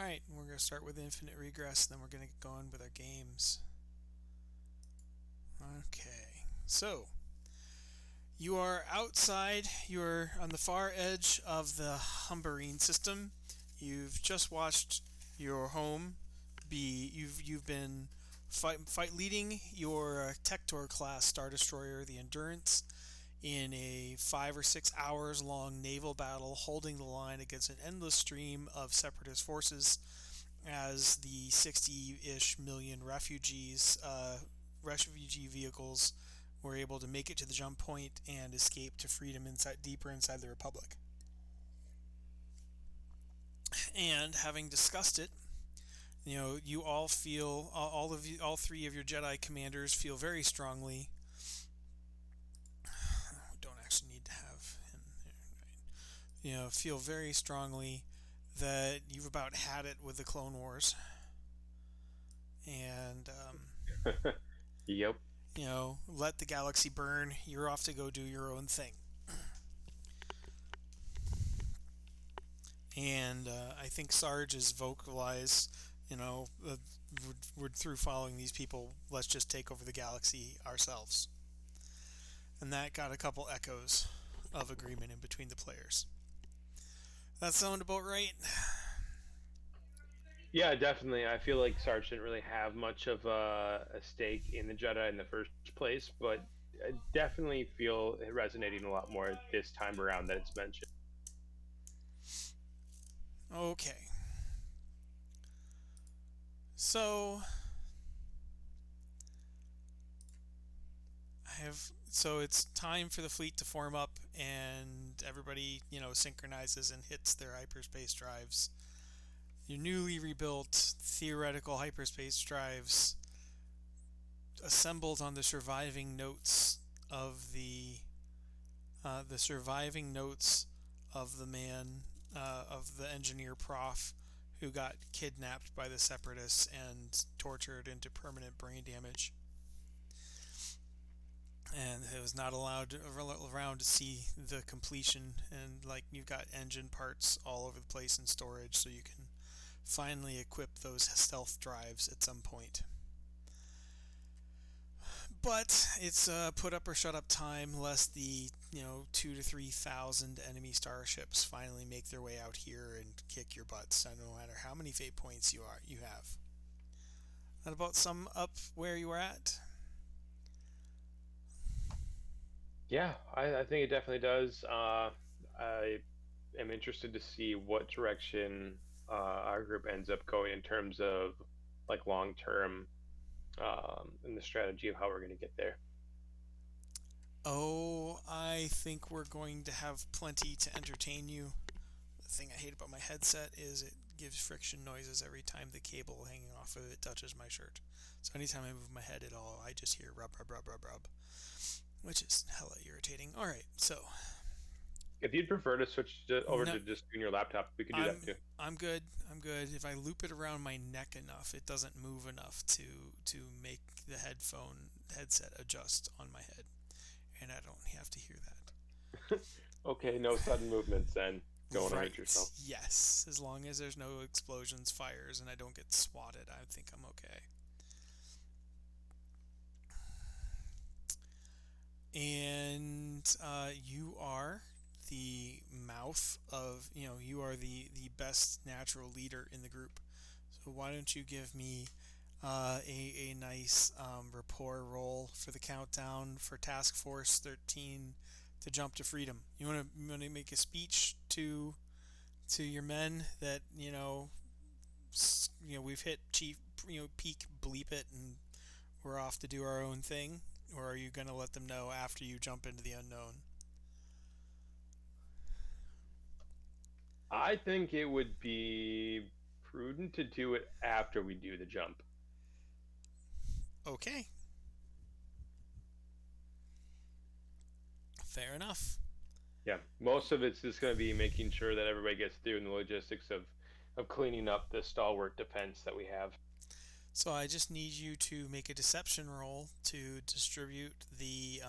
Alright, we're going to start with infinite regress, then we're going to get going with our games. Okay, so you are outside, you're on the far edge of the Humberine system. You've just watched your home you've been leading your Tector class Star Destroyer, the Endurance, in a 5 or 6 hours long naval battle, holding the line against an endless stream of separatist forces as the 60-ish million refugee vehicles were able to make it to the jump point and escape to freedom deeper inside the Republic. And having discussed it, you all feel, all three of your Jedi commanders feel very strongly. We don't actually need to have him there, right? Feel very strongly that you've about had it with the Clone Wars, and Yep. let the galaxy burn. You're off to go do your own thing. And I think Sarge has vocalized, we're through following these people. Let's just take over the galaxy ourselves. And that got a couple echoes of agreement in between the players. That sound about right? Yeah, definitely. I feel like Sarge didn't really have much of a stake in the Jedi in the first place, but I definitely feel it resonating a lot more this time around that it's mentioned. Okay. So it's time for the fleet to form up, and everybody synchronizes and hits their hyperspace drives. Your newly rebuilt theoretical hyperspace drives, assembled on the surviving notes of the man, of the engineer prof who got kidnapped by the separatists and tortured into permanent brain damage, and it was not allowed around to see the completion. And you've got engine parts all over the place in storage, so you can finally equip those stealth drives at some point. But it's put up or shut up time, lest the 2,000 to 3,000 enemy starships finally make their way out here and kick your butts. No matter how many fate points you have. That about sum up where you are at? Yeah, I think it definitely does. I am interested to see what direction our group ends up going in terms of long term and the strategy of how we're going to get there. Oh, I think we're going to have plenty to entertain you. The thing I hate about my headset is it gives friction noises every time the cable hanging off of it touches my shirt. So anytime I move my head at all, I just hear rub, rub, rub, rub, rub, which is hella irritating. All right, so If you'd prefer to switch over no, to just doing your laptop, we could do that too. I'm good. I'm good. If I loop it around my neck enough, it doesn't move enough to make the headset adjust on my head, and I don't have to hear that. Okay, no sudden movements then. Don't hurt Right. yourself. Yes. As long as there's no explosions, fires, and I don't get swatted, I think I'm okay. And you are the mouth of, you are the best natural leader in the group. So why don't you give me a nice rapport roll for the countdown for Task Force 13 to jump to freedom. You want to make a speech to your men that we've hit chief peak bleep it and we're off to do our own thing, or are you going to let them know after you jump into the unknown? I think it would be prudent to do it after we do the jump. Okay, fair enough. Yeah, most of it's just going to be making sure that everybody gets through in the logistics of cleaning up the stalwart defense that we have. So I just need you to make a deception roll to distribute the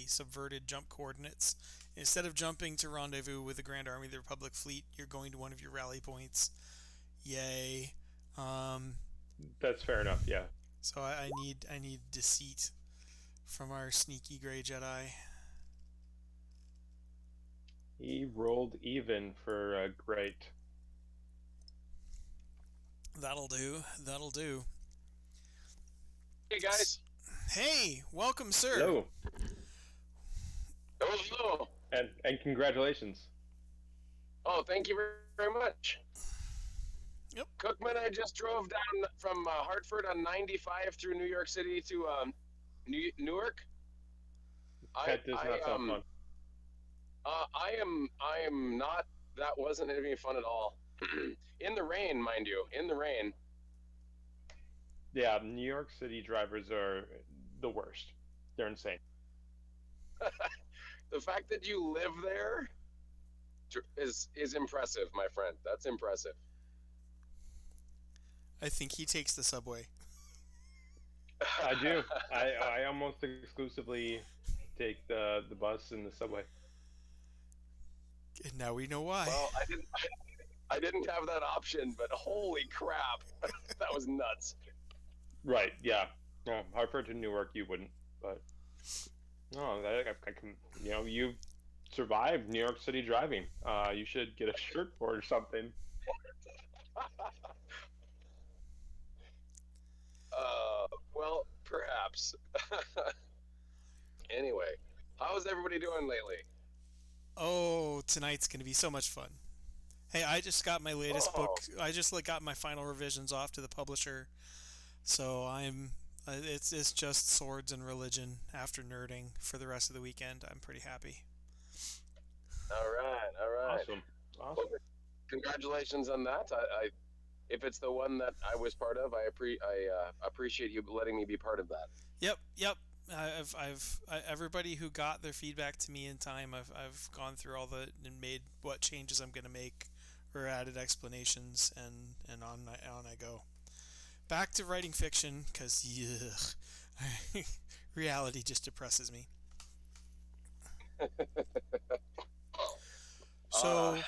subverted jump coordinates. Instead of jumping to rendezvous with the Grand Army of the Republic fleet, you're going to one of your rally points. Yay. Um, That's fair enough. Yeah. so I need deceit from our sneaky gray Jedi. He rolled even for a great. That'll do. That'll do. Hey guys. Hey, welcome, sir. Hello, Hello. and congratulations. Oh, thank you very much. Yep. Cookman, I just drove down from Hartford on 95 through New York City to Newark. That does not sound fun. I am not. That wasn't any fun at all. In the rain, mind you. In the rain. Yeah, New York City drivers are the worst. They're insane. The fact that you live there is impressive, my friend. That's impressive. I think he takes the subway. I do. I almost exclusively take the bus and the subway. And now we know why. Well, I didn't have that option, but holy crap, that was nuts. Right. Yeah. Hartford to Newark, you wouldn't, but no, I can. You know, you've survived New York City driving. You should get a shirt for it or something. Well, perhaps. Anyway, how's everybody doing lately? Oh, tonight's going to be so much fun. Hey, I just got my latest book. I just got my final revisions off to the publisher. So I'm it's just swords and religion after nerding for the rest of the weekend. I'm pretty happy. All right. Awesome. Well, congratulations on that. I if it's the one that I was part of, I appreciate you letting me be part of that. Yep. Everybody who got their feedback to me in time, I've gone through all and made what changes I'm gonna make, or added explanations, and on I go. Back to writing fiction, because reality just depresses me. So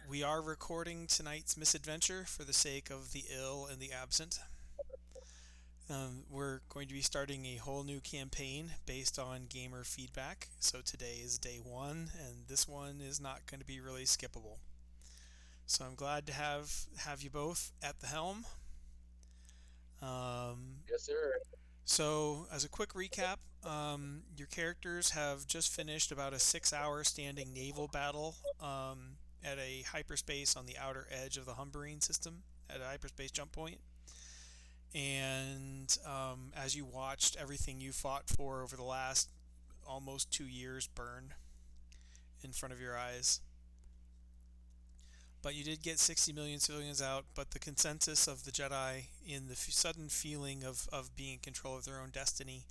we are recording tonight's misadventure for the sake of the ill and the absent. We're going to be starting a whole new campaign based on gamer feedback. So today is day 1, and this one is not going to be really skippable. So I'm glad to have you both at the helm. Yes, sir. So, as a quick recap, your characters have just finished about a 6-hour standing naval battle at a hyperspace on the outer edge of the Humberine system, at a hyperspace jump point. And as you watched everything you fought for over the last almost 2 years burn in front of your eyes. But you did get 60 million civilians out, but the consensus of the Jedi in the sudden feeling of being in control of their own destiny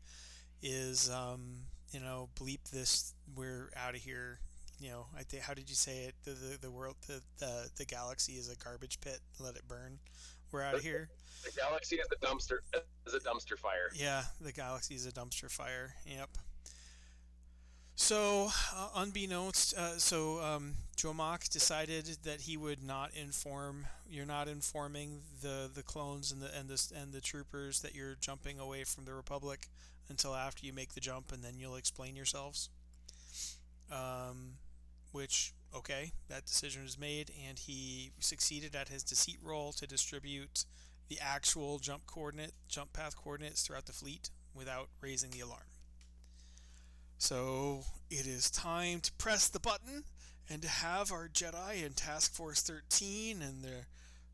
is, bleep this, we're out of here. I think, how did you say it? The world, the galaxy is a garbage pit. Let it burn. We're out of here. The galaxy is a dumpster fire. Yeah, the galaxy is a dumpster fire. Yep. So, unbeknownst, Jomak decided that he would not inform. You're not informing the clones and the troopers that you're jumping away from the Republic until after you make the jump, and then you'll explain yourselves. Which, okay, that decision was made, and he succeeded at his deceit roll to distribute the actual jump path coordinates throughout the fleet without raising the alarm. So it is time to press the button and to have our Jedi and Task Force 13 and their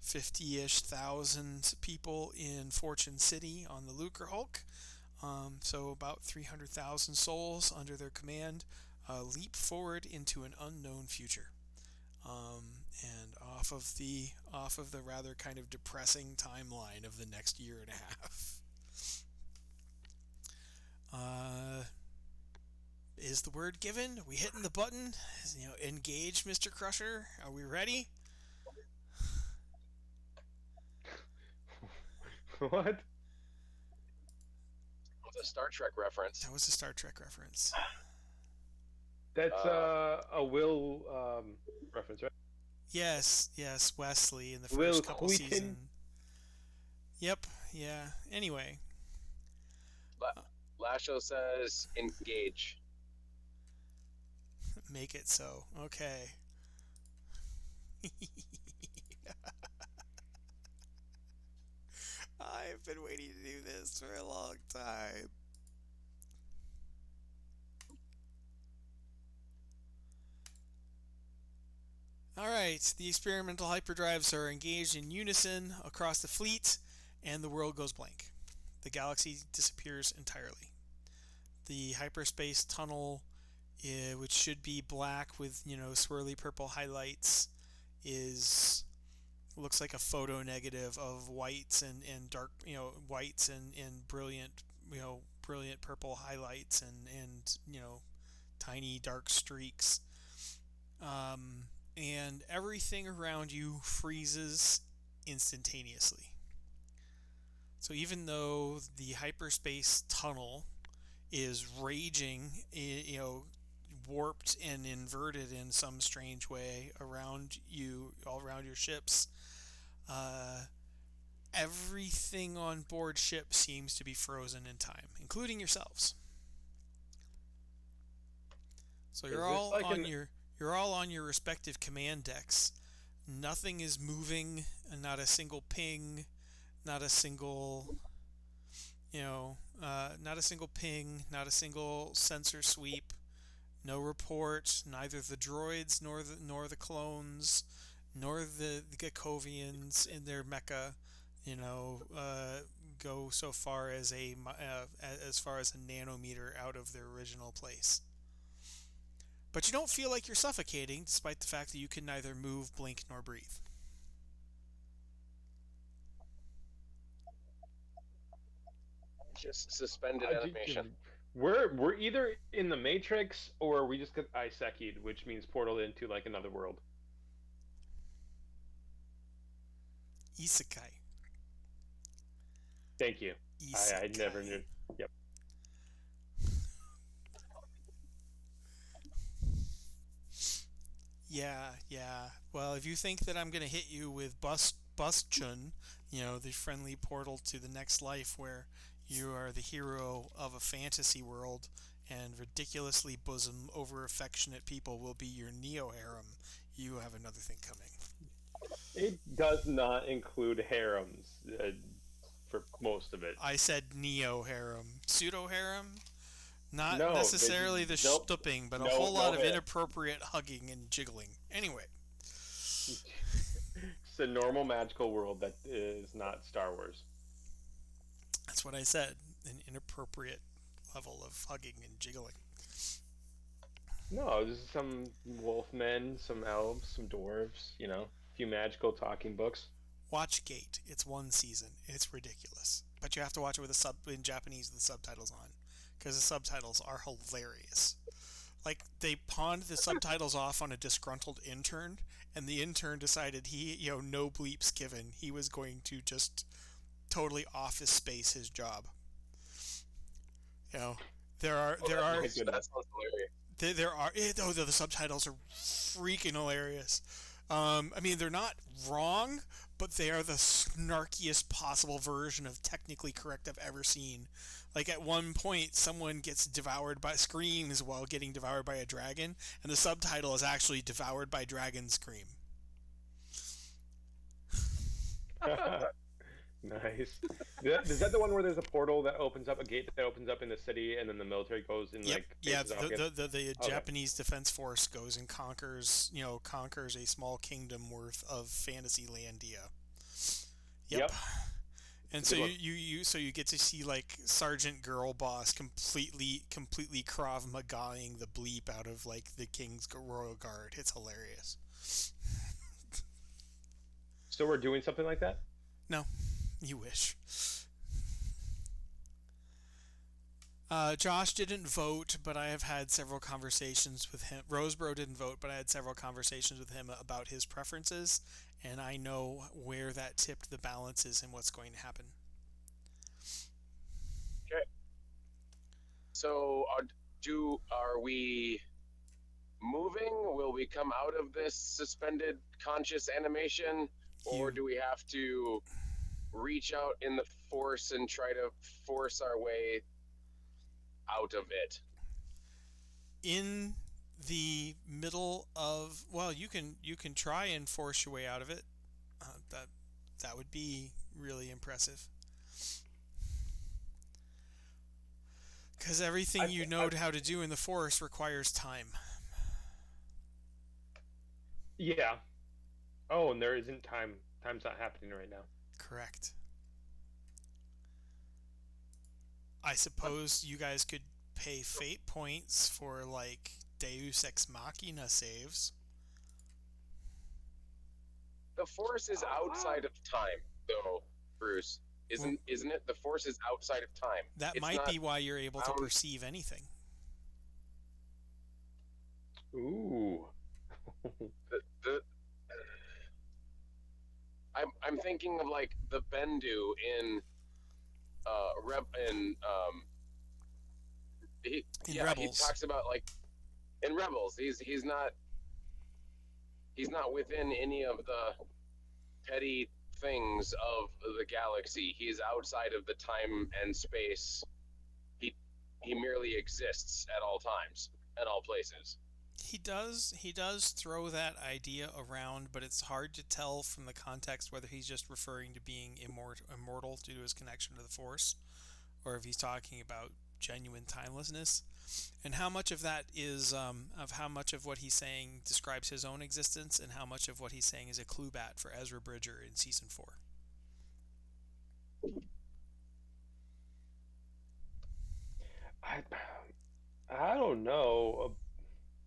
50-ish thousand people in Fortune City on the Lucre Hulk, so about 300,000 souls under their command, leap forward into an unknown future, and off of the rather kind of depressing timeline of the next year and a half. Is the word given? Are we hitting the button? Engage, Mr. Crusher. Are we ready? What? That was a Star Trek reference. That was a Star Trek reference. That's a Will reference, right? Yes, Wesley in the Will first couple Wheaton. season. Yep, yeah. Anyway, uh, Lasho says engage. make it so. Okay. I've been waiting to do this for a long time. Alright, the experimental hyperdrives are engaged in unison across the fleet, and the world goes blank. The galaxy disappears entirely. The hyperspace tunnel, which should be black with, swirly purple highlights, is looks like a photo negative of whites and dark, whites and brilliant, brilliant purple highlights and tiny dark streaks. And everything around you freezes instantaneously. So even though the hyperspace tunnel is raging, warped and inverted in some strange way around you, all around your ships, uh, everything on board ship seems to be frozen in time, including yourselves. So Is this like an you're all on your respective command decks. Nothing is moving, not a single ping, not a single, not a single ping, not a single sensor sweep, no report. Neither the droids nor the clones, nor the Gakovians in their mecha, go so far as far as a nanometer out of their original place. But you don't feel like you're suffocating, despite the fact that you can neither move, blink, nor breathe. Just suspended animation. We're either in the Matrix or we just got iseki'd, which means portaled into like another world. Isekai. Thank you. Isekai. I never knew. Yep. Yeah. Well, if you think that I'm gonna hit you with Bus-chun, the friendly portal to the next life where you are the hero of a fantasy world and ridiculously bosom over affectionate people will be your neo harem, you have another thing coming. It does not include harems for most of it. I said neo harem. Pseudo harem? Not No, necessarily the nope. stooping, but a No, whole lot no of hair. inappropriate hugging and jiggling. Anyway, It's a normal magical world that is not Star Wars. that's what I said. An inappropriate level of hugging and jiggling. No, this is some wolfmen, some elves, some dwarves, a few magical talking books. Watch Gate. It's one season. It's ridiculous. But you have to watch it with in Japanese with the subtitles on. Because the subtitles are hilarious. Like, they pawned the subtitles off on a disgruntled intern, and the intern decided no bleeps given. He was going to just totally office space his job. There are That sounds hilarious. there are the subtitles are freaking hilarious. I mean, they're not wrong, but they are the snarkiest possible version of technically correct I've ever seen. Like, at one point, someone gets screams while getting devoured by a dragon, and the subtitle is actually devoured by dragon scream. Nice. Is that the one where there's a portal that opens up, a gate that opens up in the city, and then the military goes and Yep. Yeah. faces off against? The Okay. Japanese Defense Force goes and conquers a small kingdom worth of Fantasylandia. Yep. And so you get to see like Sergeant Girl Boss completely Krav Magaing the bleep out of like the King's Royal Guard. It's hilarious. So we're doing something like that? No, you wish. Josh didn't vote, but I have had several conversations with him. Rosebro didn't vote, but I had several conversations with him about his preferences, and I know where that tipped the balances and what's going to happen. Okay. So, are we moving? Will we come out of this suspended conscious animation, or You do we have to reach out in the force and try to force our way out of it? in the middle of, well, you can try and force your way out of it. That would be really impressive. Because everything you know how to do in the force requires time. Yeah. Oh, and there isn't time. Time's not happening right now. Correct. I suppose you guys could pay fate points for like Deus Ex Machina saves. The force is outside of time, though, Bruce. Isn't it? The force is outside of time. That It's might not be why you're able to bound. perceive anything. Ooh. The I'm thinking of like the Bendu in Reb in he In yeah he Rebels. talks about like in Rebels he's not within any of the petty things of the galaxy. He's outside of the time and space. He merely exists at all times and all places. He does throw that idea around, but it's hard to tell from the context whether he's just referring to being immortal due to his connection to the Force, or if he's talking about genuine timelessness, and how much of that is of how much of what he's saying describes his own existence, and how much of what he's saying is a clue bat for Ezra Bridger in season 4. I I don't know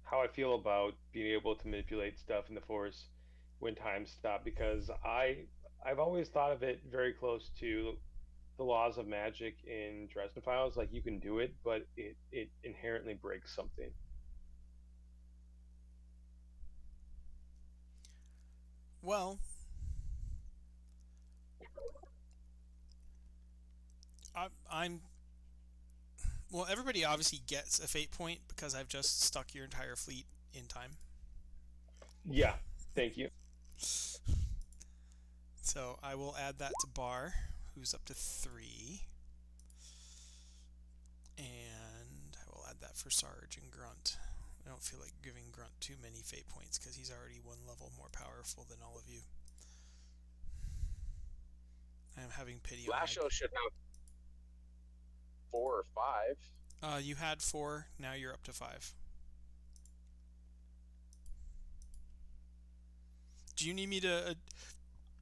how I feel about being able to manipulate stuff in the Force when time stop because I've always thought of it very close to the laws of magic in Dresden Files. Like you can do it, but it inherently breaks something. Well, I'm well. Everybody obviously gets a fate point because I've just stuck your entire fleet in time. Yeah, thank you. So I will add that to Bar, who's up to 3. And I will add that for Sarge and Grunt. I don't feel like giving Grunt too many fate points because he's already one level more powerful than all of you. I am having pity on Lasho should have 4 or 5. You had 4, now you're up to 5. Do you need me to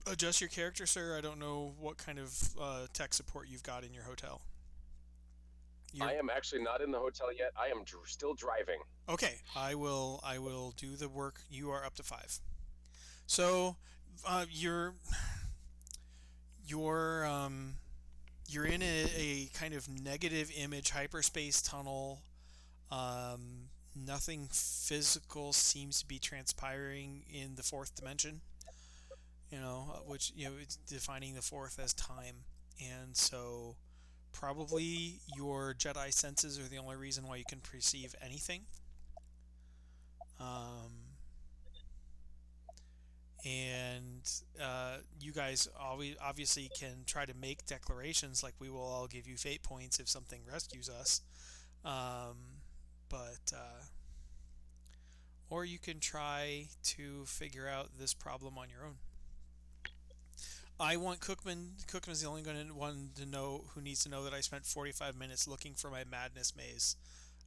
adjust your character, sir? I don't know what kind of tech support you've got in your hotel. I am actually not in the hotel yet. I am still driving. Okay, I will do the work. You are up to 5. So, you're you're in a kind of negative image hyperspace tunnel. Nothing physical seems to be transpiring in the 4th dimension. Which it's defining the 4th as time, and so probably your Jedi senses are the only reason why you can perceive anything. And you guys obviously can try to make declarations like we will all give you fate points if something rescues us, but or you can try to figure out this problem on your own. I want Cookman. Cookman's the only one to know who needs to know that I spent 45 minutes looking for my madness maze,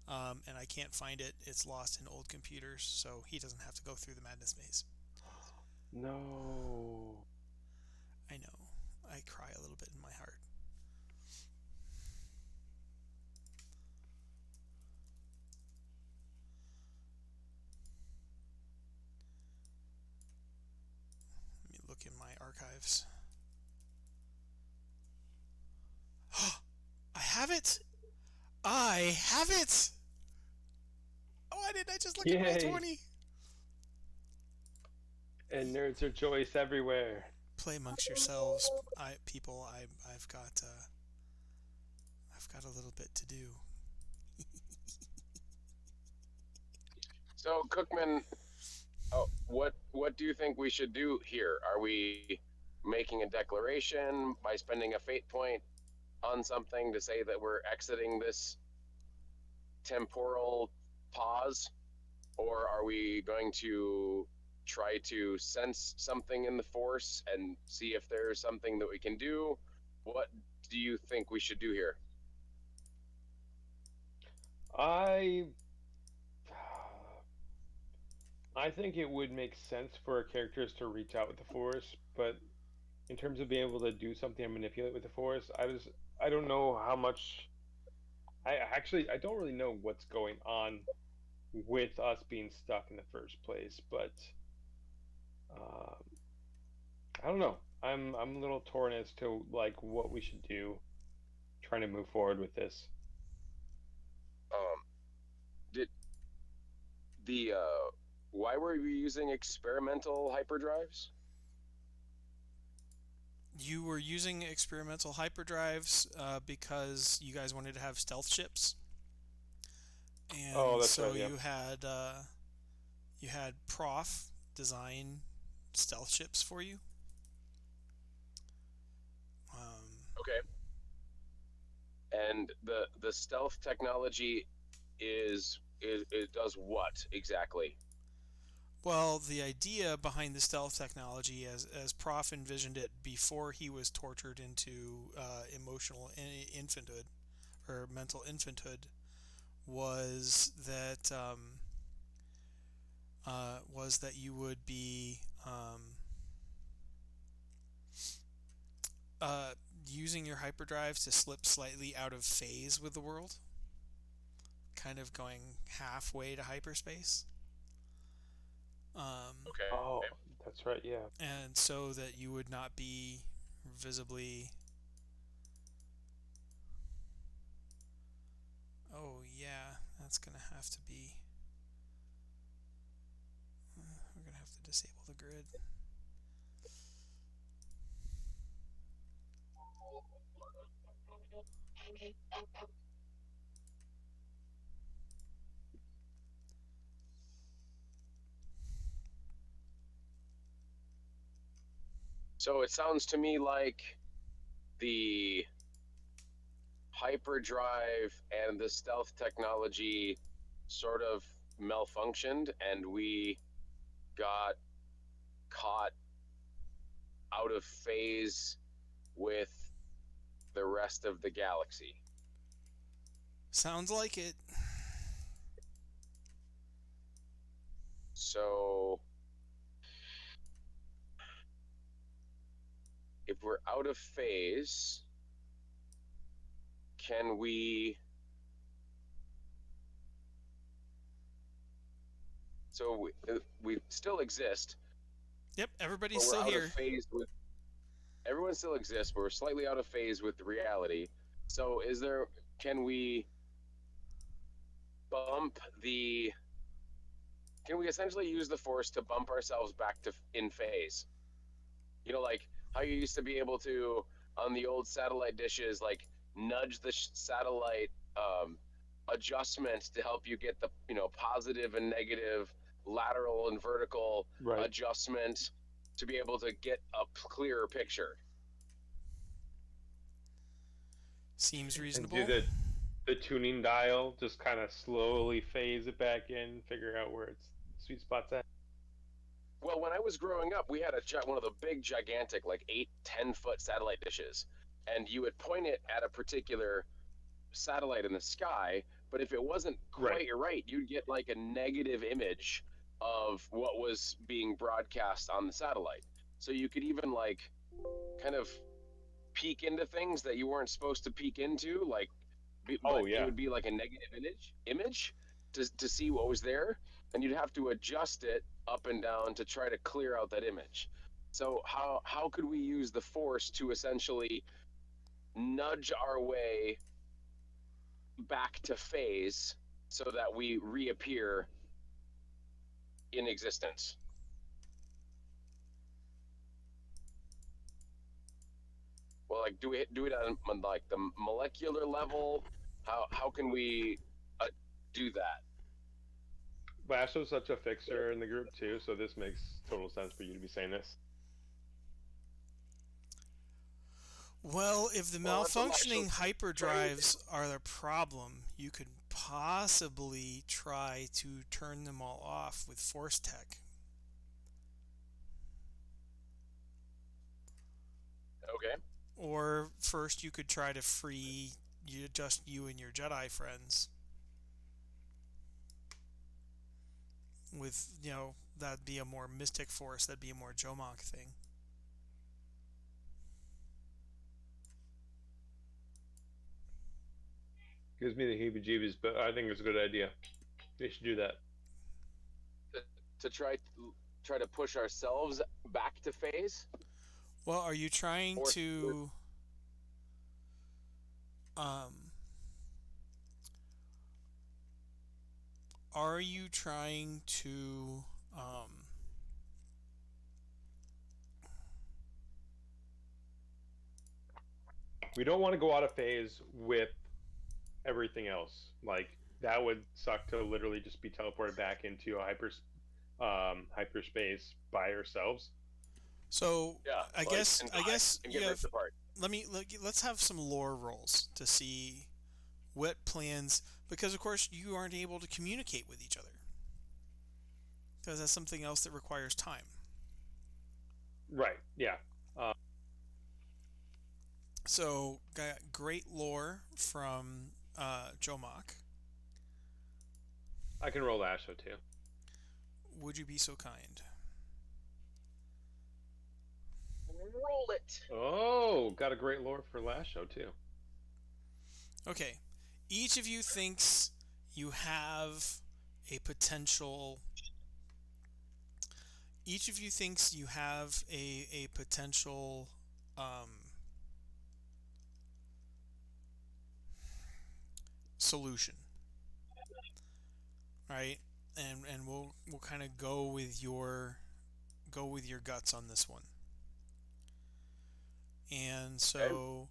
and I can't find it. It's lost in old computers, so he doesn't have to go through the madness maze. No. I know. I cry a little bit in my heart. Let me look in my archives. I have it! I have it! Oh, why didn't I just look at Yay. Roll20? And nerds are choice everywhere. Play amongst yourselves, people. I've got a little bit to do. So, Cookman, what do you think we should do here? Are we making a declaration by spending a fate point on something to say that we're exiting this temporal pause, or are we going to try to sense something in the force and see if there's something that we can do? What do you think we should do here? I I think it would make sense for our characters to reach out with the Force, but in terms of being able to do something and manipulate with the Force, I don't know how much. I don't really know what's going on with us being stuck in the first place, but um, I don't know. I'm a little torn as to like what we should do, trying to move forward with this. Um, did the why were we using experimental hyperdrives? You were using experimental hyperdrives because you guys wanted to have stealth ships, Oh, and that's so right. Yeah. you had Prof design stealth ships for you. Okay. And the stealth technology is it does what exactly? Well, the idea behind the stealth technology, as Prof envisioned it before he was tortured into emotional infanthood or mental infanthood, was that you would be uh, using your hyperdrives to slip slightly out of phase with the world, kind of going halfway to hyperspace. Okay. Oh, that's right. Yeah. And so that you would not be visibly. Oh, yeah, that's gonna have to be. We're gonna have to disable the grid. So it sounds to me like the hyperdrive and the stealth technology sort of malfunctioned and we got caught out of phase with the rest of the galaxy. Sounds like it. So if we're out of phase, can we still exist, Yep, everybody's but we're still out of here. phase with everyone still exists, but we're slightly out of phase with reality. So can we bump the can we essentially use the force to bump ourselves back to in phase? You know, like how you used to be able to on the old satellite dishes, like nudge the satellite adjustment to help you get the positive and negative, lateral and vertical Right. adjustment to be able to get a clearer picture. Seems And do reasonable. the tuning dial just kind of slowly phase it back in, figure out where its sweet spot's at. Well, when I was growing up, we had one of the big, gigantic, like 8, 10 foot satellite dishes, and you would point it at a particular satellite in the sky. But if it wasn't Right. quite right, you'd get like a negative image of what was being broadcast on the satellite. So you could even like kind of peek into things that you weren't supposed to peek into, like, Oh but it yeah. would be like a negative image to see what was there, and you'd have to adjust it up and down to try to clear out that image. So how could we use the force to essentially nudge our way back to phase so that we reappear in existence? Well, like, do we do it on like the molecular level? How can we do that? Lasho's such a fixer in the group too, so this makes total sense for you to be saying this. Well, if the Well, that's what malfunctioning Lasho's trained to hyperdrives are the problem, you could possibly try to turn them all off with force tech. do. Okay. Or first, you could try to free just you and your Jedi friends with, that'd be a more mystic force, that'd be a more Jomok thing. Gives me the heebie-jeebies, but I think it's a good idea. They should do that. To try to push ourselves back to phase. Well, are you trying Or- to um are you trying to We don't want to go out of phase with everything else. Like that would suck to literally just be teleported back into a hyperspace by ourselves. so Yeah. I guess and get you ripped have, apart. let's have some lore rolls to see what plans, because of course you aren't able to communicate with each other because that's something else that requires time. Right. Yeah. So got great lore from Jomok. I can roll Asho too. Would you be so kind? Roll it. Oh, got a great lore for Lasho too. Okay. Each of you thinks you have a potential. Each of you thinks you have a potential solution, right? And we'll kind of go with your guts on this one. And so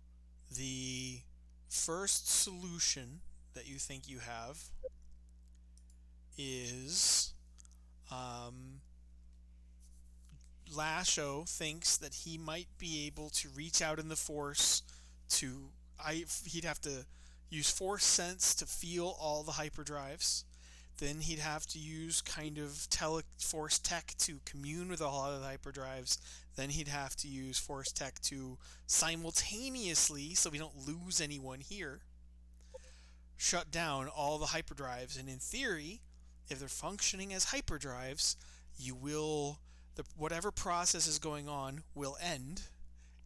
the first solution that you think you have is Lasho thinks that he might be able to reach out in the force to he'd have to use force sense to feel all the hyperdrives. Then he'd have to use kind of force tech to commune with all of the hyperdrives. Then he'd have to use force tech to simultaneously, so we don't lose anyone here, shut down all the hyperdrives. And in theory, if they're functioning as hyperdrives, whatever process is going on will end,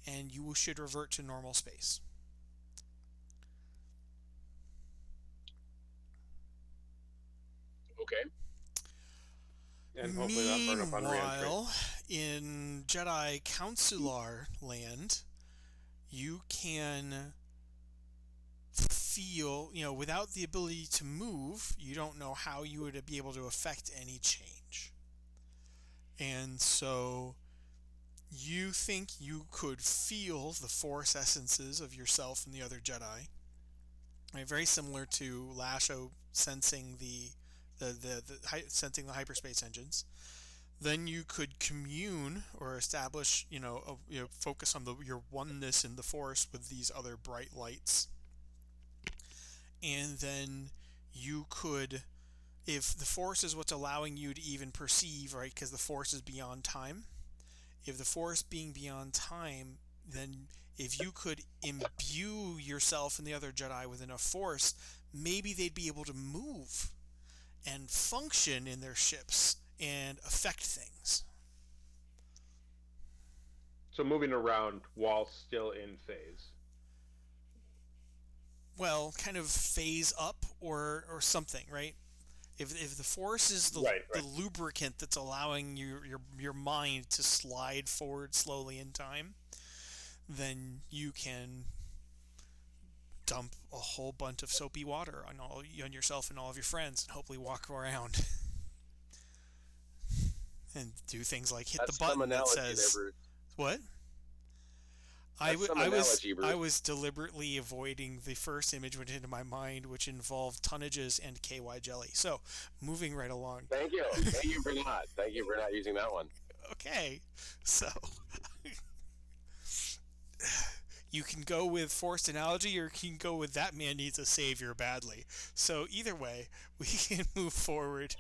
and you should revert to normal space. Okay. And hopefully not burn up on Rand. Meanwhile, in Jedi Counselor land, you can feel, without the ability to move, you don't know how you would be able to affect any change. And so you think you could feel the force essences of yourself and the other Jedi. Right, very similar to Lasho sensing sensing the hyperspace engines. Then you could commune or establish, focus on your oneness in the force with these other bright lights. And then you could, if the force is what's allowing you to even perceive, right, because the force is beyond time. If the force being beyond time, then if you could imbue yourself and the other Jedi with enough force, maybe they'd be able to move and function in their ships and affect things. So moving around while still in phase. Well, kind of phase up or something, right? If the force is the lubricant that's allowing your mind to slide forward slowly in time, then you can dump a whole bunch of soapy water on yourself and all of your friends, and hopefully walk around and do things like hit the button that says what? That's some analogy, Bruce. I was deliberately avoiding the first image which into my mind, which involved tonnages and KY jelly. So, moving right along. Thank you. Thank you for not using that one. Okay, so you can go with forced analogy, or you can go with that man needs a savior badly. So either way, we can move forward.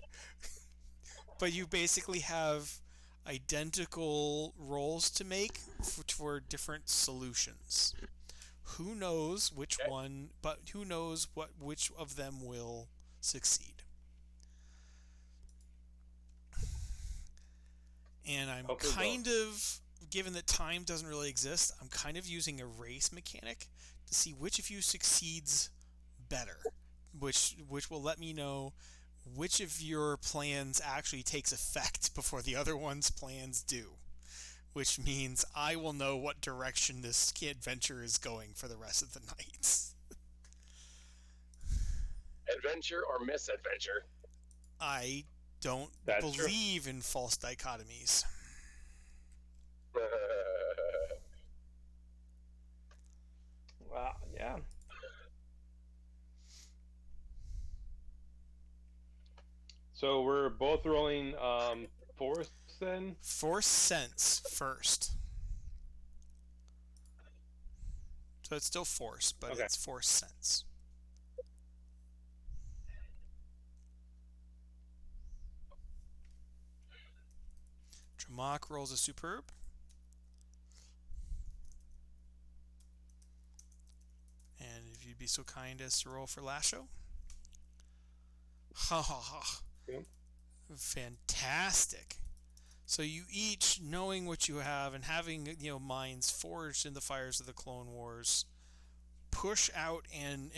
But you basically have identical rolls to make for different solutions. Who knows which one, but who knows which of them will succeed. And I'm kind of, given that time doesn't really exist, I'm kind of using a race mechanic to see which of you succeeds better, which will let me know which of your plans actually takes effect before the other one's plans do, which means I will know what direction this adventure is going for the rest of the night. Adventure or misadventure? I don't believe in false dichotomies. Well, yeah. So we're both rolling force then? Force sense first. So it's still force, but it's force sense. Dramak rolls a superb. And if you'd be so kind as to roll for Lasho. Ha ha ha. Yep. Fantastic. So you each, knowing what you have and having minds forged in the fires of the Clone Wars, push out and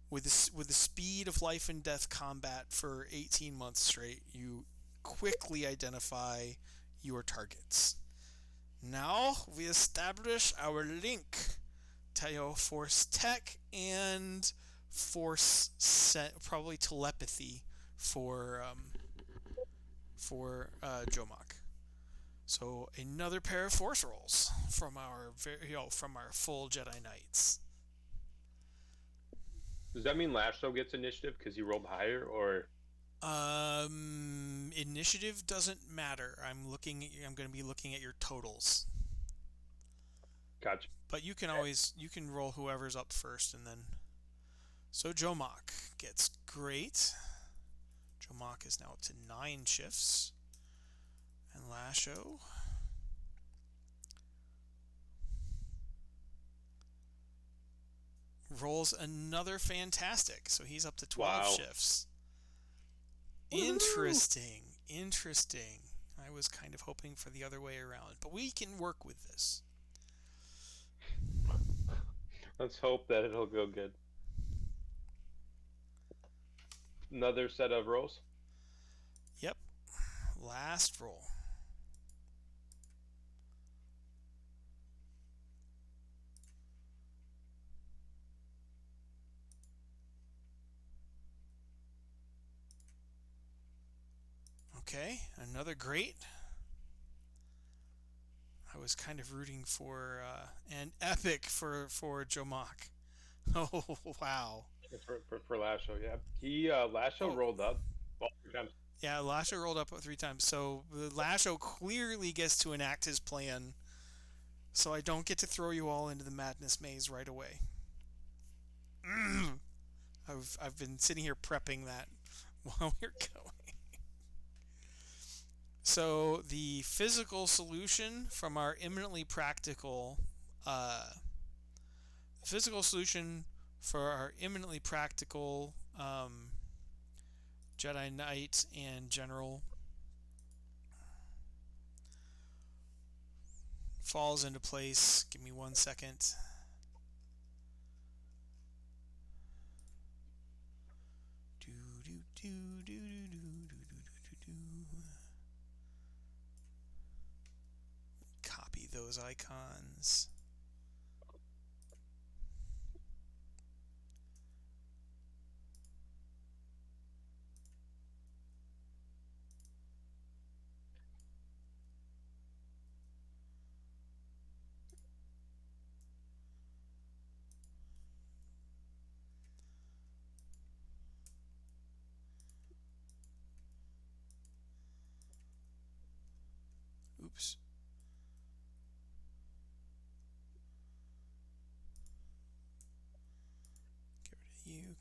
with the speed of life and death combat for 18 months straight, you quickly identify your targets. Now we establish our link to your force tech and force probably telepathy for Jomak. So another pair of force rolls from our full Jedi Knights. Does that mean Lasho gets initiative because he rolled higher, or? Initiative doesn't matter. I'm going to be looking at your totals. Gotcha. But you can roll whoever's up first, and then. So Jomak gets great. Jomak is now up to 9 shifts, and Lasho. Rolls another fantastic, so he's up to 12 shifts. Interesting. I was kind of hoping for the other way around, but we can work with this. Let's hope that it'll go good. Another set of rolls? Yep. Last roll. Okay, another great. I was kind of rooting for an epic for Jomak. Oh, wow. For Lasho, yeah. He Lasho rolled up 3 times. Yeah, Lasho rolled up 3 times. So Lasho clearly gets to enact his plan. So I don't get to throw you all into the madness maze right away. I've been sitting here prepping that while we're going. So the physical solution from our imminently practical Jedi Knight and General falls into place. Give me 1 second. Copy those icons.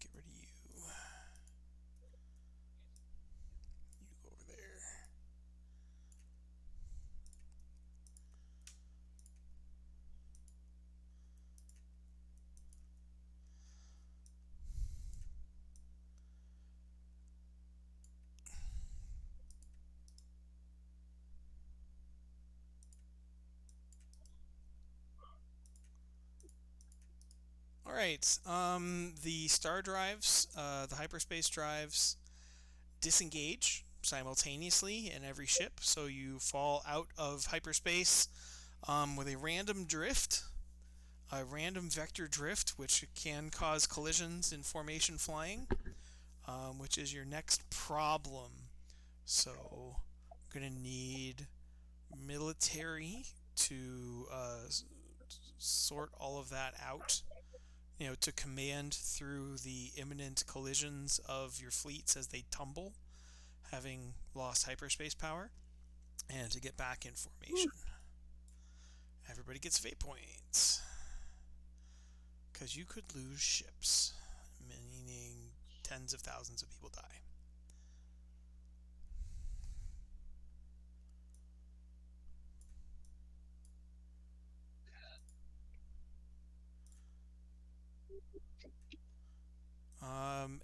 Get rid of you. You go over there. All right. The star drives, the hyperspace drives, disengage simultaneously in every ship, so you fall out of hyperspace with a random drift, a random vector drift, which can cause collisions in formation flying, which is your next problem. So, I'm gonna need military to sort all of that out, to command through the imminent collisions of your fleets as they tumble, having lost hyperspace power, and to get back in formation. Everybody gets fate points, because you could lose ships, meaning tens of thousands of people die.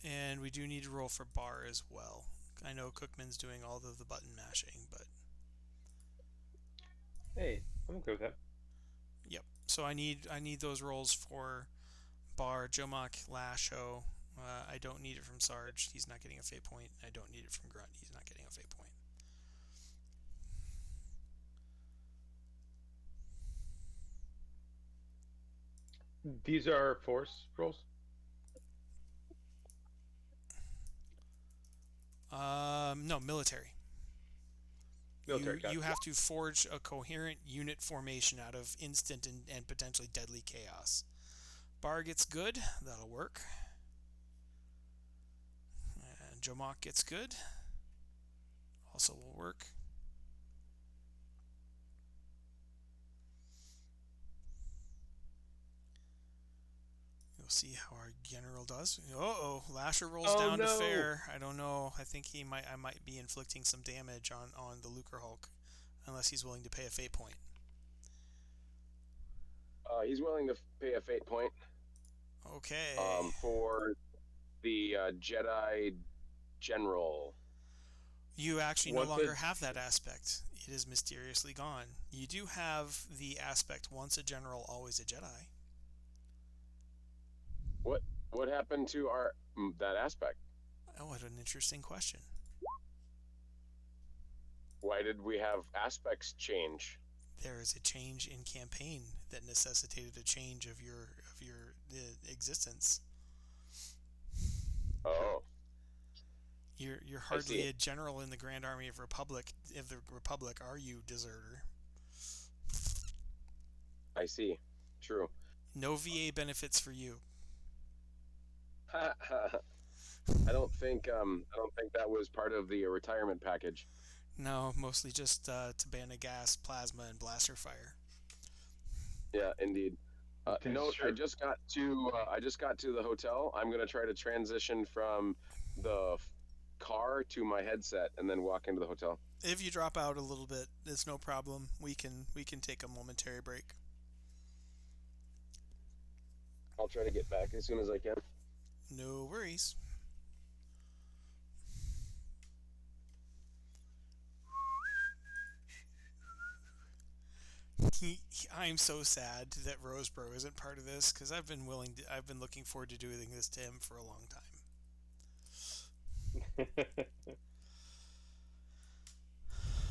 And we do need to roll for bar as well. I know Cookman's doing all of the button mashing, but Hey, I'm okay with that. yep. So I need those rolls for bar, Jomok, Lasho. I don't need it from Sarge. He's not getting a fate point. I don't need it from Grunt. He's not getting a fate point. These are force rolls? No, military. Military, You have to forge a coherent unit formation out of instant and potentially deadly chaos. Bar gets good. That'll work. And Jomok gets good. Also will work. We'll see how our general does. Lasher rolls down to fair. I don't know. I think I might be inflicting some damage on the Lucre Hulk, unless he's willing to pay a fate point. He's willing to pay a fate point. Okay. For the Jedi General. You actually no longer have that aspect. It is mysteriously gone. You do have the aspect once a general, always a Jedi. What happened to that aspect? Oh, what an interesting question. Why did we have aspects change? There is a change in campaign that necessitated a change of your existence. Oh. You're hardly a general in the Grand Army of the Republic, are you, deserter? I see. True. No VA benefits for you. I don't think that was part of the retirement package. No, mostly just to ban a gas, plasma, and blaster fire. Yeah, indeed. I just got to the hotel. I'm gonna try to transition from the car to my headset and then walk into the hotel. If you drop out a little bit, it's no problem. We can take a momentary break. I'll try to get back as soon as I can. No worries. I'm so sad that Rosebro isn't part of this, because I've been looking forward to doing this to him for a long time.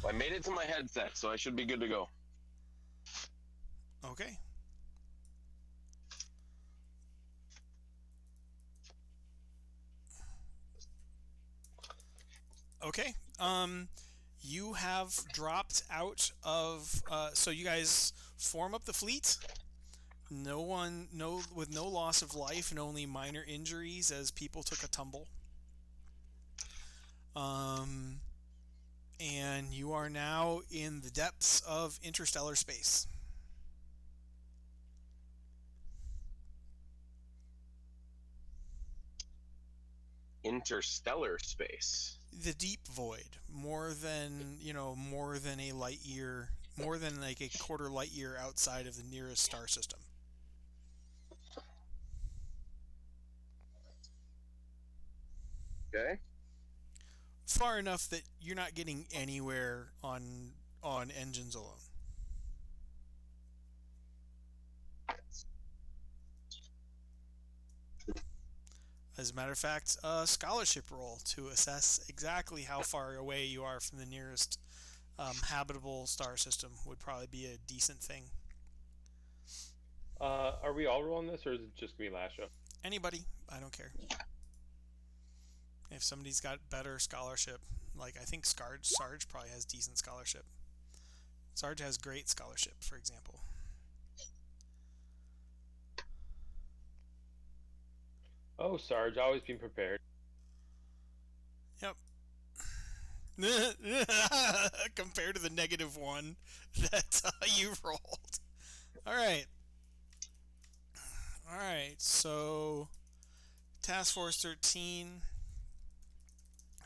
I made it to my headset, so I should be good to go. Okay. Okay. You have dropped out of. So you guys form up the fleet. With no loss of life and only minor injuries as people took a tumble. And you are now in the depths of interstellar space. interstellar space. The deep void, more than a light year, more than like a quarter light year outside of the nearest star system. Okay. Far enough that you're not getting anywhere on engines alone. As a matter of fact, a scholarship roll to assess exactly how far away you are from the nearest habitable star system would probably be a decent thing. Are we all rolling this, or is it just me last show? Anybody, I don't care. If somebody's got better scholarship, like I think Sarge probably has decent scholarship. Sarge has great scholarship, for example. Oh, Sarge, always being prepared. Yep. Compared to the -1 that you rolled. All right. All right. So, Task Force 13,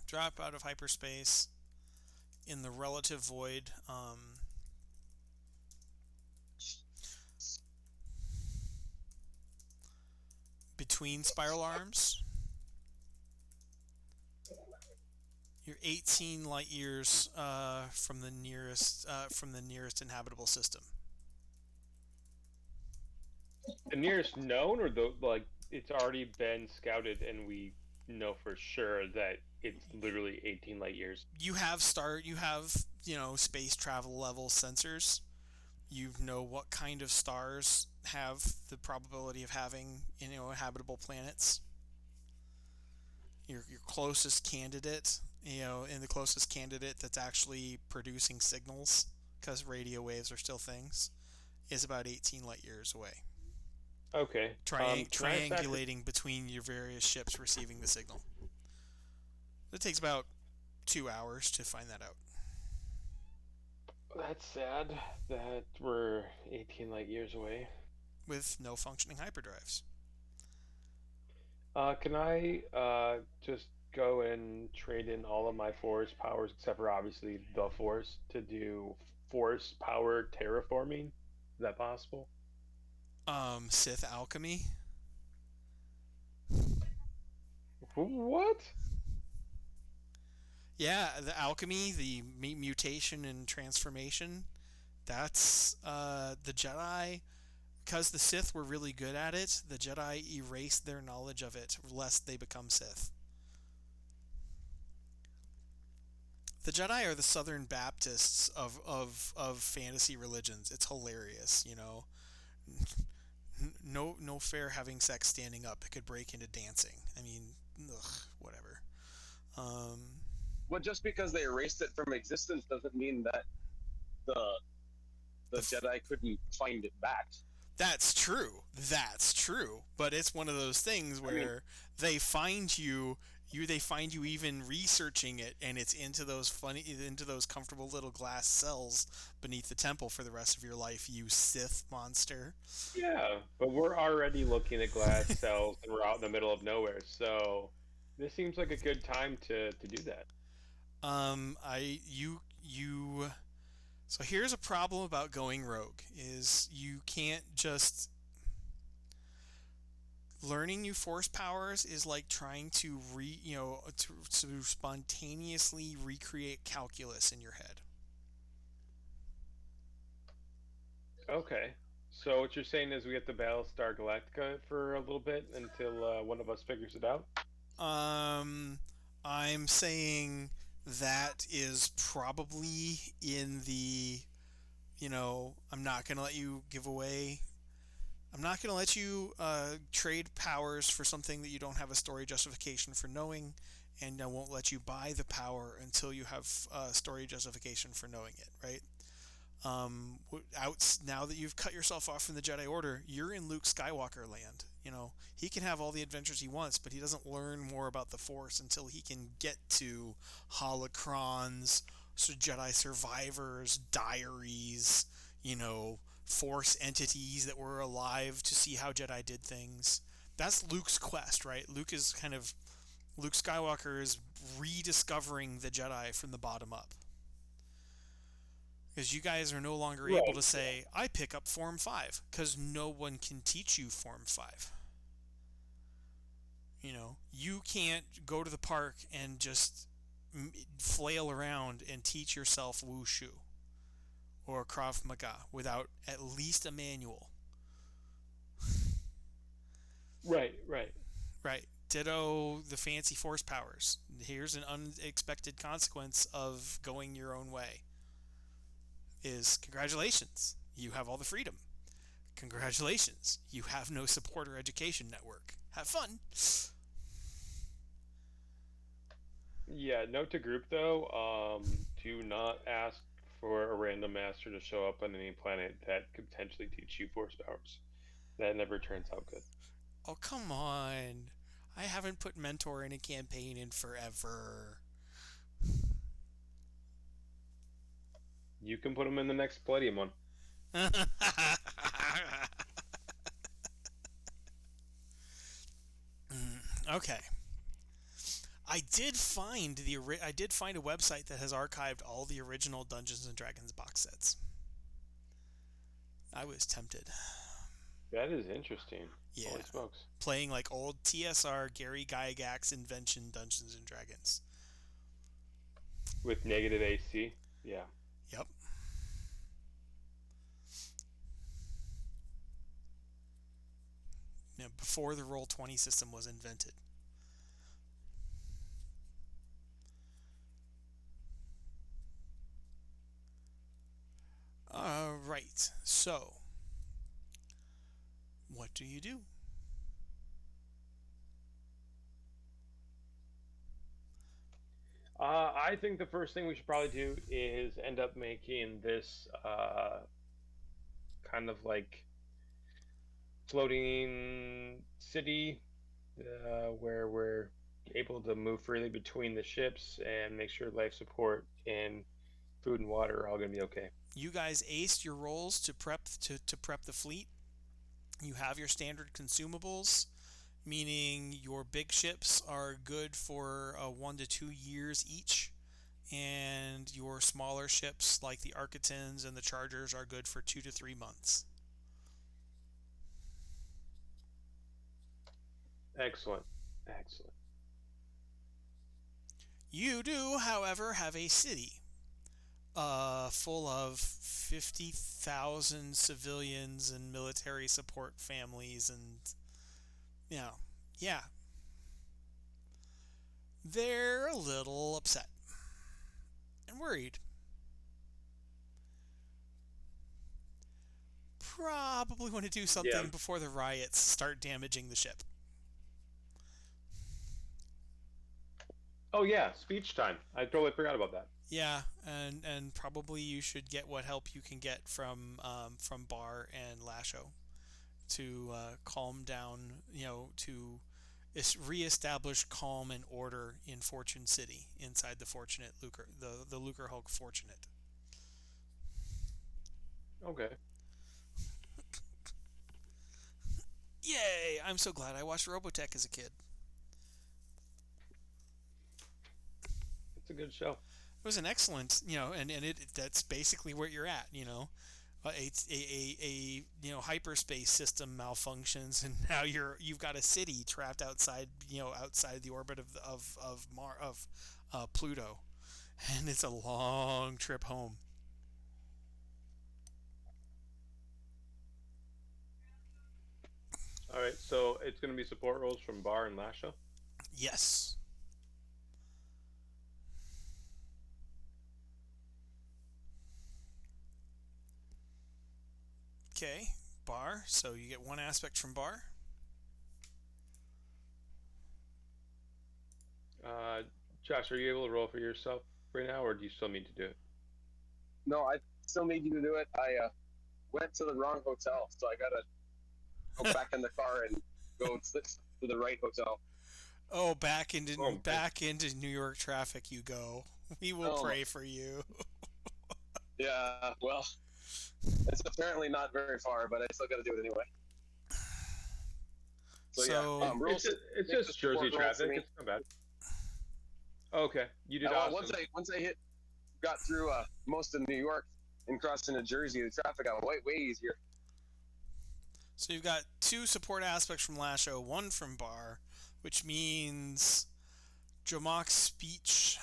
drop out of hyperspace in the relative void. Between spiral arms. You're 18 light years from the nearest inhabitable system. The nearest known, or it's already been scouted and we know for sure that it's literally 18 light years. You have space travel level sensors. You know what kind of stars have the probability of having habitable planets. Your closest candidate, and the closest candidate that's actually producing signals, because radio waves are still things, is about 18 light years away. Okay. Triangulating between your various ships receiving the signal. It takes about 2 hours to find that out. That's sad that we're 18 light years away. With no functioning hyperdrives. Can I just go and trade in all of my force powers, except for obviously the force, to do force power terraforming? Is that possible? Sith alchemy? What? Yeah, the alchemy, the mutation and transformation, that's the Jedi. Because the Sith were really good at it, the Jedi erased their knowledge of it lest they become Sith. The Jedi are the Southern Baptists of fantasy religions. It's hilarious, No fair having sex standing up. It could break into dancing. I mean, whatever. Well, just because they erased it from existence doesn't mean that the Jedi couldn't find it back. That's true. But it's one of those things where they find you even researching it, and it's into those comfortable little glass cells beneath the temple for the rest of your life, you Sith monster. Yeah, but we're already looking at glass cells and we're out in the middle of nowhere, so this seems like a good time to do that. So here's a problem about going rogue, is you can't just... Learning new force powers is like trying to to spontaneously recreate calculus in your head. Okay. So what you're saying is we have to Battlestar Galactica for a little bit until one of us figures it out? I'm saying that is probably in the, I'm not going to let you trade powers for something that you don't have a story justification for knowing, and I won't let you buy the power until you have a story justification for knowing it, right? Now that you've cut yourself off from the Jedi Order, you're in Luke Skywalker land. He can have all the adventures he wants, but he doesn't learn more about the Force until he can get to holocrons, Jedi survivors, diaries, Force entities that were alive to see how Jedi did things. That's Luke's quest, right? Luke is kind of Luke Skywalker is rediscovering the Jedi from the bottom up. Because you guys are no longer able to say, I pick up Form 5, because no one can teach you Form 5. You know, you can't go to the park and just flail around and teach yourself Wushu or Krav Maga without at least a manual. Right. Right. Ditto the fancy force powers. Here's an unexpected consequence of going your own way. Is congratulations, you have all the freedom. Congratulations, you have no support or education network. Have fun. Yeah, note to group though, do not ask for a random master to show up on any planet that could potentially teach you force powers. That never turns out good. Oh, come on. I haven't put mentor in a campaign in forever. You can put them in the next Palladium one. Okay. I did find a website that has archived all the original Dungeons and Dragons box sets. I was tempted. That is interesting. Yeah. Holy smokes. Playing like old TSR Gary Gygax invention Dungeons and Dragons. With negative AC? Yeah. Yep. Now, before the Roll20 system was invented. Right. So, what do you do? I think the first thing we should probably do is end up making this kind of like floating city where we're able to move freely between the ships and make sure life support and food and water are all going to be okay. You guys aced your rolls to prep the fleet. You have your standard consumables, meaning your big ships are good for 1 to 2 years each, and your smaller ships like the Architans and the Chargers are good for 2 to 3 months. Excellent. You do, however, have a city full of 50,000 civilians and military support families, and yeah, they're a little upset and worried. Probably want to do something before the riots start damaging the ship. Oh yeah, speech time. I totally forgot about that. Yeah, and probably you should get what help you can get from Bar and Lasho to calm down, to reestablish calm and order in Fortune City inside the Fortunate Lucre, the Lucre Hulk Fortunate. Okay. Yay! I'm so glad I watched Robotech as a kid. It's a good show. It was an excellent, and that's basically where you're at, a hyperspace system malfunctions, and now you've got a city trapped outside the orbit of Pluto, and it's a long trip home. All right, so it's going to be support roles from Bar and Lasha? Yes. Okay, Bar. So you get one aspect from Bar. Josh, are you able to roll for yourself right now, or do you still need to do it? No, I still need you to do it. I went to the wrong hotel, so I gotta go back in the car and go to the right hotel. Oh, back into New York traffic you go. We will pray for you. Yeah, well, it's apparently not very far, but I still got to do it anyway. So it's just Jersey traffic. It's not bad. Okay, you did Well, awesome. once I got through most of New York and crossed into Jersey, the traffic got way easier. So you've got two support aspects from last show, one from Bar, which means Jomok's speech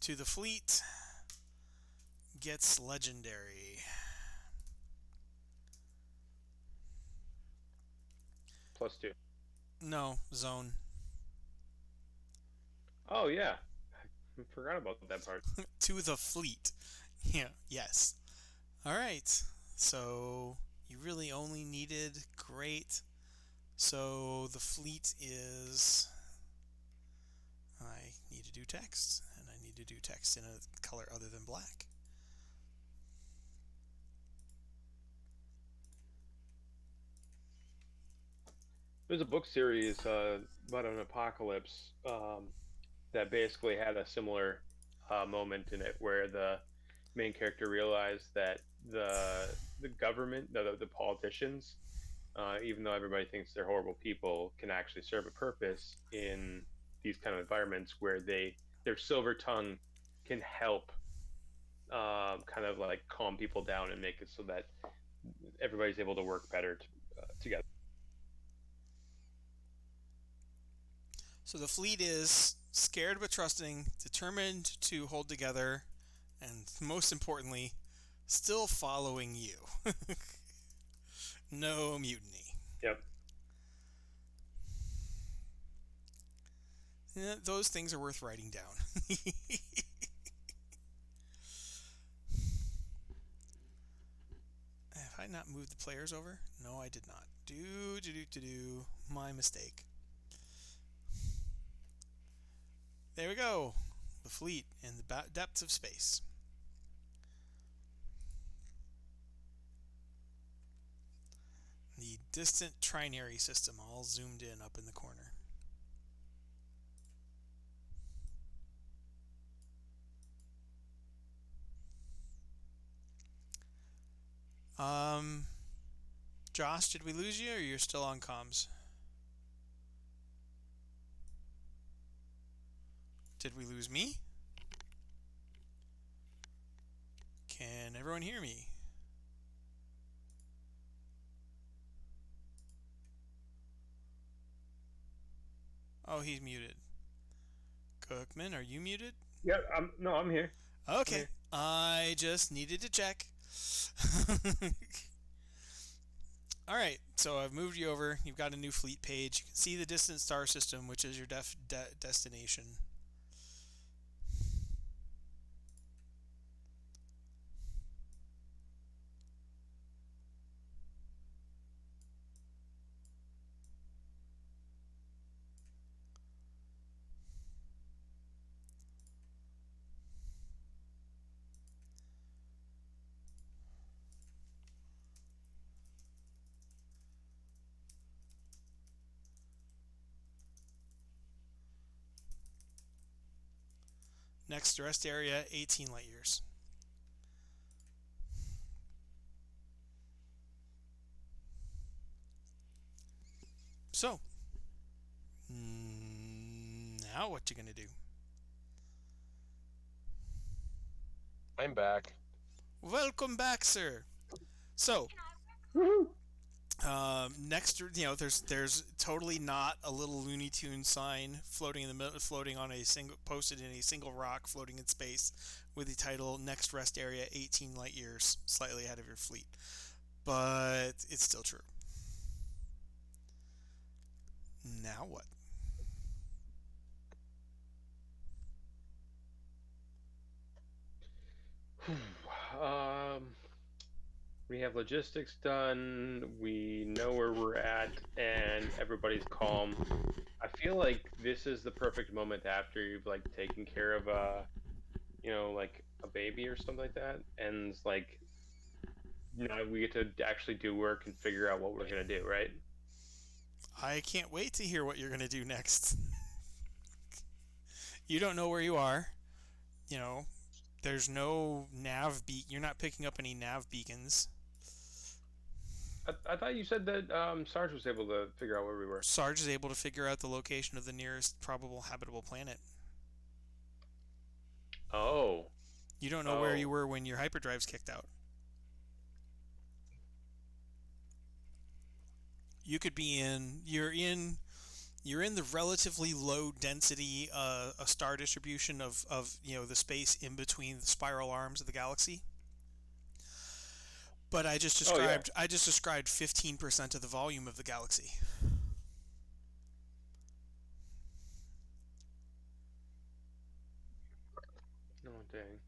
to the fleet gets legendary. +2. No, zone. Oh yeah, I forgot about that part. To the fleet. Yeah, yes. All right. So you really only needed great. So the fleet is. I need to do text, and I need to do text in a color other than black. There's a book series about an apocalypse that basically had a similar moment in it where the main character realized that the government, the politicians, even though everybody thinks they're horrible people, can actually serve a purpose in these kind of environments where their silver tongue can help kind of like calm people down and make it so that everybody's able to work better together. So the fleet is scared but trusting, determined to hold together, and most importantly, still following you. No mutiny. Yep. Those things are worth writing down. Have I not moved the players over? No, I did not. Do. My mistake. There we go. The fleet in the depths of space. The distant trinary system all zoomed in up in the corner. Josh, did we lose you or you're still on comms? Did we lose me? Can everyone hear me? Oh, he's muted. Cookman, are you muted? Yeah, I'm here. Okay. I'm here. I just needed to check. All right, so I've moved you over. You've got a new fleet page. You can see the distant star system, which is your destination. Next rest area, 18 light years. So, now what you gonna do? I'm back. Welcome back, sir. So, next, there's totally not a little Looney Tune sign floating in the middle, floating on posted in a single rock, floating in space, with the title "Next Rest Area, 18 light years, slightly ahead of your fleet." But it's still true. Now what? We have logistics done. We know where we're at, and everybody's calm. I feel like this is the perfect moment after you've like taken care of like a baby or something like that, and it's like now we get to actually do work and figure out what we're gonna do, right? I can't wait to hear what you're gonna do next. You don't know where you are. You know, there's no nav beacon. You're not picking up any nav beacons. I thought you said that Sarge was able to figure out where we were. Sarge is able to figure out the location of the nearest probable habitable planet. Oh. You don't know where you were when your hyperdrive's kicked out. You could be you're in the relatively low density a star distribution of the space in between the spiral arms of the galaxy. But I just Oh, yeah. described 15% of the volume of the galaxy. No, dang.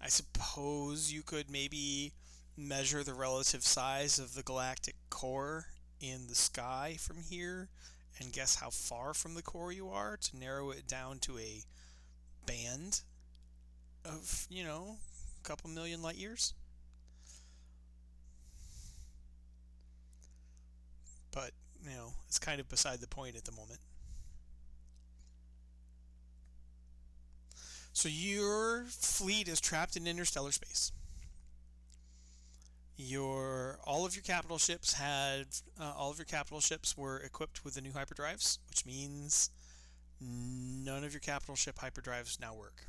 I suppose you could maybe measure the relative size of the galactic core in the sky from here and guess how far from the core you are to narrow it down to a band of, a couple million light years. But, it's kind of beside the point at the moment. So your fleet is trapped in interstellar space. All of your capital ships were equipped with the new hyperdrives, which means none of your capital ship hyperdrives now work.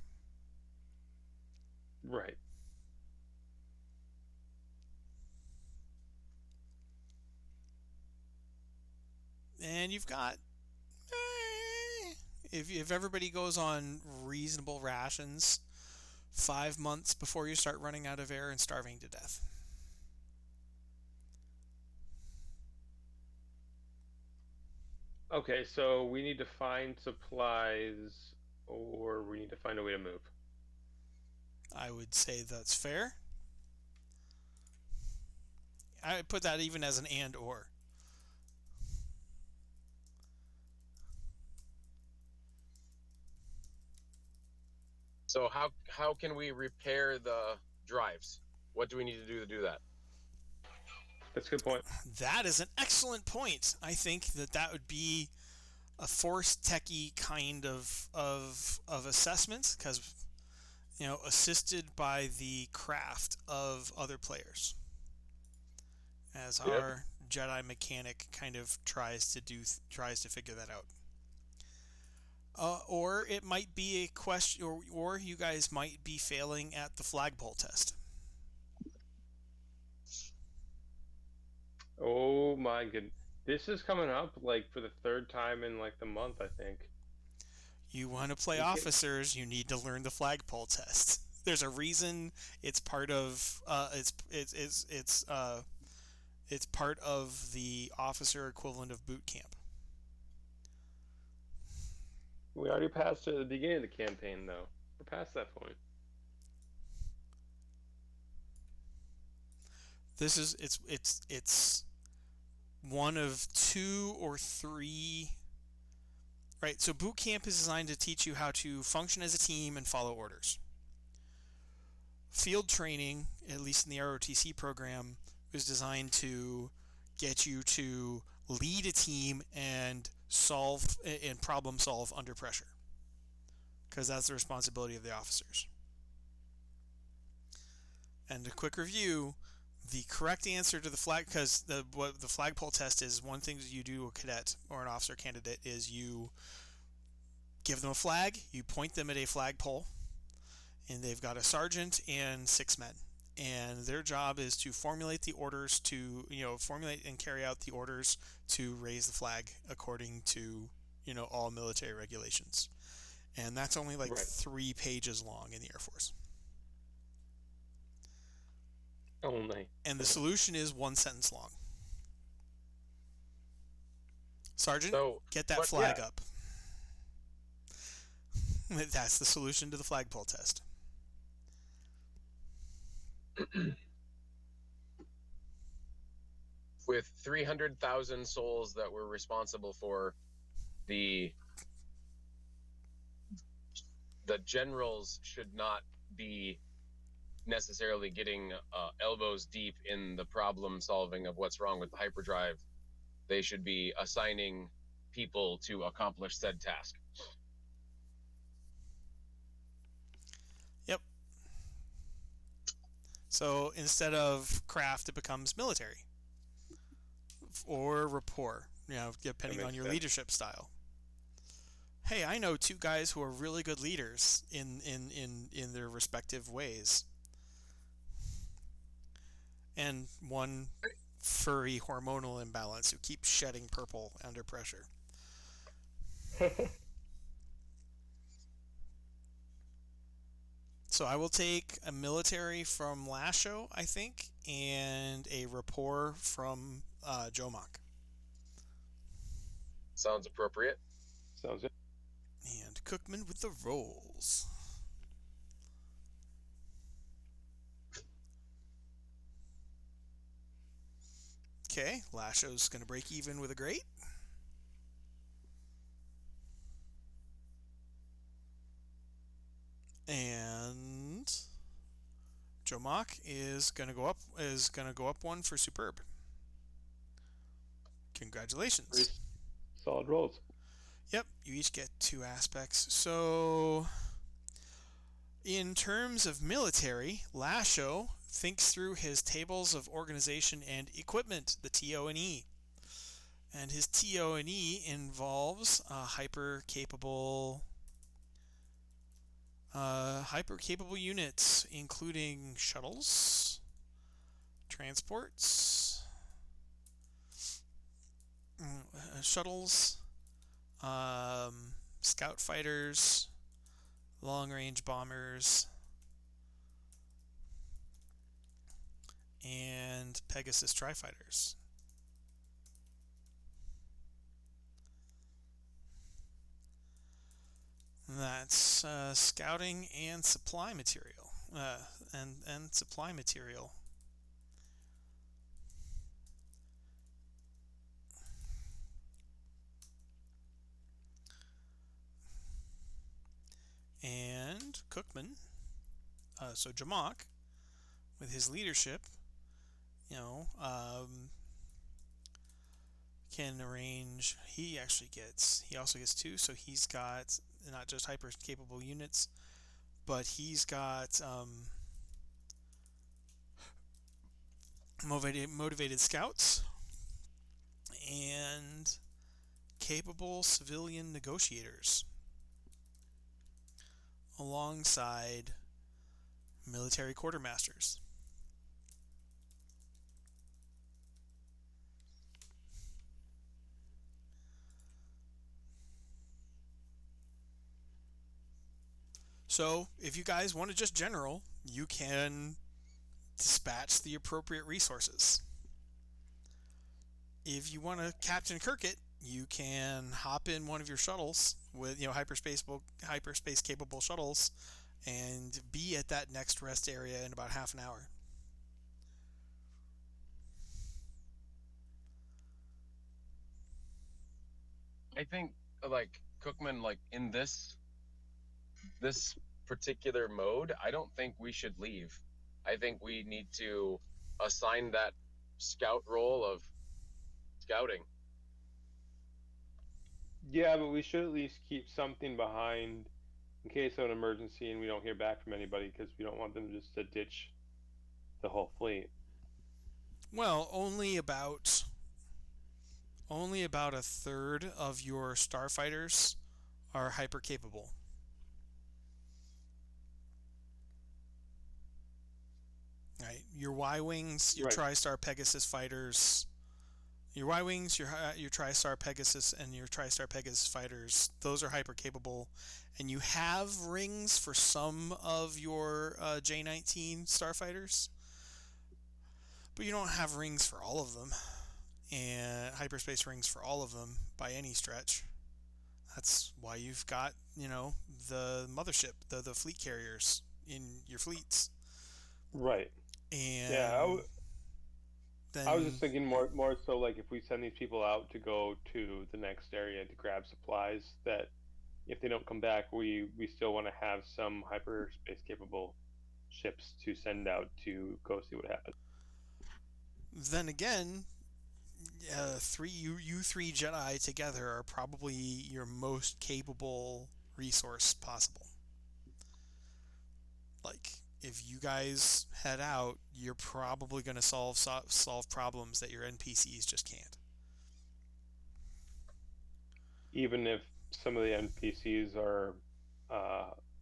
Right. And you've got if everybody goes on reasonable rations, 5 months before you start running out of air and starving to death. Okay, so we need to find supplies, or we need to find a way to move. I would say that's fair. I would put that even as an and or. So how can we repair the drives? What do we need to do that? That's a good point. That is an excellent point. I think that would be a force techie kind of assessment, because assisted by the craft of other players, as our Jedi mechanic kind of tries to figure that out. Or it might be a question, or you guys might be failing at the flagpole test. Oh my goodness. This is coming up like for the third time in like the month, I think. You want to play officers, you need to learn the flagpole test. There's a reason it's part of it's part of the officer equivalent of boot camp. We already passed it at the beginning of the campaign, though. We're past that point. This is it's one of 2 or 3. Right, so boot camp is designed to teach you how to function as a team and follow orders. Field training, at least in the ROTC program, is designed to get you to lead a team and problem solve under pressure, because that's the responsibility of the officers. And a quick review: the correct answer to the flag, because what the flagpole test is, one thing that you do to a cadet or an officer candidate is you give them a flag, you point them at a flagpole, and they've got a sergeant and 6 men. And their job is to formulate the orders formulate and carry out the orders to raise the flag according to, all military regulations. And that's only like 3 pages long in the Air Force. Only. And the solution is 1 sentence long. Sergeant, get that flag up. That's the solution to the flagpole test. With 300,000 souls that were responsible for the generals should not be necessarily getting elbows deep in the problem solving of what's wrong with the hyperdrive. They should be assigning people to accomplish said task. Yep. So instead of craft, it becomes military or rapport. depending on makes your sense. leadership style. Hey, I know two guys who are really good leaders in their respective ways, and one furry hormonal imbalance who keeps shedding purple under pressure. So I will take a military from Lasho, I think, and a rapport from Jomok. Sounds appropriate. Sounds good. And Cookman with the rolls. Okay, Lasho's going to break even with a great. And Jomok is going to go up one for superb. Congratulations. Pretty solid rolls. Yep, you each get 2 aspects. So in terms of military, Lasho thinks through his tables of organization and equipment, the TO&E. And his TO&E involves hyper capable units, including shuttles, transports, scout fighters, long-range bombers, and Pegasus tri-fighters. That's scouting and supply material, and supply material. And Cookman, so Jomok, with his leadership, can arrange. He also gets 2, so he's got not just hyper capable units, but he's got motivated scouts and capable civilian negotiators alongside military quartermasters. So if you guys want to just general, you can dispatch the appropriate resources. If you want to Captain Kirk it, you can hop in one of your shuttles with hyperspace capable shuttles and be at that next rest area in about half an hour. I think Cookman, in this particular mode, I don't think we should leave. I think we need to assign that scout role of scouting. Yeah, but we should at least keep something behind in case of an emergency and we don't hear back from anybody, because we don't want them just to ditch the whole fleet. Well, only about a third of your starfighters are hyper capable. Right, your Y-wings, your Right. TriStar Pegasus fighters, your Y-wings, your TriStar Pegasus, and your TriStar Pegasus fighters, those are hyper capable, and you have rings for some of your J-19 starfighters, but you don't have rings for all of them, and hyperspace rings for all of them by any stretch. That's why you've got the mothership, the fleet carriers in your fleets. Right. And yeah, then I was just thinking more so like if we send these people out to go to the next area to grab supplies, that if they don't come back, we still want to have some hyperspace capable ships to send out to go see what happens. Then again, you three Jedi together are probably your most capable resource possible. Like, if you guys head out, you're probably going to solve problems that your NPCs just can't. even if some of the NPCs are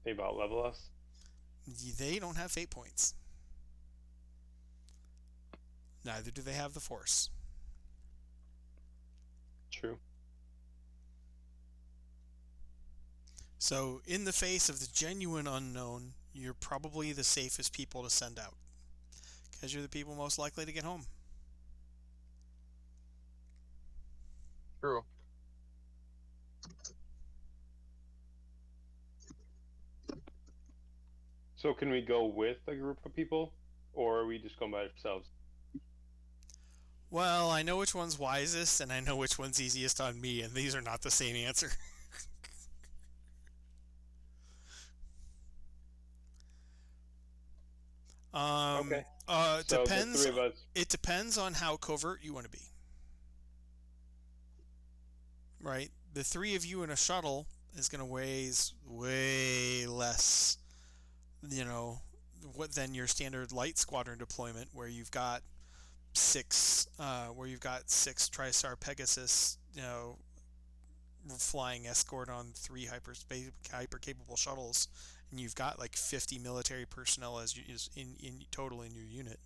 they about level us. They don't have fate points. Neither do they have the Force. True. So, in the face of the genuine unknown, you're probably the safest people to send out because you're the people most likely to get home. True. So can we go with a group of people, or are we just going by ourselves? Well, I know which one's wisest and I know which one's easiest on me, and these are not the same answer. Okay. It So the depends. three of us. It depends on how covert you want to be. Right? The three of you in a shuttle is going to weigh way less, you know, than your standard light squadron deployment, where you've got six TriStar Pegasus, flying escort on three hyper capable shuttles, and you've got like 50 military personnel in total in your unit.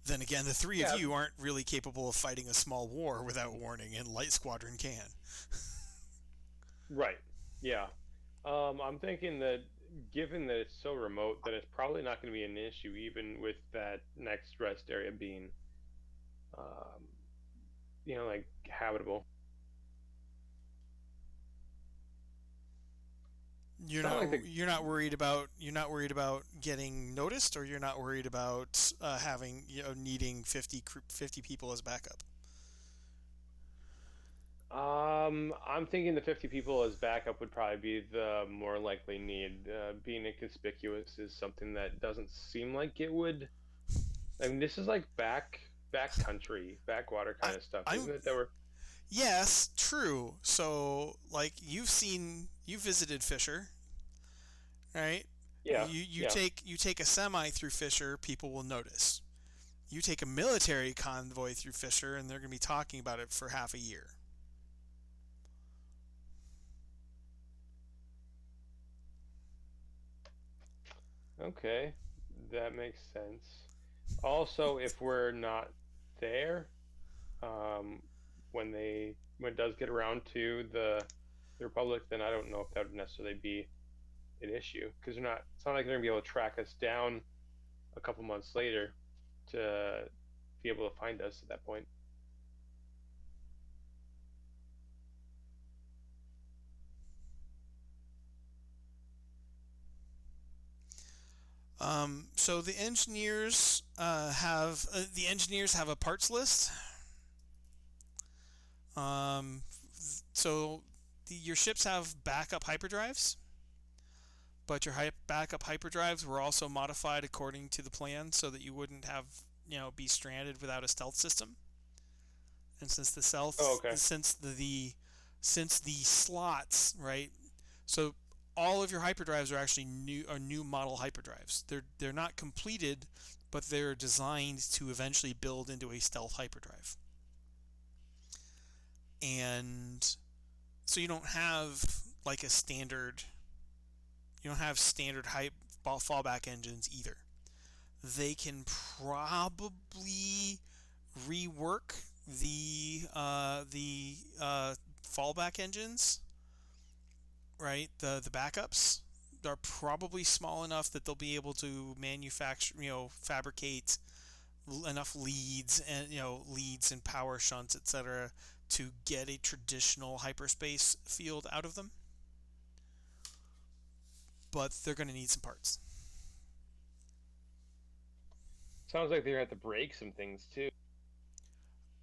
Then again, the three of Yeah. you aren't really capable of fighting a small war without warning, and Light Squadron can. Right. Yeah. I'm thinking that given that it's so remote, that it's probably not going to be an issue, even with that next rest area being, um, like habitable. You're Not not like the you're not worried about getting noticed, or you're not worried about having needing 50 people as backup. I'm thinking the 50 people as backup would probably be the more likely need. Being inconspicuous is something that doesn't seem like it would. I mean, this is like back country, backwater I kind of stuff, I'm isn't it? That we're Yes, true. So like you visited Fisher, right? yeah, You yeah. take a semi through Fisher, people will notice. You take a military convoy through Fisher, and they're going to be talking about it for half a year. Okay, that makes sense. Also, if we're not there, um, when it does get around to the Republic, then I don't know if that would necessarily be an issue because they're not. It's not like they're gonna be able to track us down a couple months later to be able to find us at that point. So the engineers have a parts list. Um, your ships have backup hyperdrives, but your backup hyperdrives were also modified according to the plan so that you wouldn't have be stranded without a stealth system. And Oh, okay. since the slots, right? So all of your hyperdrives are actually new model hyperdrives. They're not completed, but they're designed to eventually build into a stealth hyperdrive. And so you don't have like a standard you don't have standard fallback engines either. They can probably rework the fallback engines, right? The backups. They're probably small enough that they'll be able to manufacture, fabricate enough leads and power shunts, etc., to get a traditional hyperspace field out of them. But they're going to need some parts. Sounds like they're gonna have to break some things too.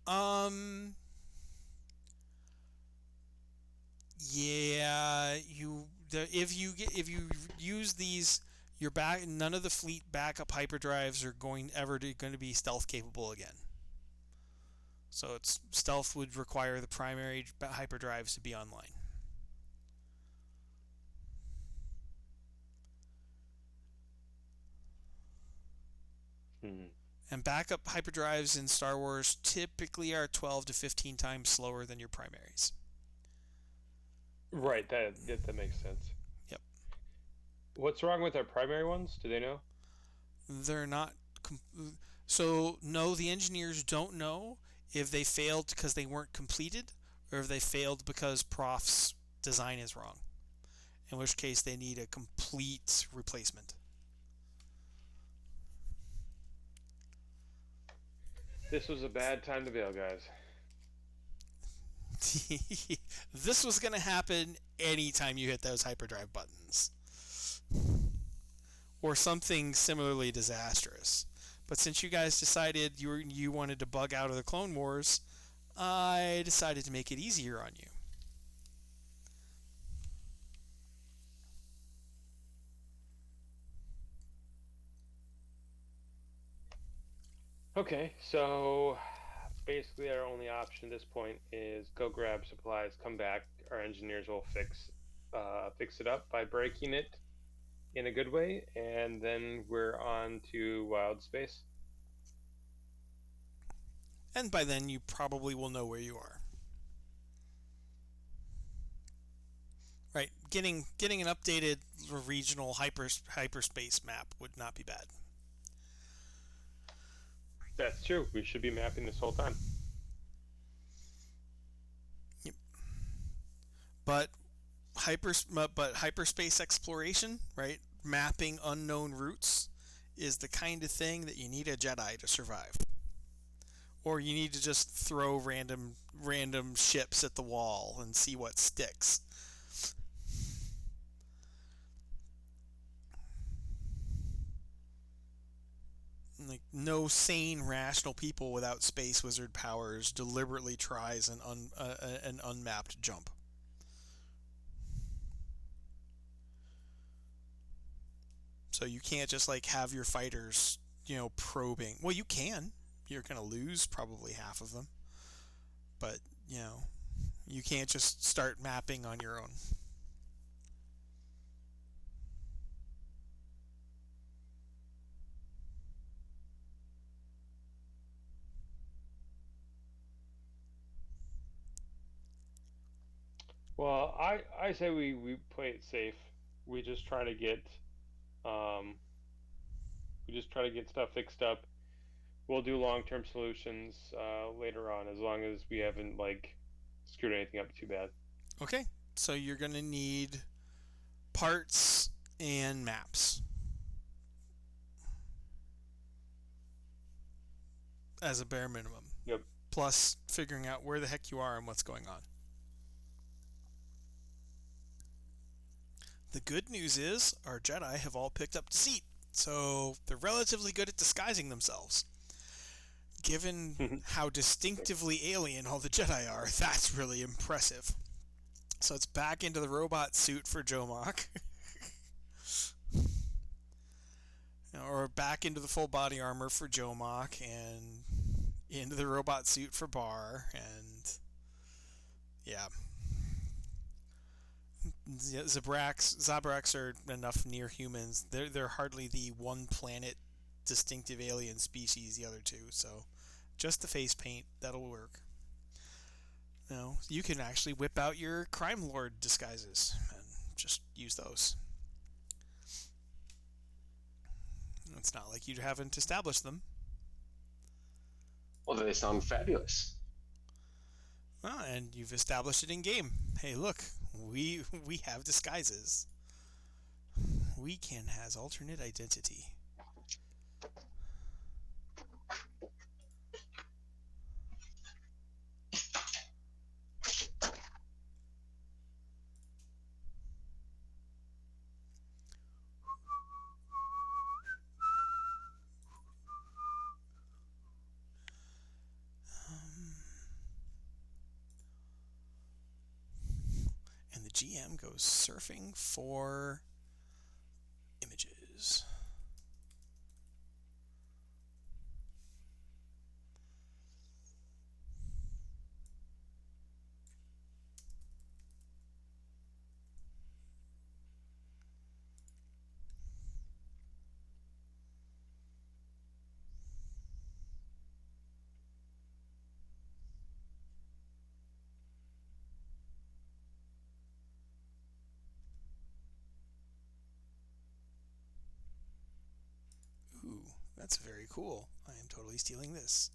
Um, yeah, if you use these, none of the fleet backup hyperdrives are going to be stealth capable again. So stealth would require the primary hyperdrives to be online. Hmm. And backup hyperdrives in Star Wars typically are 12 to 15 times slower than your primaries. Right, that makes sense. Yep. What's wrong with our primary ones? Do they know? They're not. So, no, the engineers don't know if they failed because they weren't completed or if they failed because Prof's design is wrong. In which case, they need a complete replacement. This was a bad time to bail, guys. This was going to happen anytime you hit those hyperdrive buttons. Or something similarly disastrous. But since you guys decided you wanted to bug out of the Clone Wars, I decided to make it easier on you. Okay, so basically our only option at this point is go grab supplies, come back. Our engineers will fix it up by breaking it in a good way, and then we're on to wild space. And by then, you probably will know where you are. Right, getting an updated regional hyperspace map would not be bad. That's true. We should be mapping this whole time. Yep. But hyperspace exploration, right? Mapping unknown routes is the kind of thing that you need a Jedi to survive. Or you need to just throw random ships at the wall and see what sticks. Like, no sane, rational people without space wizard powers deliberately tries an unmapped jump. So you can't just like have your fighters, probing. Well, you can. You're gonna lose probably half of them, but you can't just start mapping on your own. Well, I say we play it safe. We just try to get um, stuff fixed up. We'll do long-term solutions later on, as long as we haven't like screwed anything up too bad. Okay, so you're gonna need parts and maps as a bare minimum. Yep. Plus figuring out where the heck you are and what's going on. The good news is our Jedi have all picked up deceit, so they're relatively good at disguising themselves. Given how distinctively alien all the Jedi are, that's really impressive. So it's back into the robot suit for Jomok. Or back into the full body armor for Jomok, and into the robot suit for Bar, and yeah. Zabraks are enough near humans. They're hardly the one planet distinctive alien species, the other two, so just the face paint, that'll work. You can actually whip out your crime lord disguises and just use those. It's not like you haven't established them. Well, they sound fabulous. Well, and you've established it in game. Hey, look, we have disguises. Weekend has alternate identity. And the GM goes surfing for images. That's very cool. I am totally stealing this.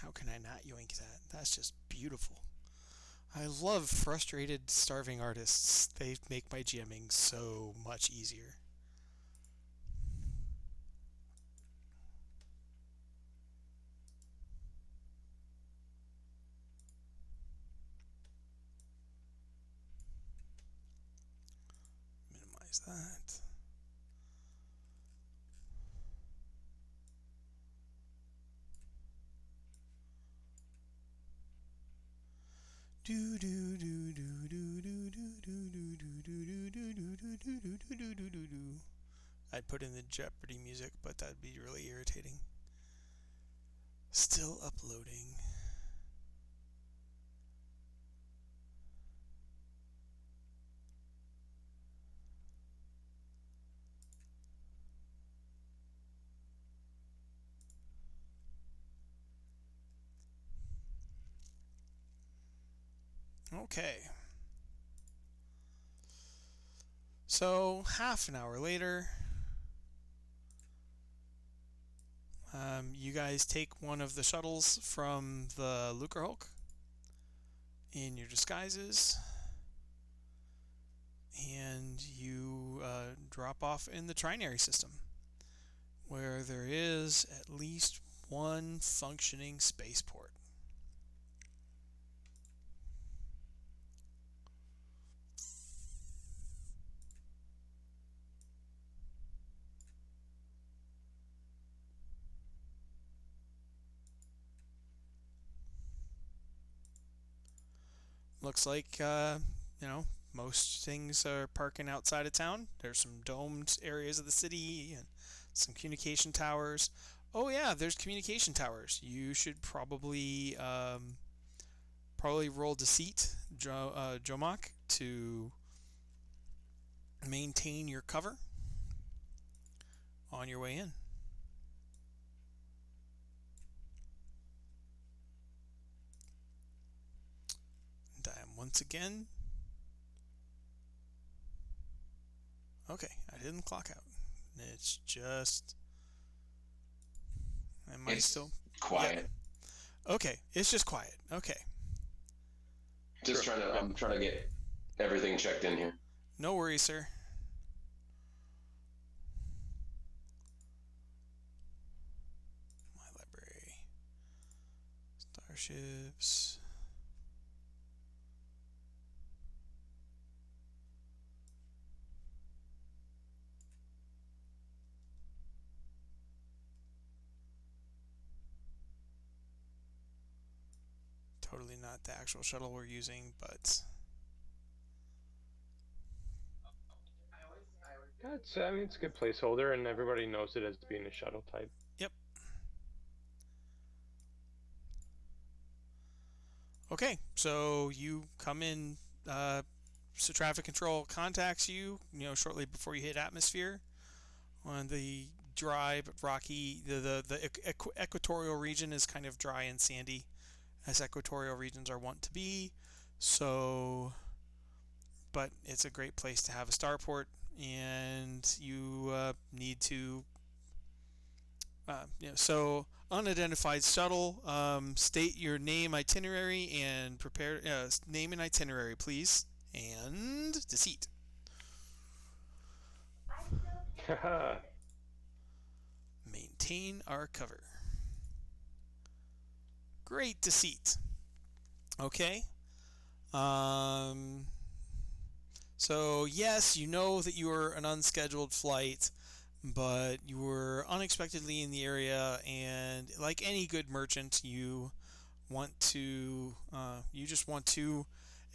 How can I not yoink that? That's just beautiful. I love frustrated, starving artists. They make my GMing so much easier. Minimize that. I'd put in the Jeopardy music, but that'd be really irritating. Still uploading. Okay. So, half an hour later, you guys take one of the shuttles from the Lucrehulk in your disguises, and you drop off in the trinary system, where there is at least one functioning spaceport. Looks like, most things are parking outside of town. There's some domed areas of the city and some communication towers. Oh yeah, there's communication towers. You should probably roll deceit, Jomok, to maintain your cover on your way in. And I am once again. Okay, I didn't clock out. It's just. Am I still quiet? Yeah. Okay, it's just quiet. Okay. Just I'm trying to get everything checked in here. No worries, sir. My library. Starships. Totally not the actual shuttle we're using, but It's a good placeholder, and everybody knows it as being a shuttle type. Yep. Okay, so you come in. So traffic control contacts you, shortly before you hit atmosphere. On the dry but rocky, the equatorial region is kind of dry and sandy, as equatorial regions are wont to be. So, but it's a great place to have a starport, and you need to. So unidentified shuttle. State your name, itinerary, and prepare name and itinerary, please, and deceit. Maintain our cover. Great deceit. Okay. So yes, you know that you were an unscheduled flight, but you were unexpectedly in the area, and like any good merchant, you just want to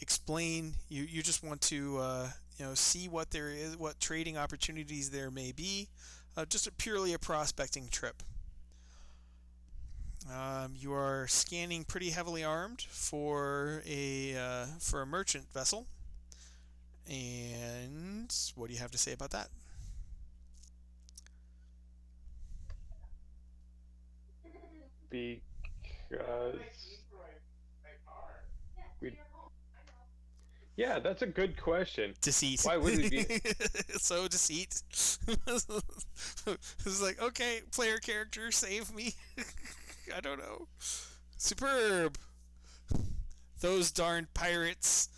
explain. You just want to see what there is, what trading opportunities there may be. Just purely a prospecting trip. You are scanning pretty heavily armed for a merchant vessel. And what do you have to say about that? Because we. Yeah, that's a good question. Deceit. Why would we be? So deceit. It's like, okay, player character, save me. I don't know. Superb. Those darn pirates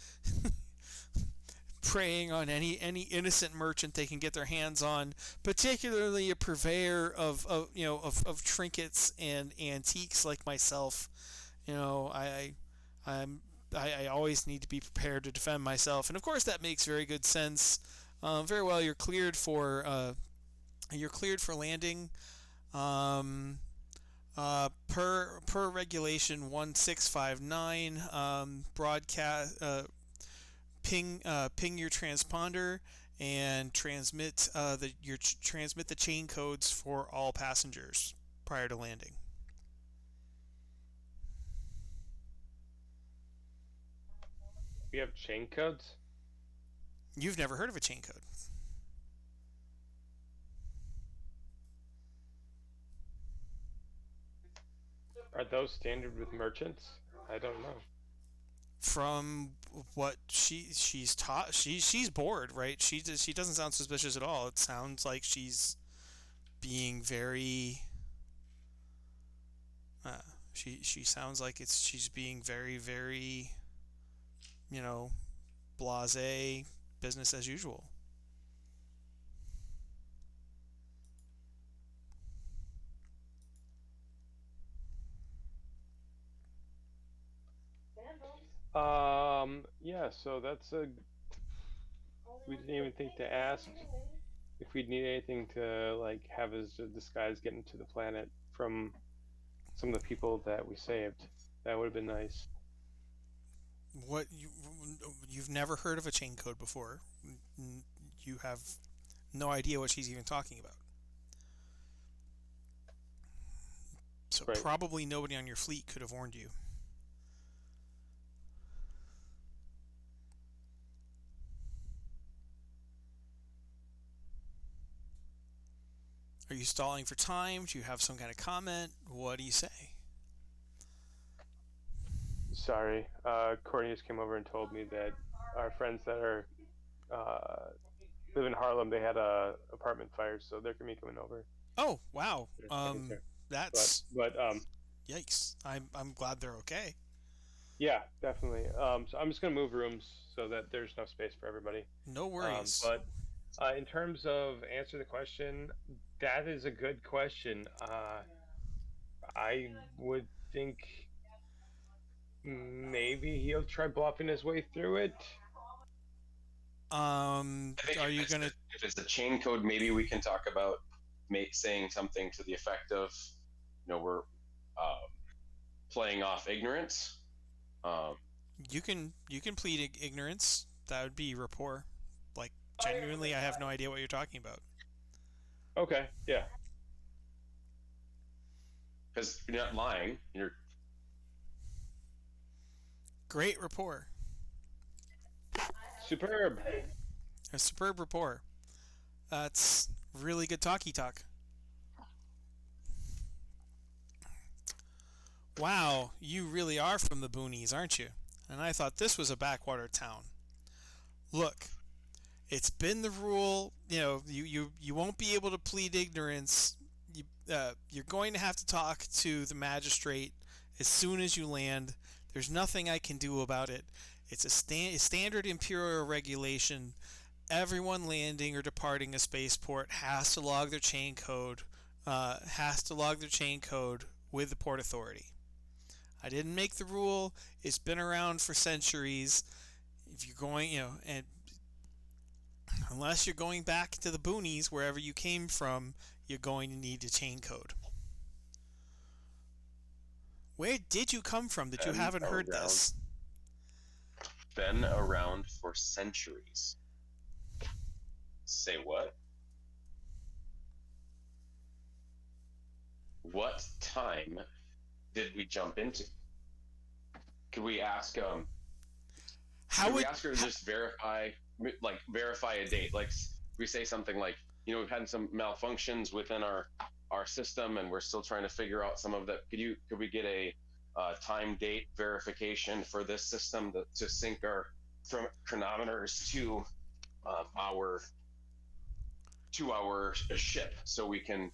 preying on any innocent merchant they can get their hands on, particularly a purveyor of trinkets and antiques like myself. You know, I'm I always need to be prepared to defend myself, and of course that makes very good sense. Very well, you're cleared for landing. Um, per regulation 1659, broadcast ping your transponder and transmit the chain codes for all passengers prior to landing. We have chain codes. You've never heard of a chain code? Are those standard with merchants? I don't know. From what she's taught, she's bored, right? She doesn't sound suspicious at all. It sounds like she's being very she sounds like she's being very, very, you know, blasé, business as usual. Yeah, so that's a. We didn't even think to ask if we'd need anything to like have as a disguise get into the planet from some of the people that we saved. That would have been nice. What you've never heard of a chain code before? You have no idea what she's even talking about. So Right. probably nobody on your fleet could have warned you. Are you stalling for time? Do you have some kind of comment? What do you say? Sorry, Courtney just came over and told me that our friends that are live in Harlem, they had a apartment fire, so they're gonna be coming over. Oh, wow. That's But yikes. I'm glad they're okay. yeah, definitely. So I'm just gonna move rooms so that there's enough space for everybody. No worries. But in terms of answer the question, that is a good question. I would think maybe he'll try bluffing his way through it. I think Are if you it's gonna? if it's a chain code, maybe we can talk about saying something to the effect of, we're playing off ignorance. You can plead ignorance. That would be rapport. Like genuinely, I have no idea what you're talking about. Okay, yeah. Because you're not lying. You're Great rapport. Superb. A superb rapport. That's really good talky talk. Wow, you really are from the boonies, aren't you? And I thought this was a backwater town. Look, it's been the rule. You won't be able to plead ignorance. You're going to have to talk to the magistrate as soon as you land. There's nothing I can do about it. It's a standard imperial regulation. Everyone landing or departing a spaceport has to log their chain code. With the port authority. I didn't make the rule. It's been around for centuries. If you're going, and unless you're going back to the boonies, wherever you came from, you're going to need a chain code. Where did you come from that you haven't heard this? Been around for centuries. Say what? What time did we jump into? Could we ask we ask her to just verify a date? Like we say something like, we've had some malfunctions within our our system, and we're still trying to figure out some of that. Could we get a time date verification for this system to sync our chronometers to our ship, so we can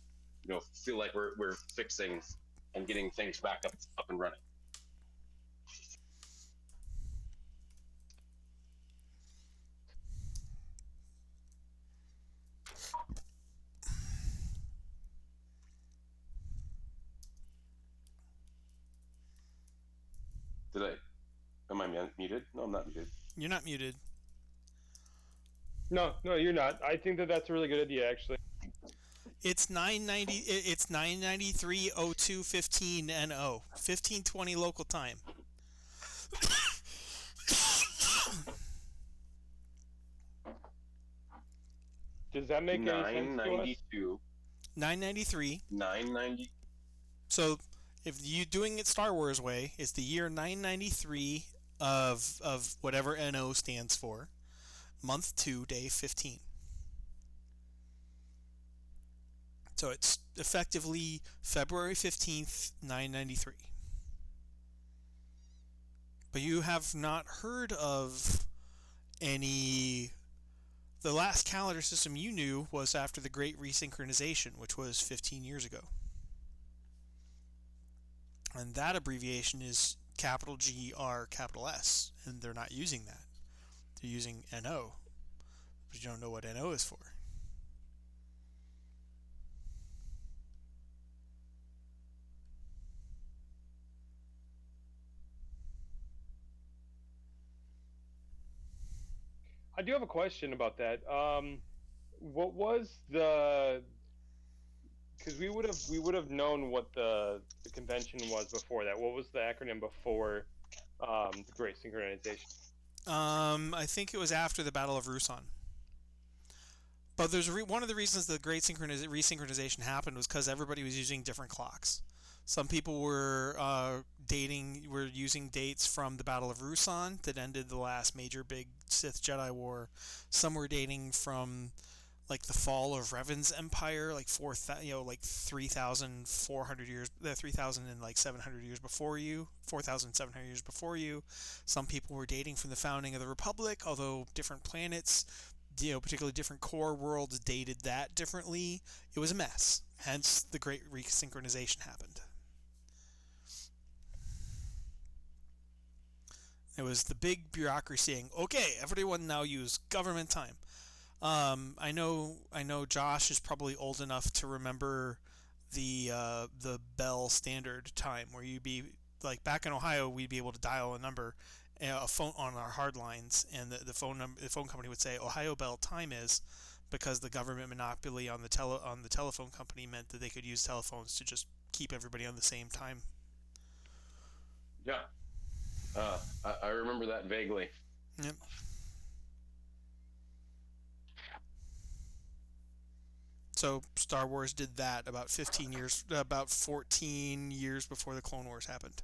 feel like we're fixing and getting things back up and running. Am I muted? No, I'm not muted. You're not muted. No, you're not. I think that's a really good idea, actually. It's 990. It's 993:02:15 NO 15:20 local time. Does that make any sense to us? 993. 990. So if you doing it Star Wars way, it's the year 993 of whatever NO stands for, month 2, day 15. So it's effectively February 15th, 993. But you have not heard of any... The last calendar system you knew was after the Great Resynchronization, which was 15 years ago. And that abbreviation is capital G, R, capital S. And they're not using that. They're using NO. But you don't know what NO is for. I do have a question about that. What was the? Because we would have known what the convention was before that. What was the acronym before the Great Synchronization? I think it was after the Battle of Rusan. But there's one of the reasons the Great Resynchronization happened was because everybody was using different clocks. Some people were using dates from the Battle of Rusan that ended the last major big Sith Jedi War. Some were dating from like the fall of Revan's Empire, like 3,400 years, 3,700 years before you, 4,700 years before you. Some people were dating from the founding of the Republic, although different planets, particularly different core worlds dated that differently. It was a mess. Hence, the Great Resynchronization happened. It was the big bureaucracy saying, okay, everyone now use government time. I know Josh is probably old enough to remember the Bell Standard time, where you'd be like back in Ohio, we'd be able to dial a number, a phone on our hard lines, and the phone company would say Ohio Bell time is, because the government monopoly on the telephone company meant that they could use telephones to just keep everybody on the same time. Yeah. I remember that vaguely. Yep. So Star Wars did that about 14 years before the Clone Wars happened.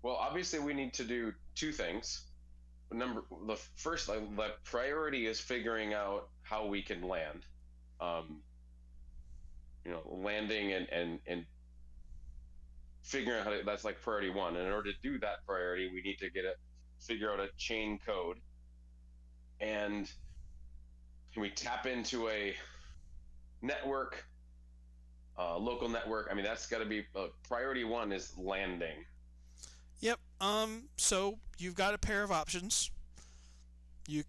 Well, obviously we need to do two things. The first, the priority is figuring out how we can land. Landing and figuring out how that's like priority one. And in order to do that priority, we need to figure out a chain code, and we tap into a network, local network. I mean, that's got to be priority one is landing. Yep. So you've got a pair of options. You've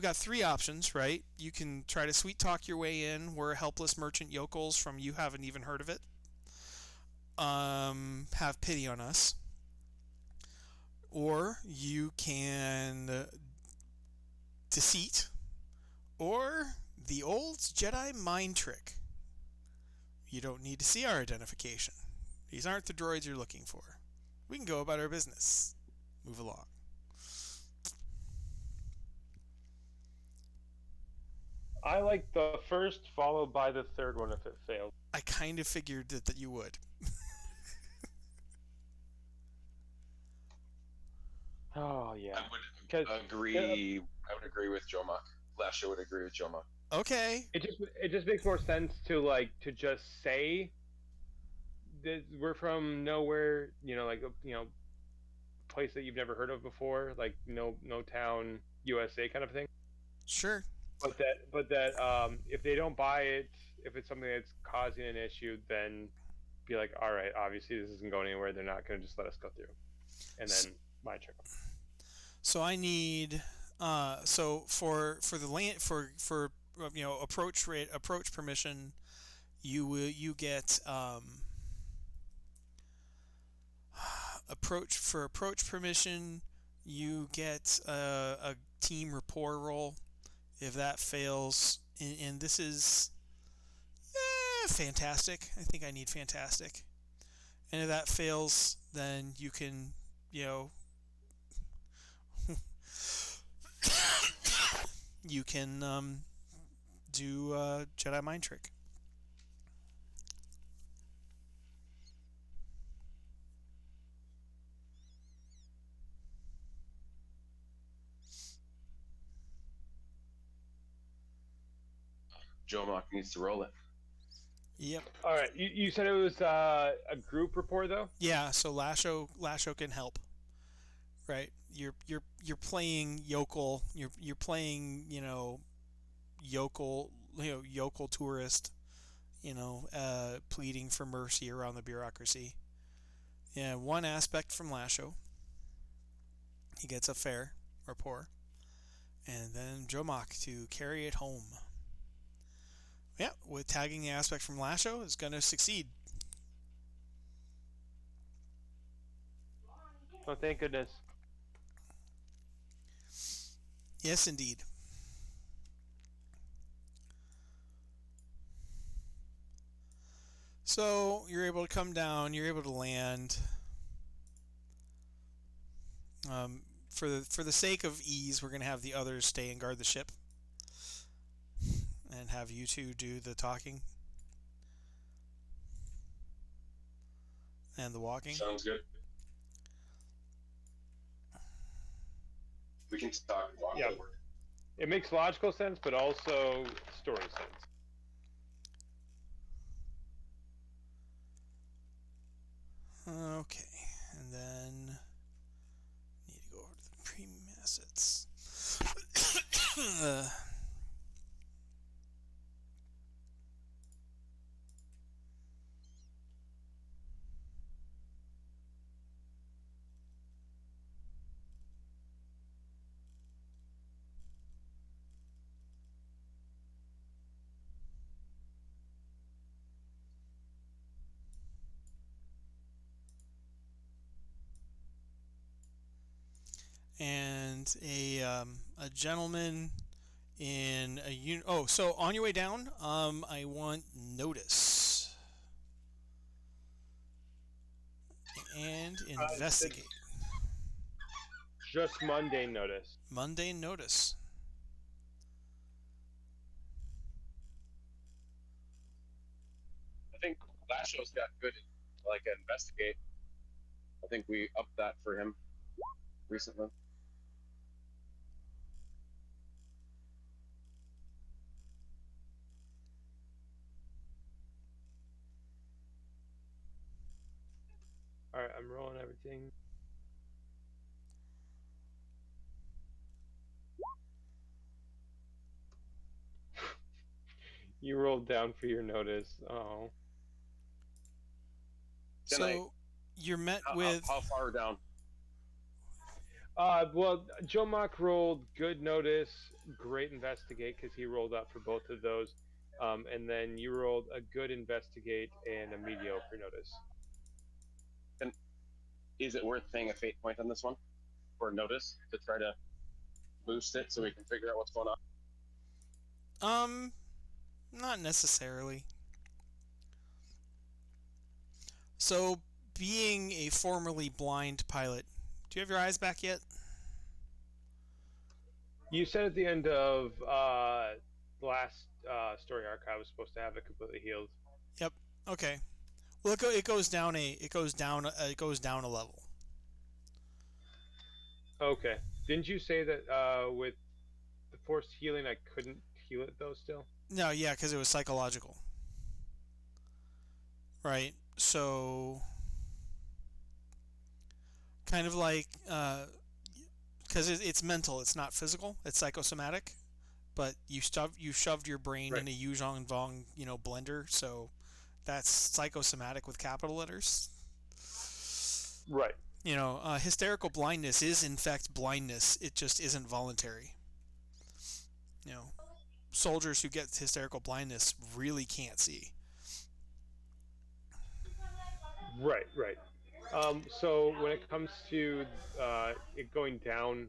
got three options, right? You can try to sweet talk your way in. We're helpless merchant yokels from you haven't even heard of it. Have pity on us. Or you can deceit, or the old Jedi mind trick. You don't need to see our identification. These aren't the droids you're looking for. We can go about our business. Move along. I like the first, followed by the third one if it fails. I kind of figured that you would. Oh yeah. I would 'Cause agree. I would agree with Joma. Lasha would agree with Joma. Okay. it just makes more sense to just say that we're from nowhere, like place that you've never heard of before, like no town, USA kind of thing. Sure. But that if they don't buy it, if it's something that's causing an issue, then be like, all right, obviously this isn't going anywhere. They're not going to just let us go through, and then my check them. So I need so for the land for approach permission, you get approach permission, you get a team rapport roll. If that fails, and this is fantastic. I think I need fantastic. And if that fails, then you can, you know, you can do Jedi mind trick. Joma needs to roll it. Yep. All right, you said it was a group report though. Yeah. So Lasho can help. Right. You're playing yokel. You're playing yokel tourist. Pleading for mercy around the bureaucracy. Yeah. One aspect from Lasho. He gets a fair rapport, and then Jomak to carry it home. Yeah, with tagging the aspect from Lasho is going to succeed. Oh, thank goodness. Yes, indeed. So you're able to come down. You're able to land. For the sake of ease, we're going to have the others stay and guard the ship, and have you two do the talking and the walking. Sounds good. We can talk and walk. Yeah. It makes logical sense, but also story sense. Okay, and then need to go over to the premium assets. And a gentleman in a unit. Oh, so on your way down, I want notice and investigate. Just mundane notice. Mundane notice. I think Lasho's got good, investigate. I think we upped that for him recently. All right, I'm rolling everything. You rolled down for your notice. Oh. So you're met with. How far down? Well, Joe Mock rolled good notice, great investigate because he rolled up for both of those, and then you rolled a good investigate and a mediocre notice. And is it worth paying a fate point on this one for notice to try to boost it so we can figure out what's going on? Not necessarily. So, being a formerly blind pilot, do you have your eyes back yet? You said at the end of the last story arc I was supposed to have it completely healed. Yep. Okay. Well, it goes down a level. Okay. Didn't you say that with the forced healing, I couldn't heal it though? Still. No, yeah, because it was psychological, right? So kind of like because it's mental, it's not physical, it's psychosomatic. But you shoved your brain Right. in a Yuzhong Vong blender, so that's psychosomatic with capital letters. Right. Hysterical blindness is in fact blindness. It just isn't voluntary. You know, soldiers who get hysterical blindness really can't see. Right. Right. So when it comes to it going down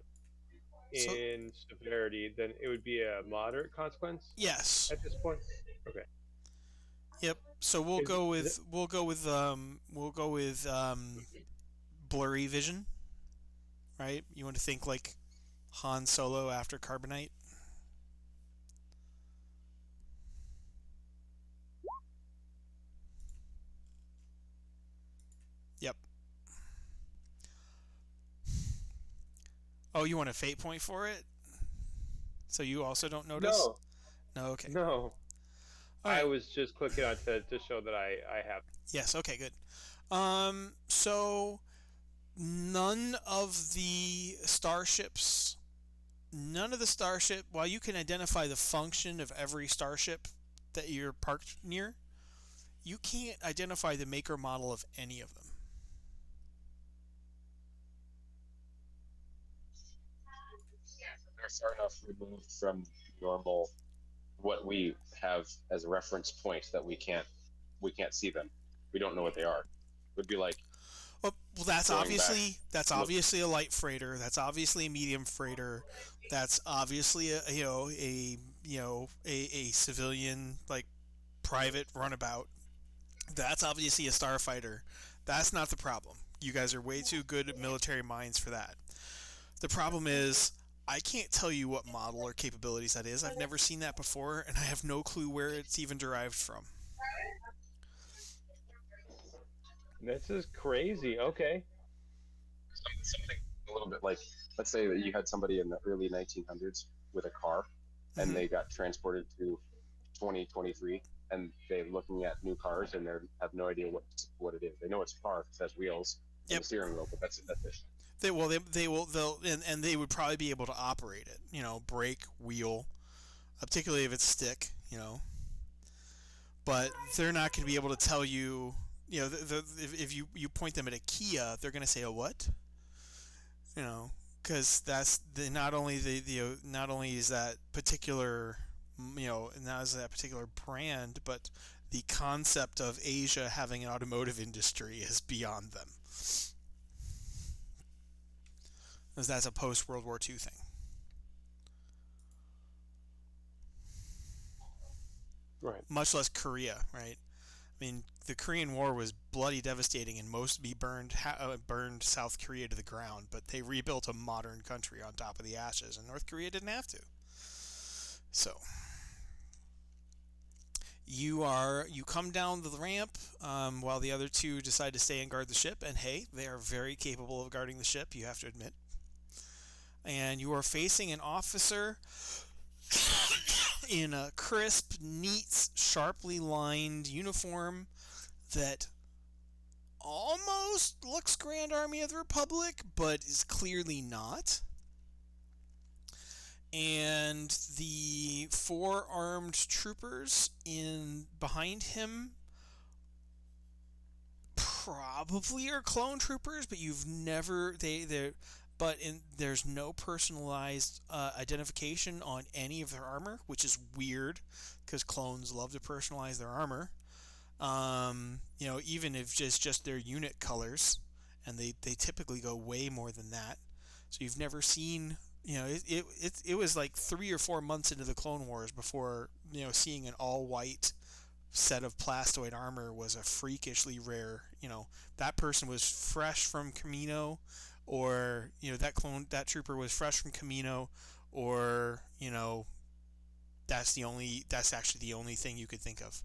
So in severity, then it would be a moderate consequence yes, at this point. Okay. yep. So we'll Is, go is it with blurry vision, right? You want to think like Han Solo after Carbonite. Yep. Oh, you want a fate point for it? So you also don't notice? no, No. Okay. no. All I right. was just clicking on to show that I have. Yes. Okay. Good. So none of the starship, while you can identify the function of every starship that you're parked near, you can't identify the maker model of any of them. They're far enough removed from normal what we have as a reference point that we can't see them. We don't know what they are. It would be like Well, that's going back. obviously that's Look, obviously a light freighter. That's obviously a medium freighter. That's obviously a civilian like private runabout. That's obviously a starfighter. That's not the problem. You guys are way too good at military minds for that. The problem is I can't tell you what model or capabilities that is. I've never seen that before, and I have no clue where it's even derived from. This is crazy. Okay. something a little bit like, let's say that you had somebody in the early 1900s with a car, and Mm-hmm. they got transported to 2023, and they're looking at new cars and they have no idea what it is. They know it's a car because it has wheels and Yep. a steering wheel, but that's it. That's it. And they would probably be able to operate it. Brake, wheel, particularly if it's stick. But they're not going to be able to tell you. If you point them at a Kia, they're going to say a what? Because that's not only is that particular not is that particular brand, but the concept of Asia having an automotive industry is beyond them, because that's a post World War II thing. Right. Much less Korea, right? I mean, the Korean War was bloody devastating, and mostly burned South Korea to the ground. But they rebuilt a modern country on top of the ashes, and North Korea didn't have to. So you come down the ramp while the other two decide to stay and guard the ship. And hey, they are very capable of guarding the ship. You have to admit. And you are facing an officer in a crisp, neat, sharply lined uniform that almost looks Grand Army of the Republic, but is clearly not. And the four armed troopers in behind him probably are clone troopers, but you've never there's no personalized identification on any of their armor, which is weird because clones love to personalize their armor. Even if just their unit colors, and they typically go way more than that. So you've never seen, it was like 3 or 4 months into the Clone Wars before seeing an all white set of plastoid armor was a freakishly rare. That person was fresh from Camino, or that trooper was fresh from Camino, or that's actually the only thing you could think of.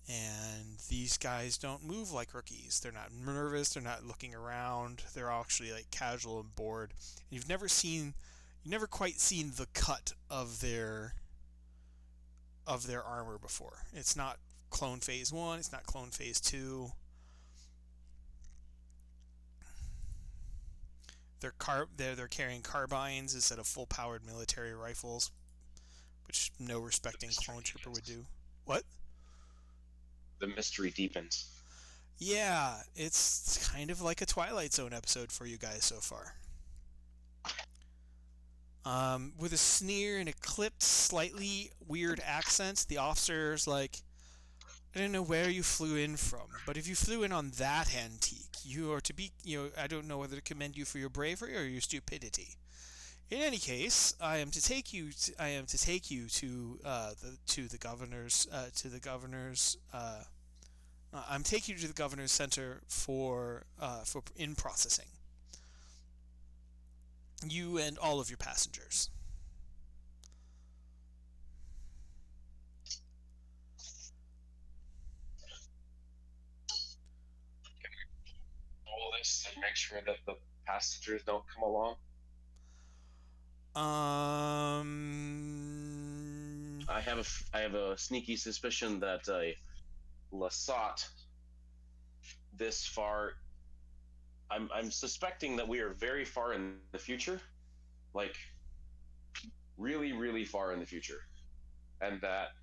And these guys don't move like rookies. They're not nervous. They're not looking around. They're actually like casual and bored. And you've never quite seen the cut of their armor before. It's not clone phase 1. It's not clone phase 2. They're carrying carbines instead of full-powered military rifles, which no respecting clone trooper would do. What? The mystery deepens. Yeah, it's kind of like a Twilight Zone episode for you guys so far. With a sneer and a clipped, slightly weird accent, the officer's like, I don't know where you flew in from, but if you flew in on that antique, you are to be, I don't know whether to commend you for your bravery or your stupidity. In any case, I am to take you to the governor's I'm taking you to the governor's center for in processing. You and all of your passengers. All this and make sure that the passengers don't come along. I have a sneaky suspicion that Lasat this far. I'm suspecting that we are very far in the future, like really, really far in the future, and that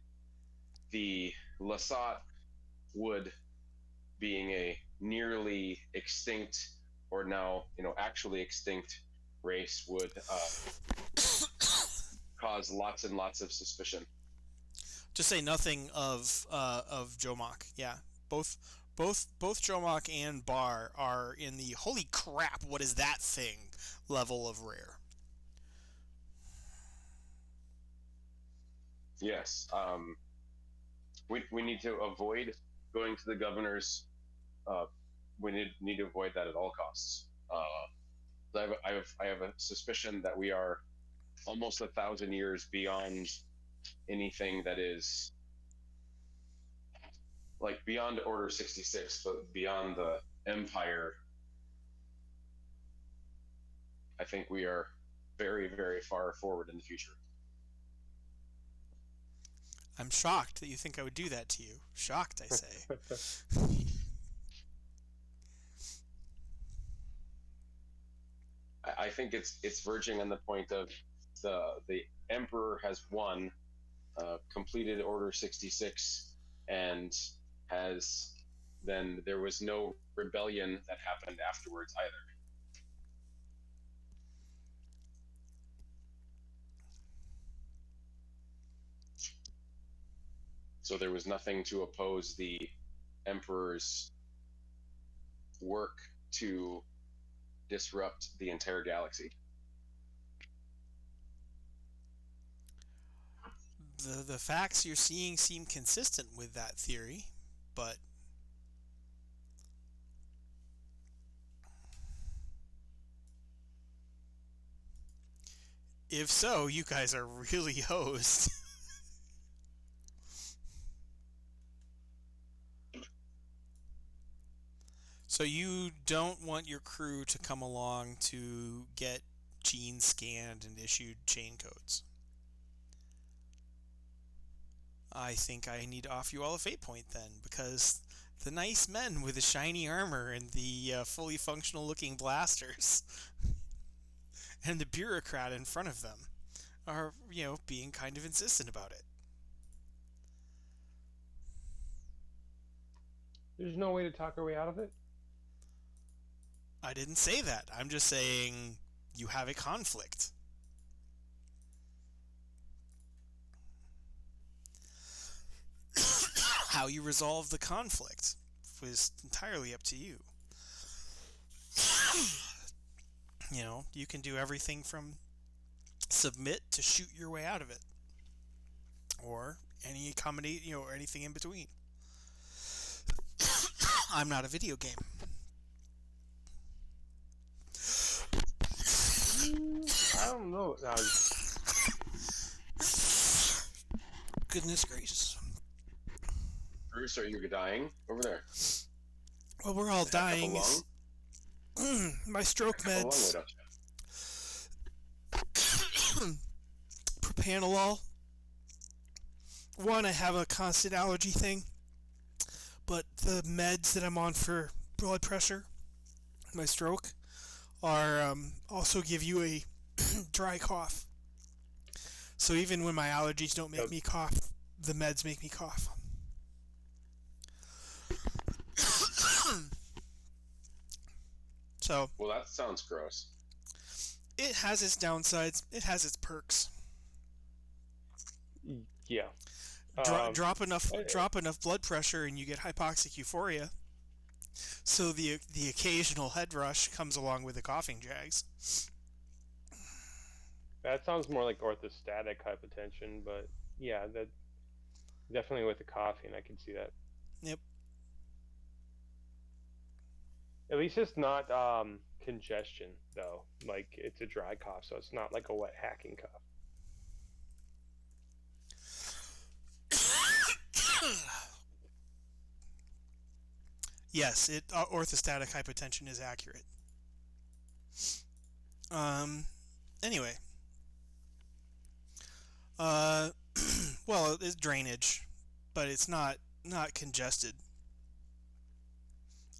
the Lasat would, being a nearly extinct or now actually extinct race, would cause lots and lots of suspicion. To say nothing of Jomok. Yeah, both Jomok and Bar are in the holy crap, what is that thing level of rare. Yes. We need to avoid going to the governor's. We need to avoid that at all costs. I have a suspicion that we are almost 1,000 years beyond anything that is like beyond Order 66, but beyond the Empire. I think we are very, very far forward in the future. I'm shocked that you think I would do that to you. Shocked, I say. I think it's verging on the point of the Emperor has won, completed Order 66, and there was no rebellion that happened afterwards either. So there was nothing to oppose the Emperor's work to disrupt the entire galaxy. The facts you're seeing seem consistent with that theory, but if so, you guys are really hosed. So you don't want your crew to come along to get genes scanned and issued chain codes. I think I need to offer you all a fate point then, because the nice men with the shiny armor and the fully functional looking blasters and the bureaucrat in front of them are, being kind of insistent about it. There's no way to talk our way out of it? I didn't say that. I'm just saying you have a conflict. How you resolve the conflict was entirely up to you. You can do everything from submit to shoot your way out of it, or any accommodate, or anything in between. I'm not a video game. I don't know. Goodness gracious. Bruce, are you dying over there? Well, we're all dying. Lung? My stroke Lung meds. weight Propanolol. One, I have a constant allergy thing, but the meds that I'm on for blood pressure, my stroke, are also give you a dry cough. So even when my allergies don't make me cough, the meds make me cough. So. Well, that sounds gross. It has its downsides. It has its perks. Yeah. Drop enough blood pressure and you get hypoxic euphoria. So the occasional head rush comes along with the coughing jags. That sounds more like orthostatic hypotension, but yeah, that definitely with the coughing, I can see that. Yep. At least it's not congestion, though. Like, it's a dry cough, so it's not like a wet hacking cough. Yes, orthostatic hypotension is accurate. Anyway. Well, it's drainage, but it's not congested.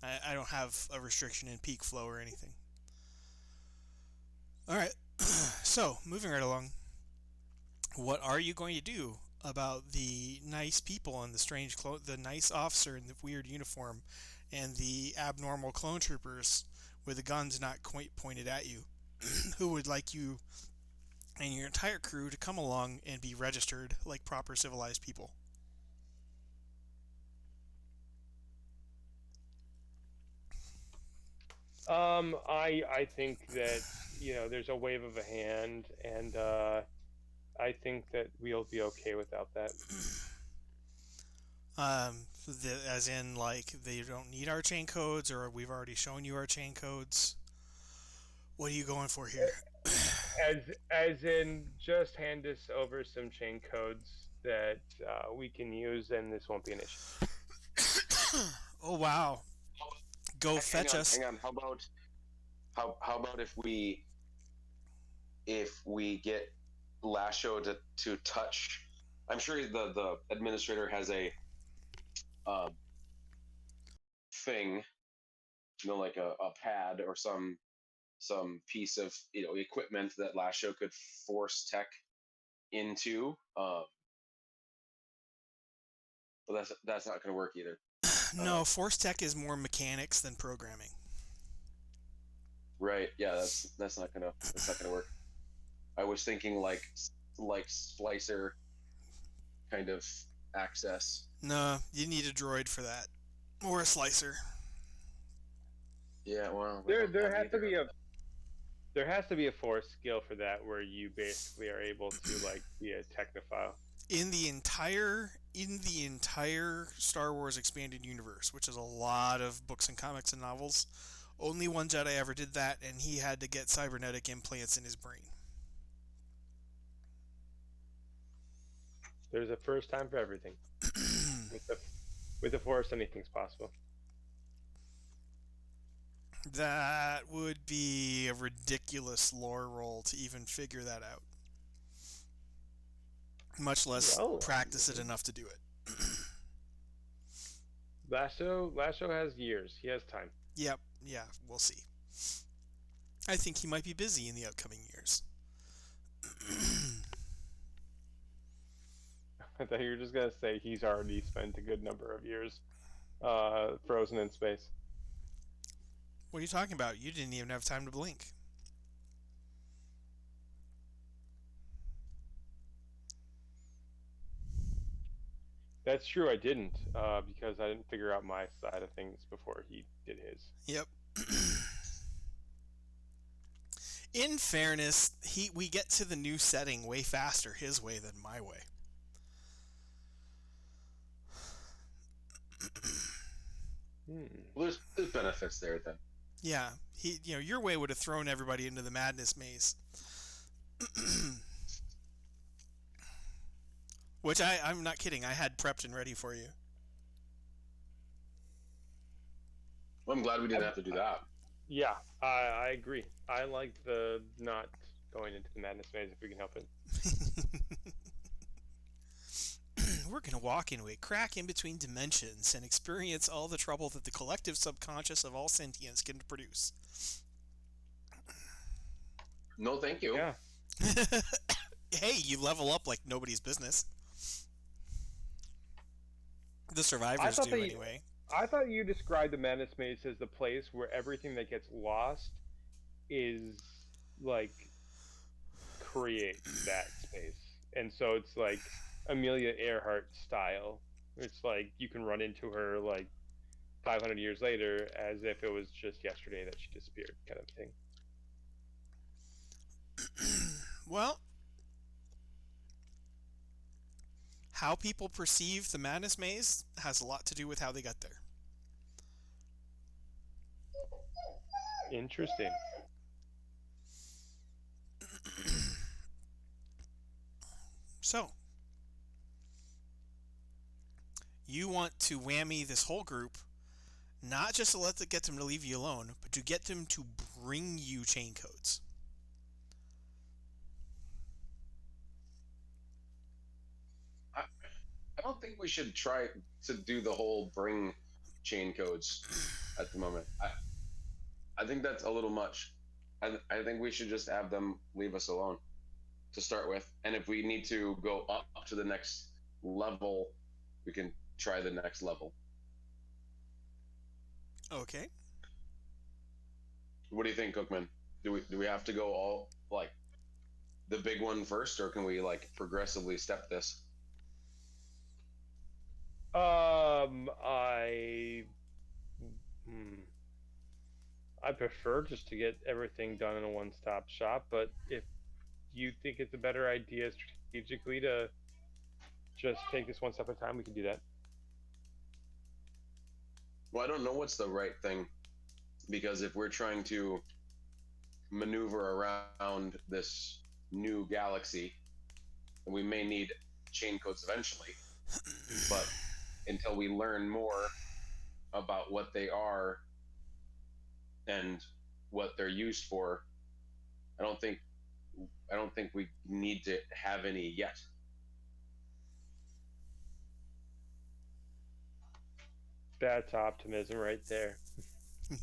I don't have a restriction in peak flow or anything. All right. So, moving right along. What are you going to do about the nice people and the nice officer in the weird uniform and the abnormal clone troopers with the guns not quite pointed at you who would like you and your entire crew to come along and be registered like proper civilized people? I think that, there's a wave of a hand, and I think that we'll be okay without that. As in, like, they don't need our chain codes, or we've already shown you our chain codes? What are you going for here? As in, just hand us over some chain codes that we can use, and this won't be an issue. Oh, wow. Go fetch us. Hang on. How about if we get Lasho to touch? I'm sure the administrator has a thing, like a pad or some piece of equipment that Lasho could force tech into. But that's not going to work either. No, force tech is more mechanics than programming. Right. Yeah, that's not gonna work. I was thinking like splicer kind of access. No, you need a droid for that, or a slicer. Yeah, well, there has to be a force skill for that, where you basically are able to like be a technophile. In the entire Star Wars expanded universe, which is a lot of books and comics and novels, only one Jedi ever did that, and he had to get cybernetic implants in his brain. There's a first time for everything. With the Force, anything's possible. That would be a ridiculous lore roll to even figure that out. Much less practice it enough to do it. Lasho has years. He has time. Yep. Yeah, we'll see. I think he might be busy in the upcoming years. I thought you were just going to say he's already spent a good number of years frozen in space. What are you talking about? You didn't even have time to blink. That's true, I didn't, because I didn't figure out my side of things before he did his. Yep. In fairness, we get to the new setting way faster his way than my way. Well, there's benefits there then. Yeah, your way would have thrown everybody into the madness maze. Which I'm not kidding. I had prepped and ready for you. Well, I'm glad we didn't have to do that. Yeah, I agree. I like the not going into the madness maze if we can help it. We're going to walk into a crack in between dimensions and experience all the trouble that the collective subconscious of all sentience can produce. No, thank you. Yeah. Hey, you level up like nobody's business. The survivors do, anyway. I thought you described the madness maze as the place where everything that gets lost is like creates that space, and so it's like Amelia Earhart style. It's like you can run into her like 500 years later as if it was just yesterday that she disappeared, kind of thing. Well, how people perceive the madness maze has a lot to do with how they got there. Interesting. So, you want to whammy this whole group, not just to get them to leave you alone, but to get them to bring you chain codes. I don't think we should try to do the whole bring chain codes at the moment. I think that's a little much. I think we should just have them leave us alone to start with. And if we need to go up to the next level, we can try the next level. Okay. What do you think, Cookman? Do we have to go all like the big one first, or can we like progressively step this? I prefer just to get everything done in a one-stop shop, but if you think it's a better idea strategically to just take this one step at a time, we can do that. Well, I don't know what's the right thing, because if we're trying to maneuver around this new galaxy, we may need chain codes eventually, but until we learn more about what they are and what they're used for, I don't think we need to have any yet. That's optimism right there. I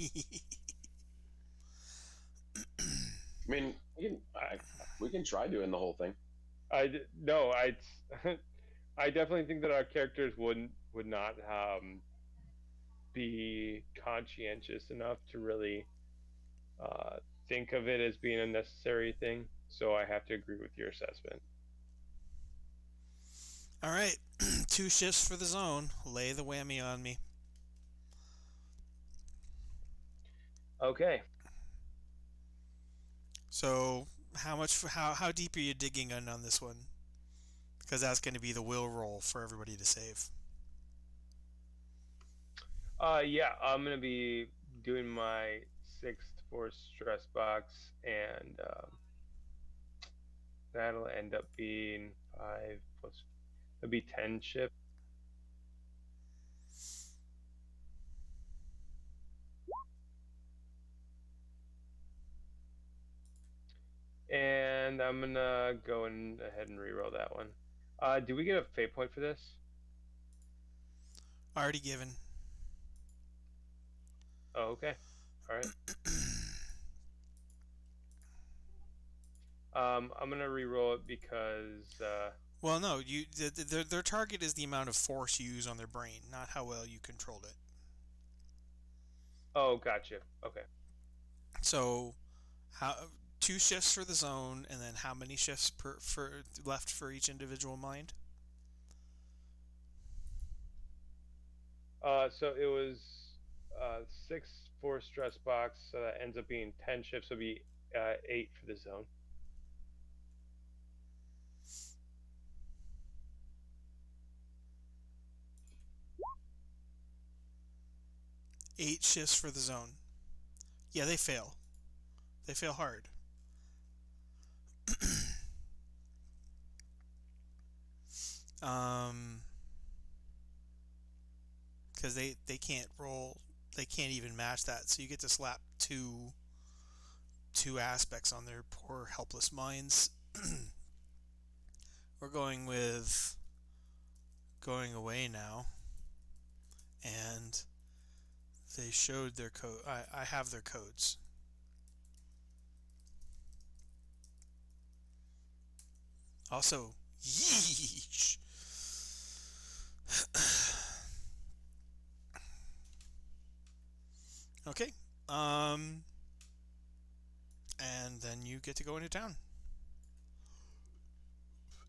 mean, we can try doing the whole thing. I definitely think that our characters would not be conscientious enough to really think of it as being a necessary thing. So I have to agree with your assessment. All right, 2 shifts for the zone. Lay the whammy on me. Okay. So, how deep are you digging on this one? Because that's going to be the will roll for everybody to save. Yeah, I'm gonna be doing my 6th force stress box, and that'll end up being 5 plus. It'll be 10 shift. And I'm gonna go ahead and reroll that one. Do we get a fate point for this? Already given. Oh, okay. All right. I'm gonna reroll it because. Well, no. Their target is the amount of force you use on their brain, not how well you controlled it. Oh, gotcha. Okay. So, 2 shifts for the zone, and then how many shifts left for each individual mind? So it was 6 for stress box, so that ends up being 10 shifts. So it'll be 8 for the zone. Eight shifts for the zone. Yeah, they fail. They fail hard. Because they can't roll they can't even match that. So you get to slap two aspects on their poor helpless minds. We're going with going away now, and they showed their code. I have their codes. Also, yeesh. Okay. And then you get to go into town.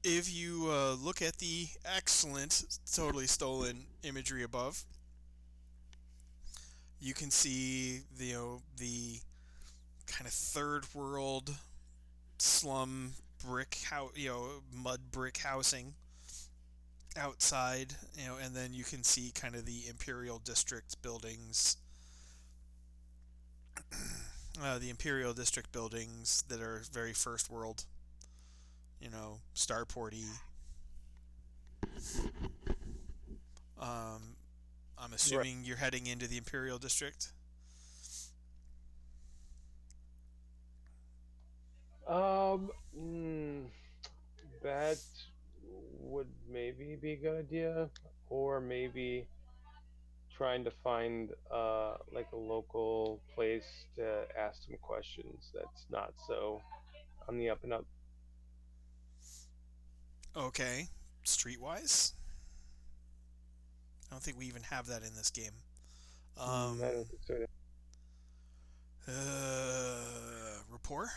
If you look at the excellent, totally stolen imagery above, you can see the kind of third world slum brick house, mud brick housing outside, and then you can see kind of the Imperial District buildings, that are very first world, starporty. I'm assuming you're heading into the Imperial District. That would maybe be a good idea, or maybe trying to find like a local place to ask some questions that's not so on the up and up. Okay, streetwise. I don't think we even have that in this game. I don't think so. Rapport.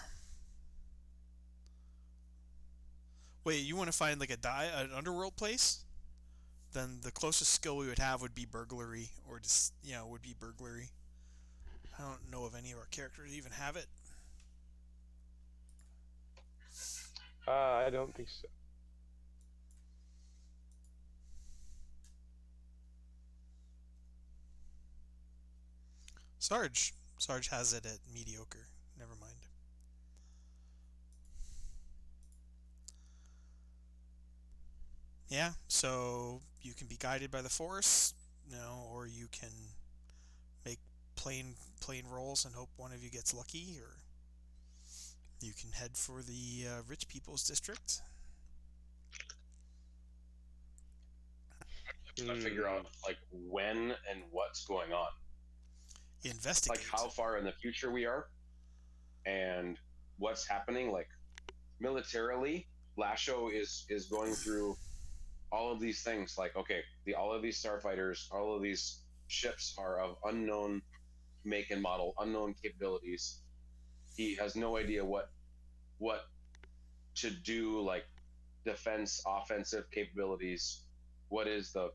Wait, you want to find like an underworld place? Then the closest skill we would have would be burglary, or just would be burglary. I don't know if any of our characters even have it. I don't think so. Sarge has it at mediocre. Never mind. Yeah, so you can be guided by the Force, or you can make plain rolls and hope one of you gets lucky, or you can head for the rich people's district. Trying to figure out like when and what's going on. Investigate. Like how far in the future we are, and what's happening. Like militarily, Lasho is going through all of these things. Like okay, all of these starfighters, all of these ships are of unknown make and model, unknown capabilities. He has no idea what to do, like defense, offensive capabilities. What is the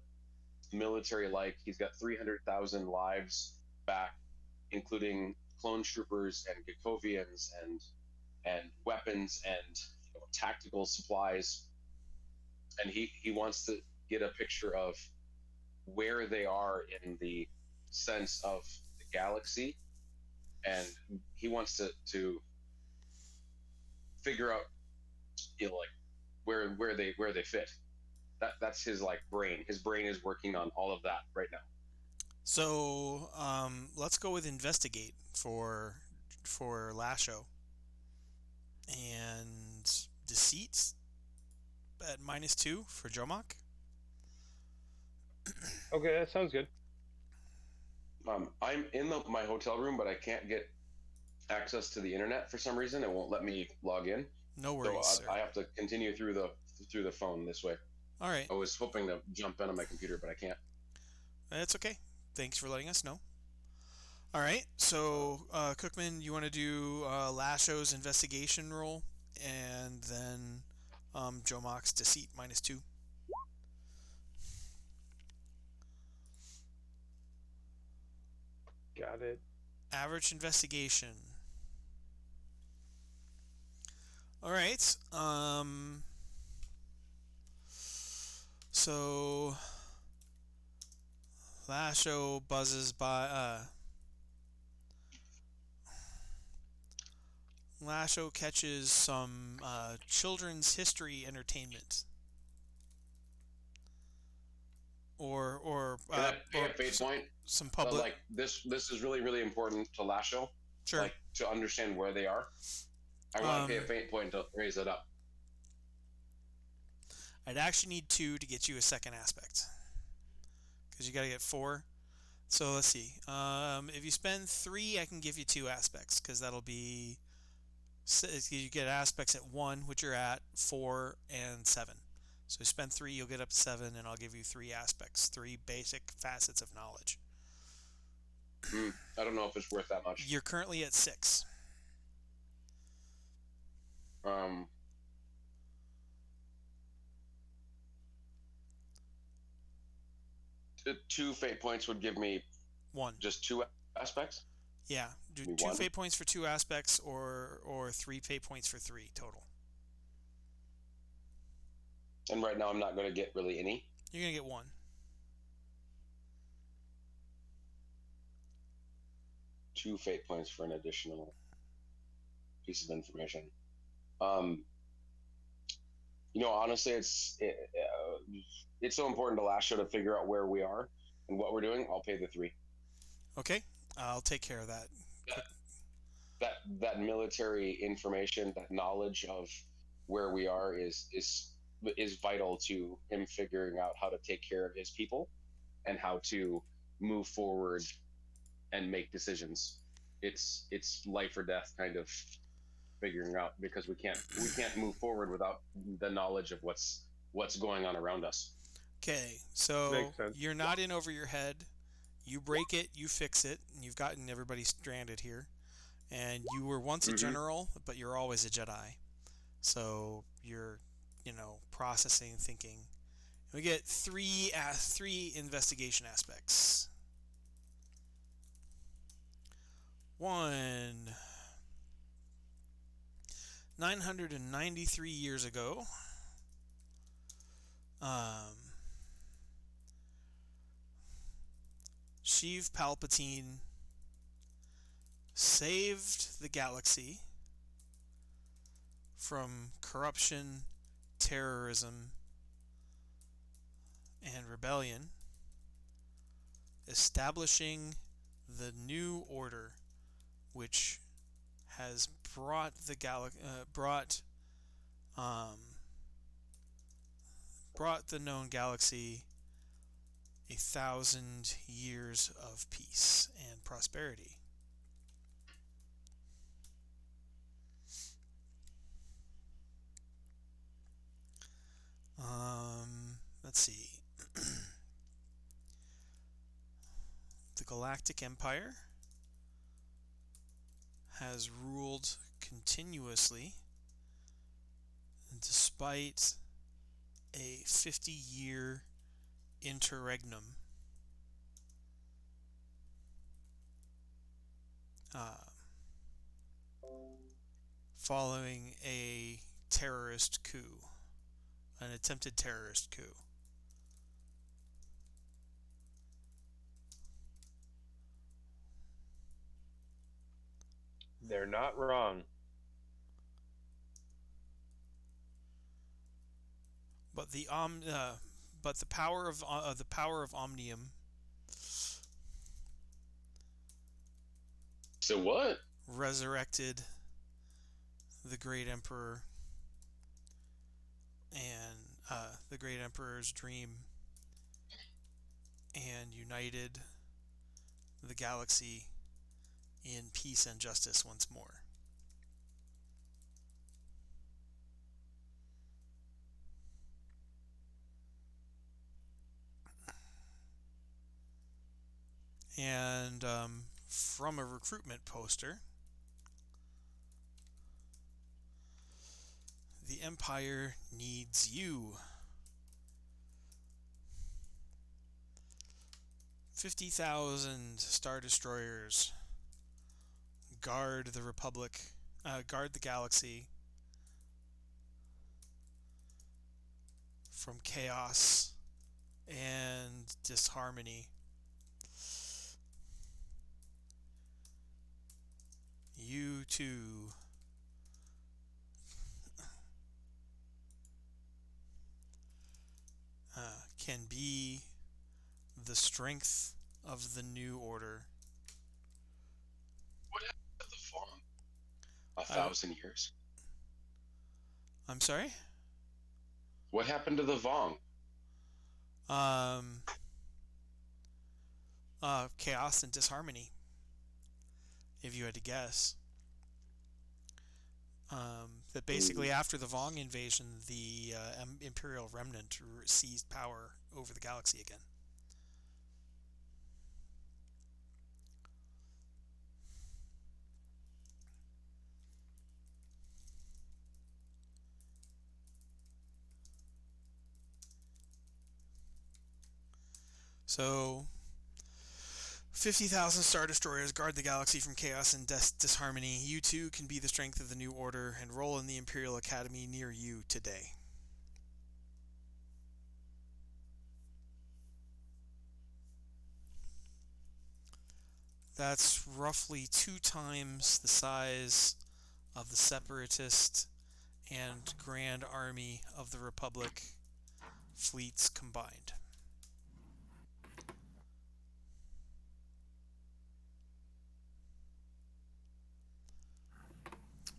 military like? He's got 300,000 lives back, including clone troopers and Gikovians and weapons and tactical supplies. And he wants to get a picture of where they are in the sense of the galaxy, and he wants to figure out like where they fit. That's his like brain. His brain is working on all of that right now. So let's go with investigate for Lasho, and deceit at -2 for Jomok. Okay, that sounds good. I'm in my hotel room, but I can't get access to the internet for some reason. It won't let me log in. No worries, so sir. I have to continue through the phone this way. All right. I was hoping to jump in on my computer, but I can't. That's okay. Thanks for letting us know. All right. So, Cookman, you want to do Lasho's investigation roll, and then Jomok's deceit -2. Got it. Average investigation. All right. So Lasho buzzes by. Lasho catches some children's history entertainment. Can I pay a fate point? some But public. like this is really really important to Lasho, Sure. like to understand where they are. I want to pay a fate point to raise it up. I'd actually need 2 to get you a second aspect, because you got to get 4. So let's see. If you spend 3, I can give you 2 aspects, because that'll be you get aspects at 1, which you're at 4 and 7. So spend 3, you'll get up to 7, and I'll give you 3 aspects, 3 basic facets of knowledge. I don't know if it's worth that much. You're currently at 6. The 2 fate points would give me 1. just 2 aspects. Yeah, do 2 1? fate points for 2 aspects, or 3 fate points for 3 total. And right now I'm not going to get really any. You're gonna get 1. Two fate points for an additional piece of information. Honestly, it's so important to Lasho to figure out where we are and what we're doing. I'll pay the 3. Okay, I'll take care of that. That military information, that knowledge of where we are is vital to him figuring out how to take care of his people and how to move forward and make decisions. It's life or death kind of figuring out, because we can't move forward without the knowledge of what's going on around us. Okay, so you're not in over your head. You break it, you fix it, and you've gotten everybody stranded here. And you were once a general, but you're always a Jedi. So you're, processing, thinking. We get 3 investigation aspects. 1. 993 years ago, Sheev Palpatine saved the galaxy from corruption, terrorism, and rebellion, establishing the new order, which has brought the brought the known galaxy 1,000 years of peace and prosperity. Let's see. The Galactic Empire has ruled continuously despite a 50-year interregnum. Following a terrorist coup, an attempted terrorist coup. They're not wrong. But the power of Omnium. So what? Resurrected the Great Emperor and the Great Emperor's dream, and united the galaxy in peace and justice once more. And from a recruitment poster, the Empire needs you. 50,000 Star Destroyers guard the Republic, guard the galaxy from chaos and disharmony. You too can be the strength of the new order. What happened to the Vong? A I- 1,000 years? I'm sorry? What happened to the Vong? Chaos and disharmony, if you had to guess. That basically after the Vong invasion, the Imperial Remnant seized power over the galaxy again. So, 50,000 Star Destroyers guard the galaxy from chaos and disharmony. You too can be the strength of the new order. Enroll in the Imperial Academy near you today. That's roughly 2 times the size of the Separatist and Grand Army of the Republic fleets combined.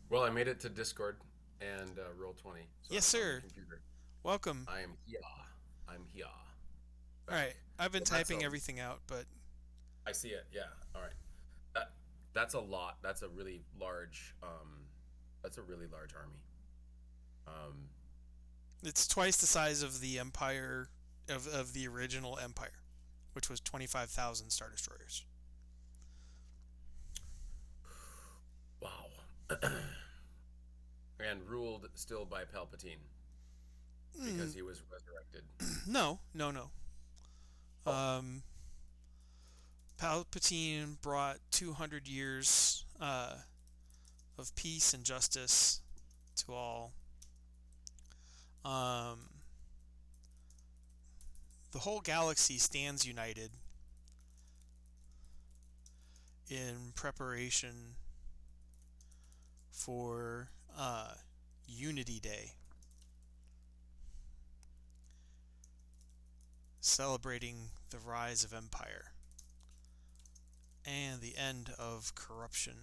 Well, I made it to Discord and Roll20. So Yes, I'm on sir. the computer. Welcome. I am here. I'm here. All right. I've been Well, that's typing a- everything out, but I see it. Yeah. All right. That's a lot. That's a really large. That's a really large army. it's twice the size of the Empire of the original Empire, which was 25,000 Star Destroyers. Wow. And ruled still by Palpatine because he was resurrected. No. Oh. Palpatine brought 200 years of peace and justice to all. The whole galaxy stands united in preparation for Unity Day, celebrating the rise of Empire and the end of corruption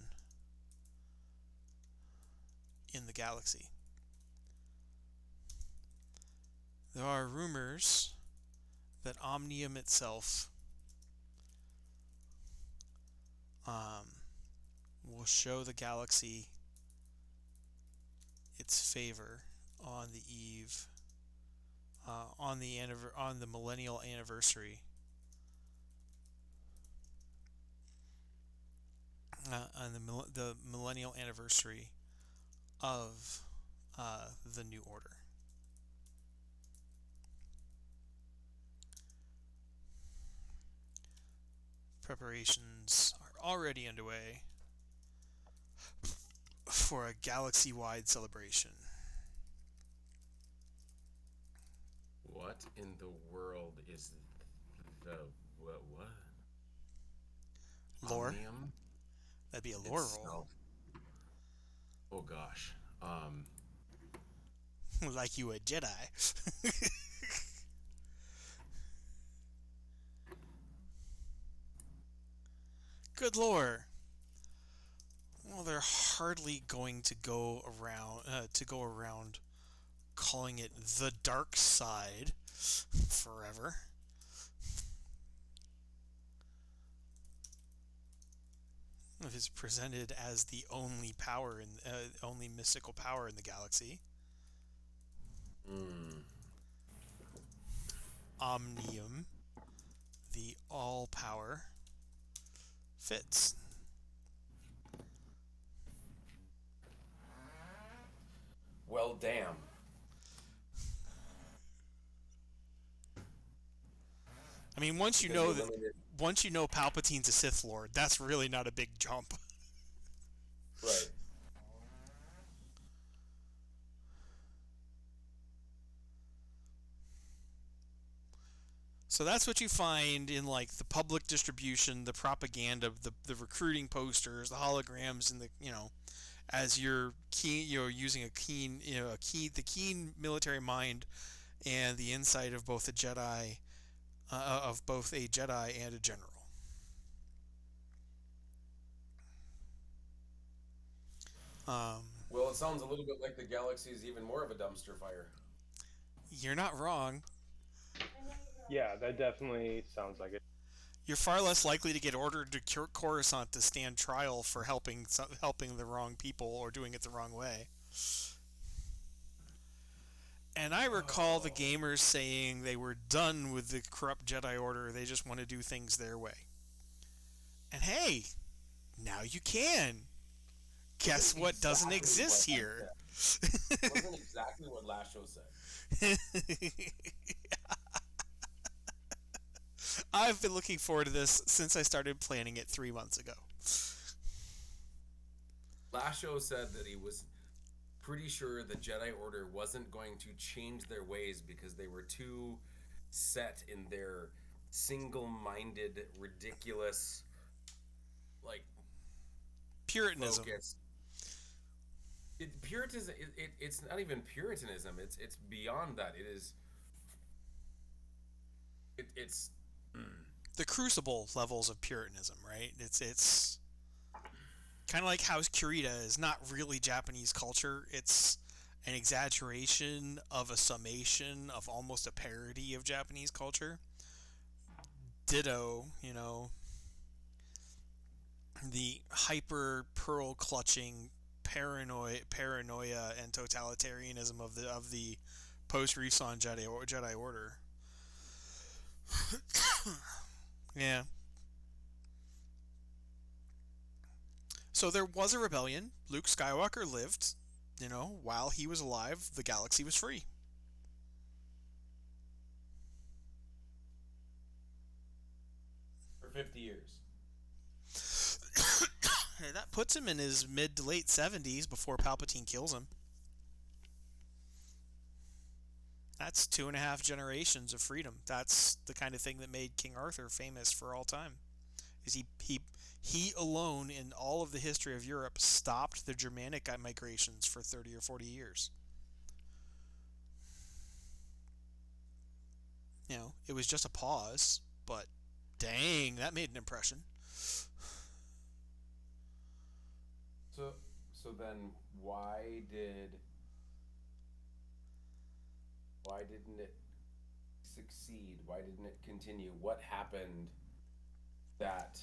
in the galaxy. There are rumors that Omnium itself will show the galaxy its favor on the eve, on the millennial anniversary, on the millennial anniversary of the New Order. Preparations are already underway for a galaxy-wide celebration. What in the world is the what? Lore? Omnium That'd be a lore roll. itself? Oh gosh. Like you a Jedi. Good lore. Well, they're hardly going to go around calling it the dark side forever. It is presented as the only power only mystical power in the galaxy. Omnium, the all power, fits. Well, damn. I mean, once you know Palpatine's a Sith Lord, that's really not a big jump. Right. So that's what you find in like the public distribution, the propaganda, the recruiting posters, the holograms, and as you're using the keen military mind and the insight of both a Jedi of both a Jedi and a general. Um, Well, it sounds a little bit like the galaxy is even more of a dumpster fire. you're not wrong. Yeah, that definitely sounds like it. You're far less likely to get ordered to Coruscant to stand trial for helping the wrong people or doing it the wrong way. And I recall the gamers saying they were done with the corrupt Jedi Order. They just want to do things their way. And hey, now you can. Guess what doesn't exist here? It wasn't exactly what Lasho said. I've been looking forward to this since I started planning it 3 months ago. Lasho said that he was pretty sure the Jedi Order wasn't going to change their ways because they were too set in their single-minded, ridiculous, like, Puritanism. focus. Puritanism. It's not even Puritanism. It's beyond that. It is. It's. The crucible levels of Puritanism, right? It's kind of like how Kurita is not really Japanese culture. It's an exaggeration of a summation of almost a parody of Japanese culture. Ditto, the hyper pearl clutching paranoia and totalitarianism of the post Rusan Jedi Order. Yeah. So there was a rebellion. Luke Skywalker lived. While he was alive, the galaxy was free. For 50 years. Hey, that puts him in his mid to late 70s before Palpatine kills him. That's 2.5 generations of freedom. That's the kind of thing that made King Arthur famous for all time. Is he alone in all of the history of Europe stopped the Germanic migrations for 30 or 40 years. It was just a pause, but dang, that made an impression. So then why didn't it succeed? Why didn't it continue? What happened that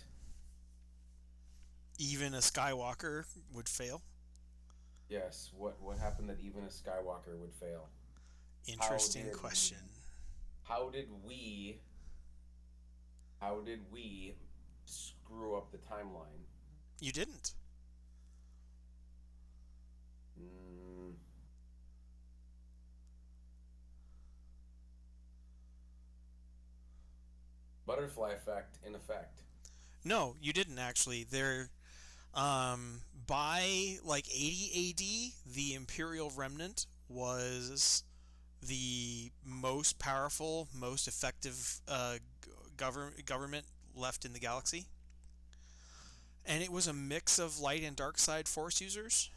Even a Skywalker would fail? yes, what happened that even a Skywalker would fail? Interesting question. How did we screw up the timeline? You didn't. Butterfly effect in effect. No, you didn't actually. By like 80 AD, the Imperial Remnant was the most powerful, most effective government left in the galaxy. And it was a mix of light and dark side force users.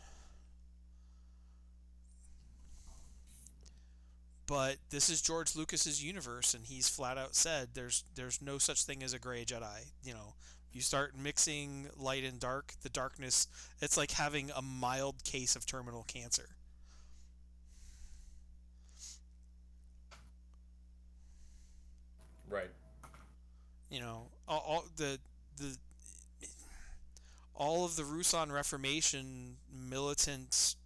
But this is George Lucas's universe, and he's flat out said there's no such thing as a gray Jedi. You start mixing light and dark, the darkness, it's like having a mild case of terminal cancer. Right. All of the Rusan Reformation militant,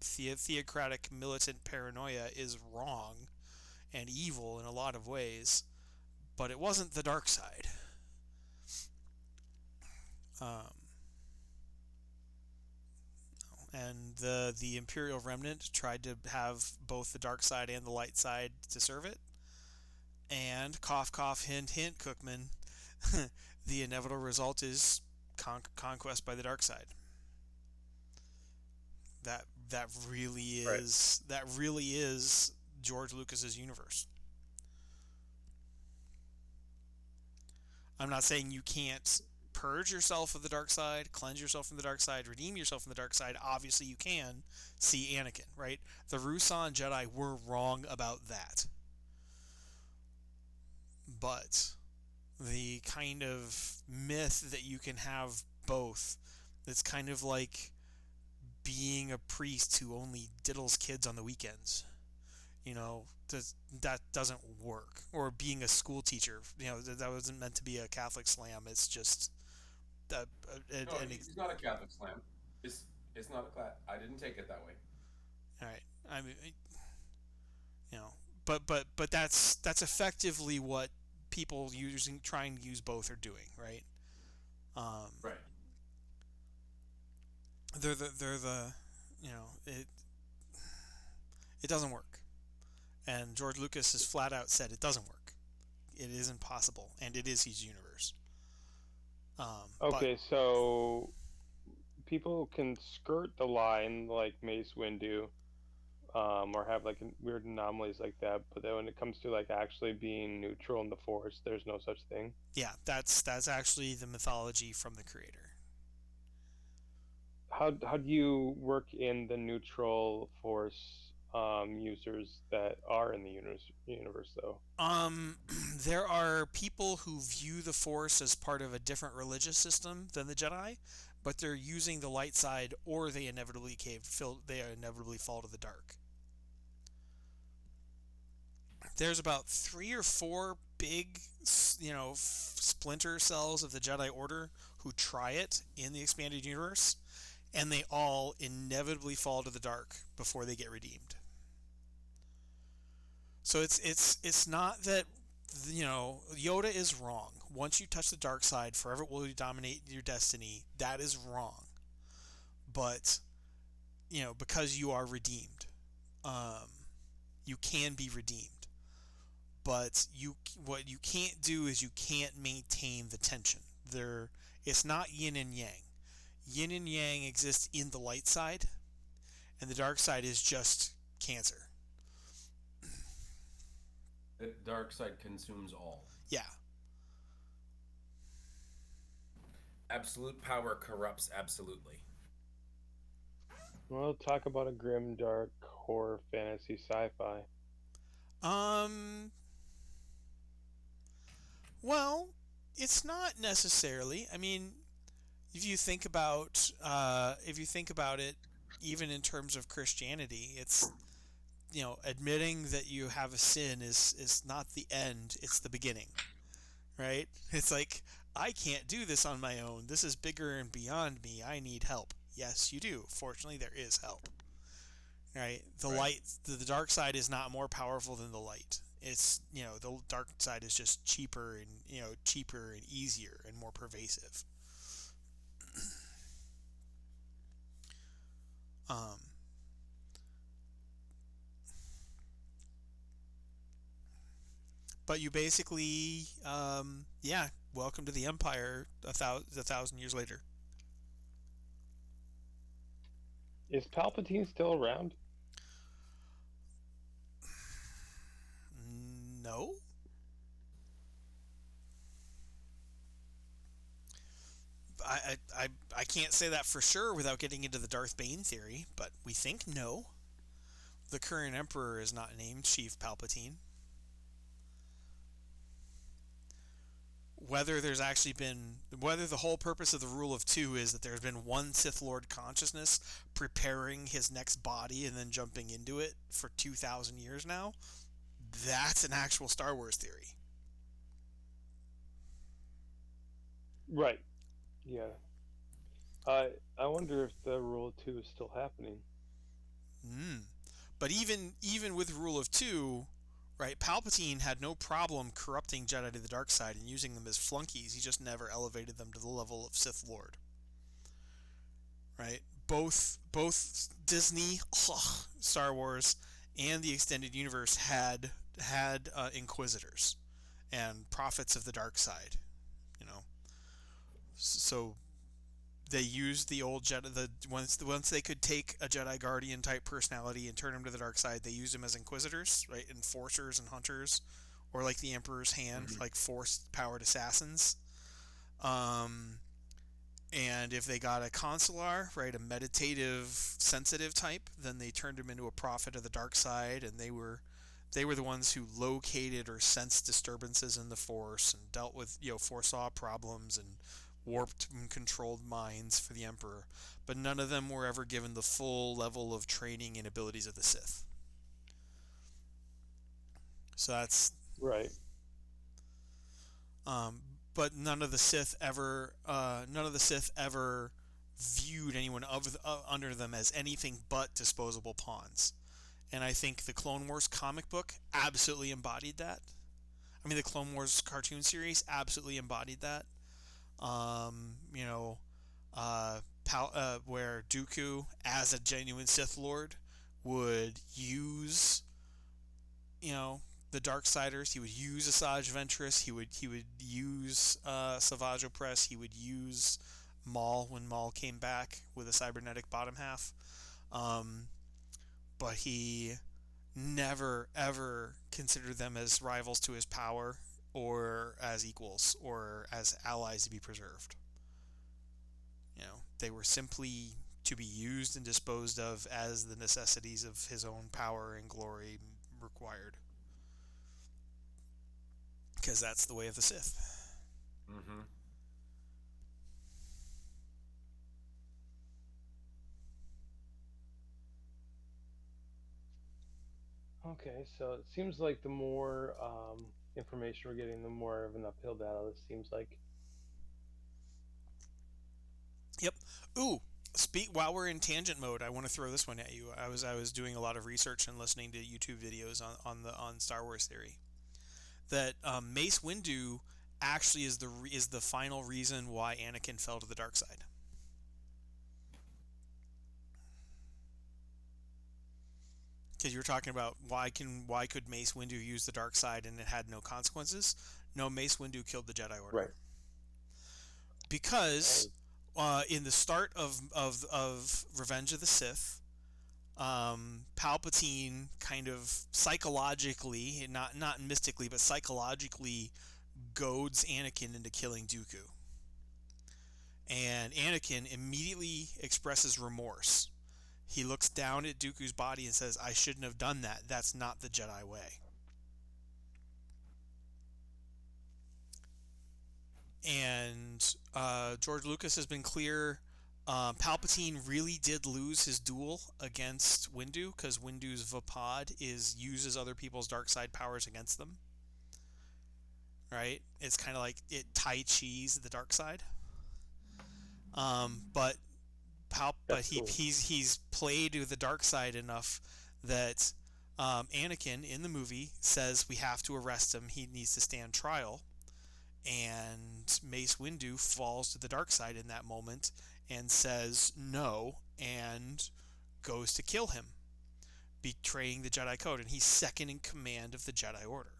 theocratic militant paranoia is wrong and evil in a lot of ways, but it wasn't the dark side. And the Imperial Remnant tried to have both the dark side and the light side to serve it. And cough, cough, hint, hint, Cookman, the inevitable result is conquest by the dark side. That really is George Lucas's universe. I'm not saying you can't purge yourself of the dark side, cleanse yourself from the dark side, redeem yourself from the dark side. Obviously you can. See Anakin, right? The Rusan Jedi were wrong about that. but the kind of myth that you can have both, it's kind of like being a priest who only diddles kids on the weekends. That doesn't work. Or being a school teacher, that wasn't meant to be a Catholic slam. It's just uh, No, he's not a Catholic slam. It's not a class. I didn't take it that way. all right. I mean, you know, but that's effectively what people trying to use both are doing, right? Right. They're the it doesn't work, and George Lucas has flat out said it doesn't work. It isn't possible, and it is his universe. Okay, so people can skirt the line like Mace Windu, or have like weird anomalies like that, but then when it comes to like actually being neutral in the Force, there's no such thing. Yeah, that's actually the mythology from the creator. How do you work in the neutral Force users that are in the universe though? There are people who view the Force as part of a different religious system than the Jedi, but they're using the light side, or they inevitably fall to the dark. There's about 3 or 4 big, splinter cells of the Jedi Order who try it in the expanded universe, and they all inevitably fall to the dark before they get redeemed. So it's not that Yoda is wrong. Once you touch the dark side, forever will you dominate your destiny. That is wrong. But because you are redeemed, you can be redeemed. But what you can't do is you can't maintain the tension. It's not yin and yang. Yin and yang exists in the light side, and the dark side is just cancer. The dark side consumes all. Yeah. Absolute power corrupts absolutely. Well, talk about a grim, dark horror fantasy sci-fi. Well, it's not necessarily. I mean, if you think about it, even in terms of Christianity, it's admitting that you have a sin is not the end; it's the beginning, right? It's like, I can't do this on my own. This is bigger and beyond me. I need help. Yes, you do. Fortunately, there is help. Right? The light, the dark side is not more powerful than the light. It's the dark side is just cheaper and easier and more pervasive. But you basically, welcome to the Empire a thousand years later. Is Palpatine still around? No. I can't say that for sure without getting into the Darth Bane theory, but we think no. The current Emperor is not named Chief Palpatine. Whether the whole purpose of the Rule of Two is that there's been one Sith Lord consciousness preparing his next body and then jumping into it for 2,000 years now, that's an actual Star Wars theory. Right. Yeah. I wonder if the Rule of Two is still happening. But even with Rule of Two, right? Palpatine had no problem corrupting Jedi to the dark side and using them as flunkies. He just never elevated them to the level of Sith Lord. Right? Both Disney, Star Wars, and the extended universe had Inquisitors and prophets of the dark side. So they used the old Jedi. Once they could take a Jedi Guardian type personality and turn him to the dark side, they used him as Inquisitors, right? Enforcers and hunters, or like the Emperor's Hand, like force-powered assassins. And if they got a consular, right, a meditative, sensitive type, then they turned him into a prophet of the dark side, and they were They were the ones who located or sensed disturbances in the Force and dealt with, foresaw problems and warped and controlled minds for the Emperor. But none of them were ever given the full level of training and abilities of the Sith. So that's Right. But none of the Sith ever viewed anyone under them as anything but disposable pawns. And I think the Clone Wars comic book absolutely embodied that. I mean, the Clone Wars cartoon series absolutely embodied that. Where Dooku, as a genuine Sith Lord, would use, the Darksiders. He would use Asajj Ventress. He would use Savage Opress. He would use Maul when Maul came back with a cybernetic bottom half. But he never ever considered them as rivals to his power, or as equals, or as allies to be preserved. They were simply to be used and disposed of as the necessities of his own power and glory required. Because that's the way of the Sith. Mm-hmm. Okay, so it seems like the more information we're getting, the more of an uphill battle this seems like. Yep. Ooh, while we're in tangent mode, I want to throw this one at you. I was doing a lot of research and listening to YouTube videos on Star Wars theory. That Mace Windu actually is the final reason why Anakin fell to the dark side. Because you were talking about why could Mace Windu use the dark side and it had no consequences? No, Mace Windu killed the Jedi Order. Right. Because in the start of Revenge of the Sith, Palpatine kind of psychologically, not mystically, but psychologically goads Anakin into killing Dooku. And Anakin immediately expresses remorse. He looks down at Dooku's body and says, "I shouldn't have done that. That's not the Jedi way." And George Lucas has been clear. Palpatine really did lose his duel against Windu, because Windu's Vapad uses other people's dark side powers against them. Right? It's kind of like Tai Chi's the dark side. But he's played with the dark side enough that Anakin in the movie says we have to arrest him. He needs to stand trial. And Mace Windu falls to the dark side in that moment and says no and goes to kill him, betraying the Jedi Code. And he's second in command of the Jedi Order.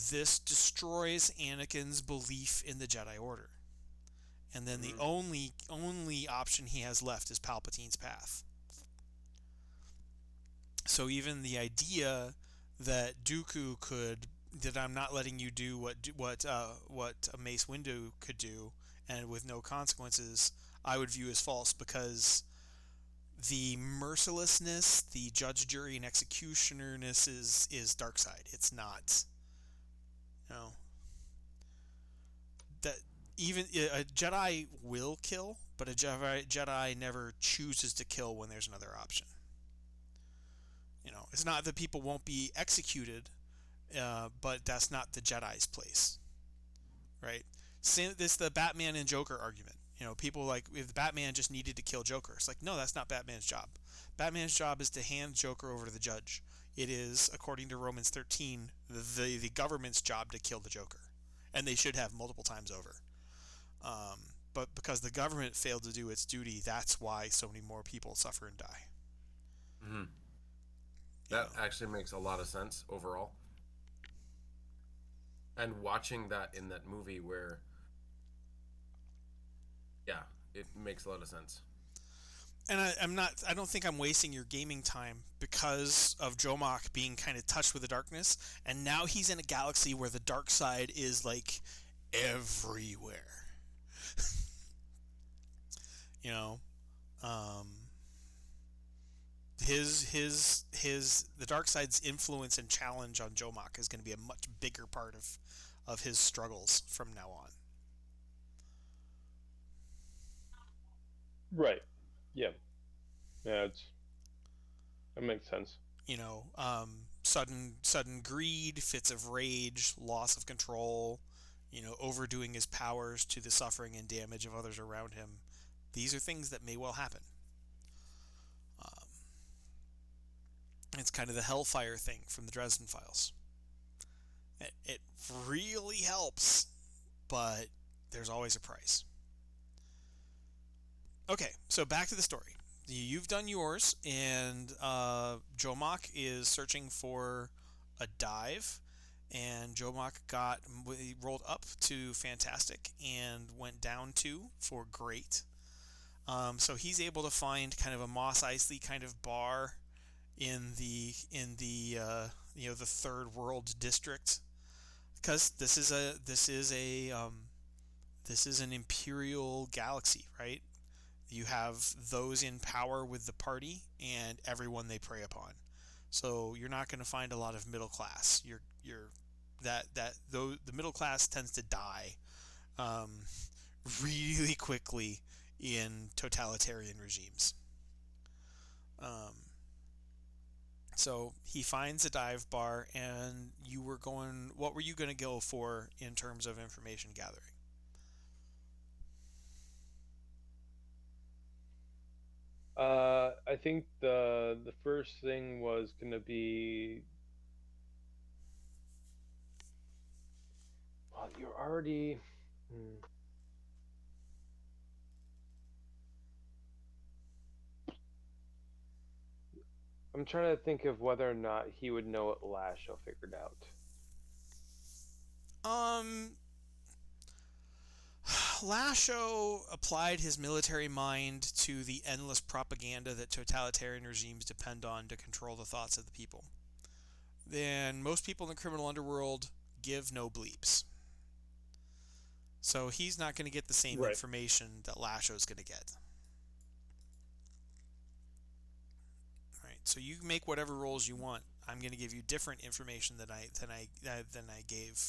This destroys Anakin's belief in the Jedi Order. And then the only option he has left is Palpatine's path. So even the idea that Dooku that I'm not letting you do what Mace Windu could do, and with no consequences, I would view as false, because the mercilessness, the judge, jury, and executionerness is dark side. It's not, that even a Jedi will kill, but a Jedi never chooses to kill when there's another option. It's not that people won't be executed. But that's not the Jedi's place, right? This the Batman and Joker argument. People like, if Batman just needed to kill Joker. It's like, no, that's not Batman's job. Batman's job is to hand Joker over to the judge. It is, according to Romans 13, the government's job to kill the Joker, and they should have multiple times over. But because the government failed to do its duty, that's why so many more people suffer and die. Mm-hmm. That actually makes a lot of sense overall. And watching that in that movie where, yeah, it makes a lot of sense. And I don't think I'm wasting your gaming time, because of Jomak being kind of touched with the darkness, and now he's in a galaxy where the dark side is like everywhere. The dark side's influence and challenge on Jomak is going to be a much bigger part of his struggles from now on. Right. Yeah. Yeah. That makes sense. Sudden greed, fits of rage, loss of control, overdoing his powers to the suffering and damage of others around him. These are things that may well happen. It's kind of the Hellfire thing from the Dresden Files. It really helps, but there's always a price. Okay, so back to the story. You've done yours, and Jomak is searching for a dive, and Jomak rolled up to fantastic and went down to for great. So he's able to find kind of a Mos Eisley kind of bar in the the third world district, because this is an imperial galaxy, right? You have those in power with the party and everyone they prey upon. So you're not going to find a lot of middle class. The middle class tends to die really quickly in totalitarian regimes. So he finds a dive bar, and what were you going to go for in terms of information gathering? I think the first thing was gonna be. Well, you're already. I'm trying to think of whether or not he would know what Lasho figured out. Lasho applied his military mind to the endless propaganda that totalitarian regimes depend on to control the thoughts of the people. Then most people in the criminal underworld give no bleeps. So he's not going to get the same information that Lasho's going to get. Right. So you make whatever rolls you want. I'm going to give you different information than I gave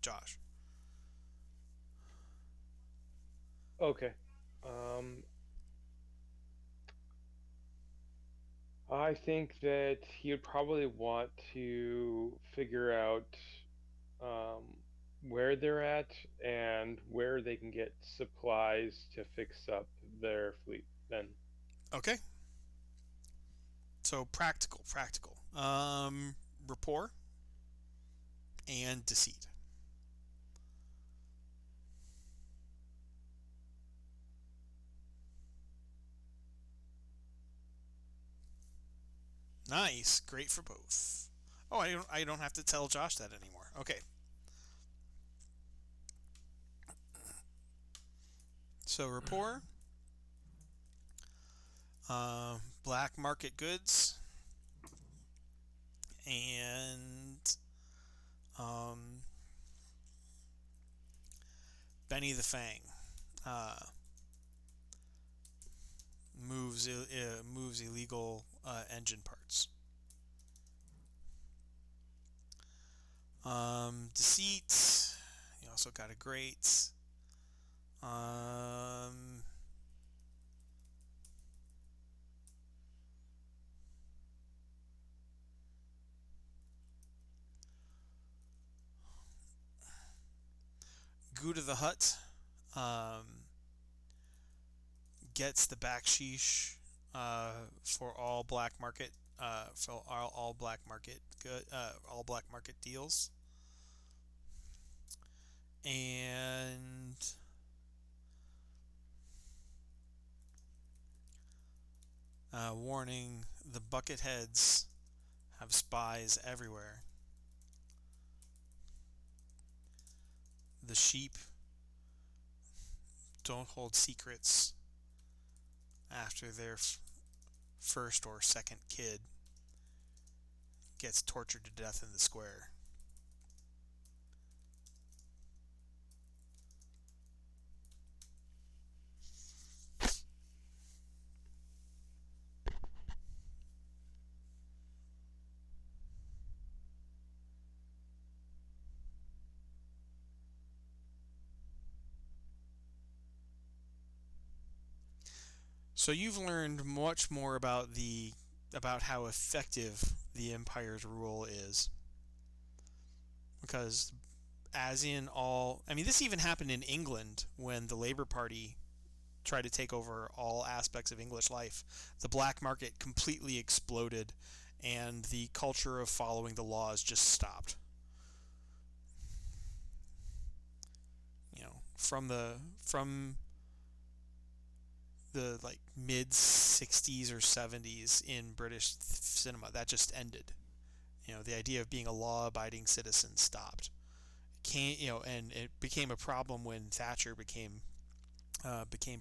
Josh. Okay. I think that he would probably want to figure out um, where they're at and where they can get supplies to fix up their fleet then. Okay. So practical. Rapport and deceit. Nice, great for both. Oh, I don't have to tell Josh that anymore. Okay. So rapport, black market goods, and Benny the Fang moves illegal engine parts. Deceit. You also got a great. Goo to the Hut gets the backsheesh for all black market all black market deals, and warning: the Bucketheads have spies everywhere. The sheep don't hold secrets after their first or second kid gets tortured to death in the square. So you've learned much more about how effective the Empire's rule is, because as in all, I mean, this even happened in England when the Labour Party tried to take over all aspects of English life. The black market completely exploded, and the culture of following the laws just stopped. From the like mid 60s or 70s in British cinema, that just ended. The idea of being a law-abiding citizen stopped. And it became a problem when Thatcher became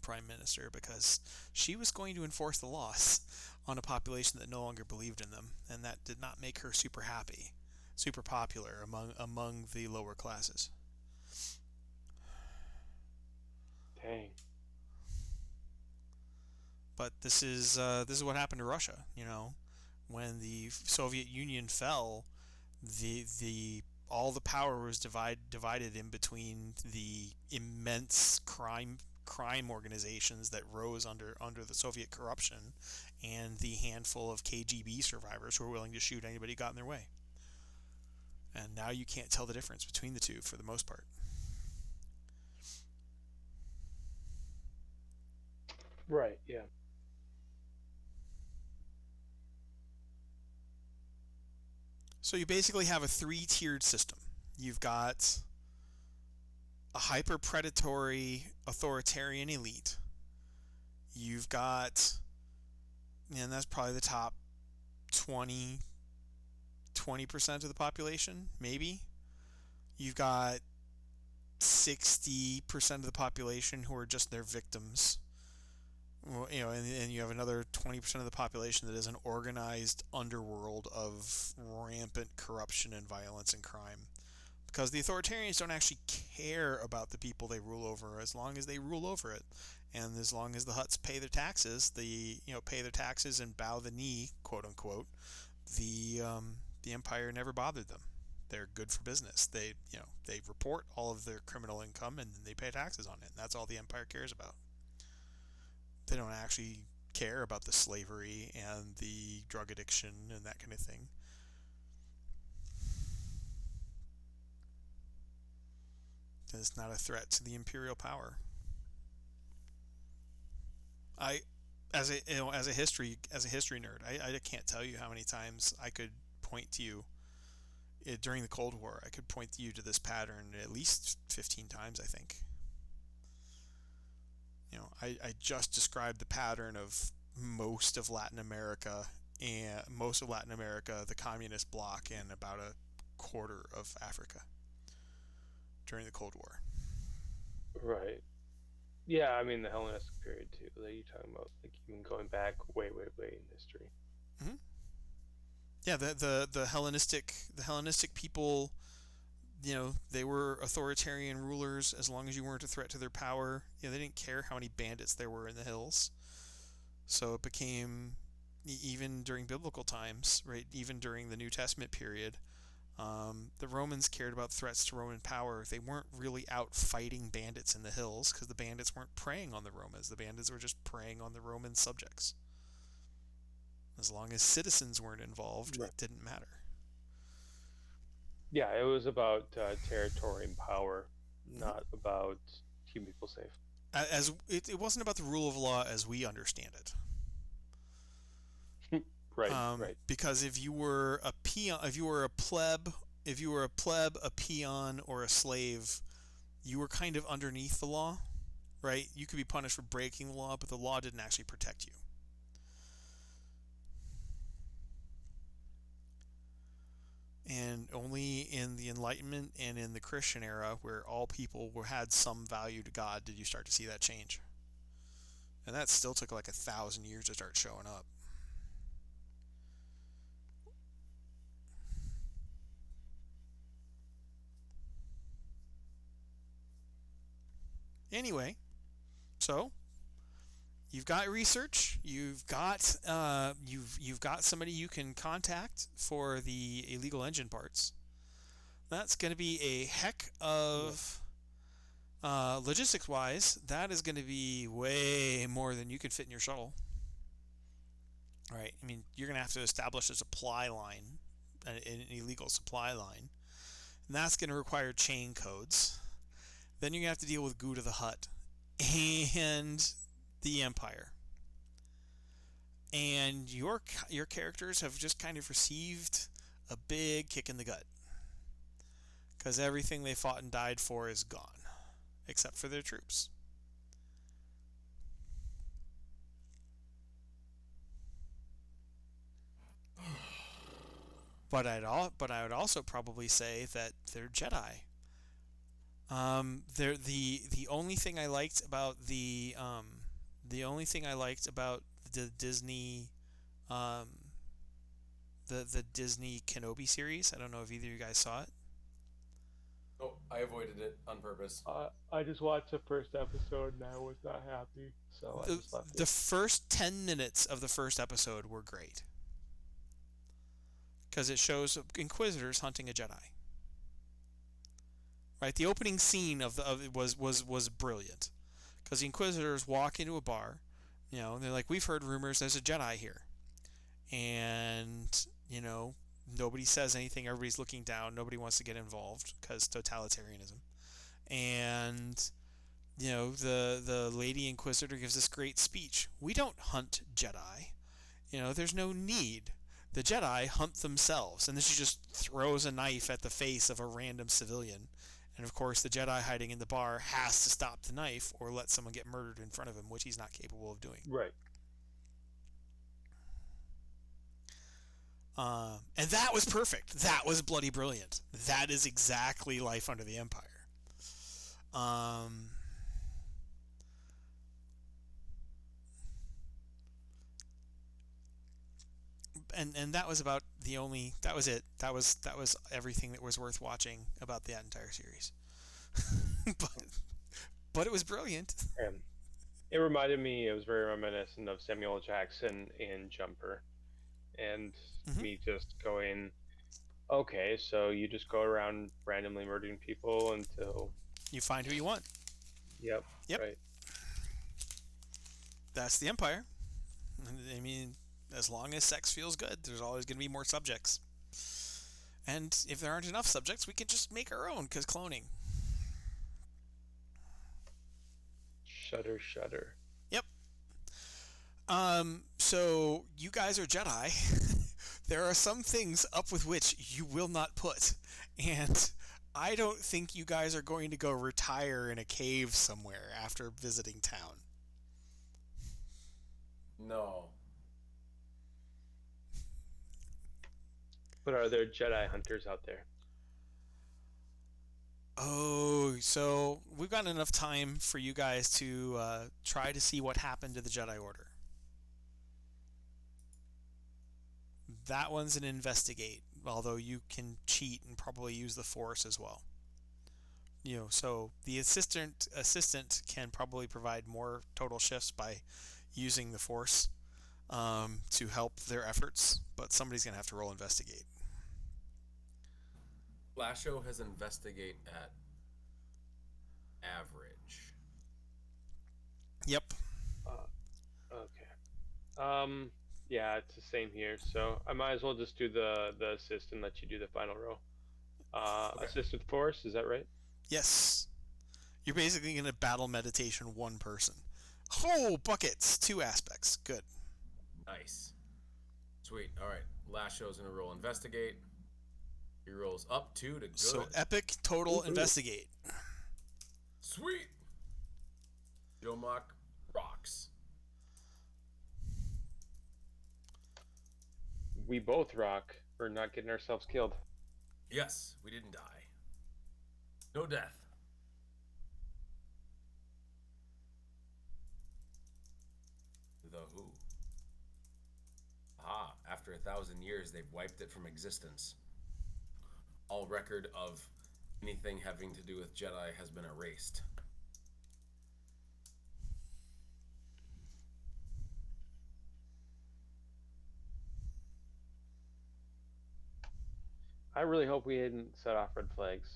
prime minister, because she was going to enforce the laws on a population that no longer believed in them, and that did not make her super happy, super popular among the lower classes. Dang. But this is what happened to Russia. When the Soviet Union fell, the all the power was divided in between the immense crime organizations that rose under the Soviet corruption, and the handful of KGB survivors who were willing to shoot anybody who got in their way. And now you can't tell the difference between the two for the most part. Right, yeah. So you basically have a 3-tiered system. You've got a hyper-predatory authoritarian elite. You've got, and that's probably the top 20% of the population, maybe. You've got 60% of the population who are just their victims. And you have another 20% of the population that is an organized underworld of rampant corruption and violence and crime. Because the authoritarians don't actually care about the people they rule over, as long as they rule over it. And as long as the Hutts pay their taxes, pay their taxes and bow the knee, quote unquote, the Empire never bothered them. They're good for business. They report all of their criminal income, and then they pay taxes on it. And that's all the Empire cares about. They don't actually care about the slavery and the drug addiction and that kind of thing. It's not a threat to the imperial power. As a history nerd, I can't tell you how many times I could point to you during the Cold War. I could point you to this pattern at least 15 times, I think. I just described the pattern of most of Latin America, the communist bloc, and about a quarter of Africa during the Cold War. Right. Yeah, I mean the Hellenistic period too. That you're talking about, like even going back way in history. Mm-hmm. Yeah, the Hellenistic people. They were authoritarian rulers. As long as you weren't a threat to their power, they didn't care how many bandits there were in the hills. So it became, even during biblical times, right, even during the New Testament period, the Romans cared about threats to Roman power. They weren't really out fighting bandits in the hills, because the bandits weren't preying on the Romans. The bandits were just preying on the Roman subjects. As long as citizens weren't involved, right, it didn't matter. Yeah, it was about territory and power, not about keeping people safe. It wasn't about the rule of law as we understand it. Right. Because if you were a peon, if you were a pleb, a peon, or a slave, you were kind of underneath the law, right? You could be punished for breaking the law, but the law didn't actually protect you. And only in the Enlightenment and in the Christian era, where all people had some value to God, did you start to see that change. And that still took like 1,000 years to start showing up. Anyway, so you've got research, you've got somebody you can contact for the illegal engine parts. That's going to be a heck of Logistics wise, that is going to be way more than you can fit in your shuttle. All right. I mean, you're going to have to establish a supply line, an illegal supply line, and that's going to require chain codes. Then you're going to have to deal with Goo to the Hut and the Empire. And your characters have just kind of received a big kick in the gut, because everything they fought and died for is gone, except for their troops. But I would also probably say that they're Jedi. They're the only thing I liked about the Disney, um, the Disney Kenobi series. I don't know if either of you guys saw it. Oh, I avoided it on purpose. I just watched the first episode and I was not happy, so I just left The it. first 10 minutes of the first episode were great, because it shows Inquisitors hunting a Jedi. Right, the opening scene of it was brilliant, because the Inquisitors walk into a bar, and they're like, "We've heard rumors there's a Jedi here," and nobody says anything. Everybody's looking down. Nobody wants to get involved because totalitarianism. And the Lady Inquisitor gives this great speech. We don't hunt Jedi. There's no need. The Jedi hunt themselves. And then she just throws a knife at the face of a random civilian. And of course, the Jedi hiding in the bar has to stop the knife or let someone get murdered in front of him, which he's not capable of doing. Right. And that was perfect. That was bloody brilliant. That is exactly Life Under the Empire. And that was about the only. That was it. That was everything that was worth watching about that entire series. but it was brilliant. And it reminded me. It was very reminiscent of Samuel Jackson in Jumper, and me just going, okay, so you just go around randomly murdering people until you find who you want. Yep. Right. That's the Empire. I mean, as long as sex feels good, there's always going to be more subjects. And if there aren't enough subjects, we can just make our own, because cloning. Shudder. Yep. So you guys are Jedi. There are some things up with which you will not put. And I don't think you guys are going to go retire in a cave somewhere after visiting town. No. But are there Jedi hunters out there? Oh, so we've got enough time for you guys to try to see what happened to the Jedi Order. That one's an investigate, although you can cheat and probably use the Force as well. So the assistant can probably provide more total shifts by using the Force to help their efforts, but somebody's going to have to roll investigate. Lasho has investigate at average. Yep. Okay. Yeah, it's the same here. So I might as well just do the assist and let you do the final row. Okay. Assist with Force, is that right? Yes. You're basically going to battle meditation one person. Oh, buckets! 2 aspects. Good. Nice. Sweet. All right. Lasho's going to roll investigate. He rolls up 2 to good. So epic total investigate. Sweet. Jomok rocks. We both rock for not getting ourselves killed. Yes, we didn't die. No death. The who? After 1,000 years, they've wiped it from existence. All record of anything having to do with Jedi has been erased. I really hope we didn't set off red flags.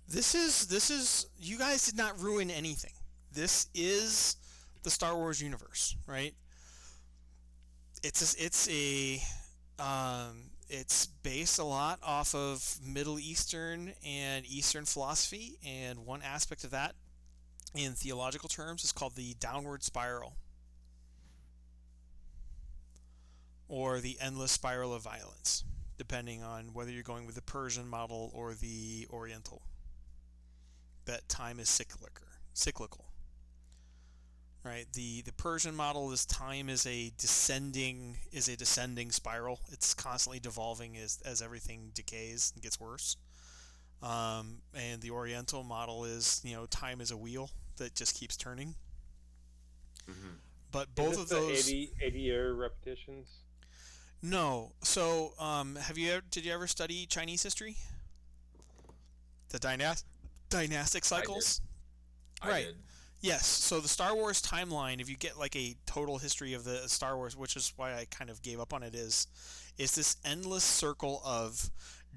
This is you guys did not ruin anything. This is the Star Wars universe, right? It's based a lot off of Middle Eastern and Eastern philosophy, and one aspect of that, in theological terms, is called the downward spiral, or the endless spiral of violence, depending on whether you're going with the Persian model or the Oriental. That time is cyclical, right? The Persian model is time is a descending spiral. It's constantly devolving as everything decays and gets worse. And the Oriental model is, time is a wheel that just keeps turning. Mm-hmm. But both of those 80-year repetitions. No. So, did you ever study Chinese history? The dynastic cycles? I did. Yes. So the Star Wars timeline, if you get like a total history of the Star Wars, which is why I kind of gave up on it, is this endless circle of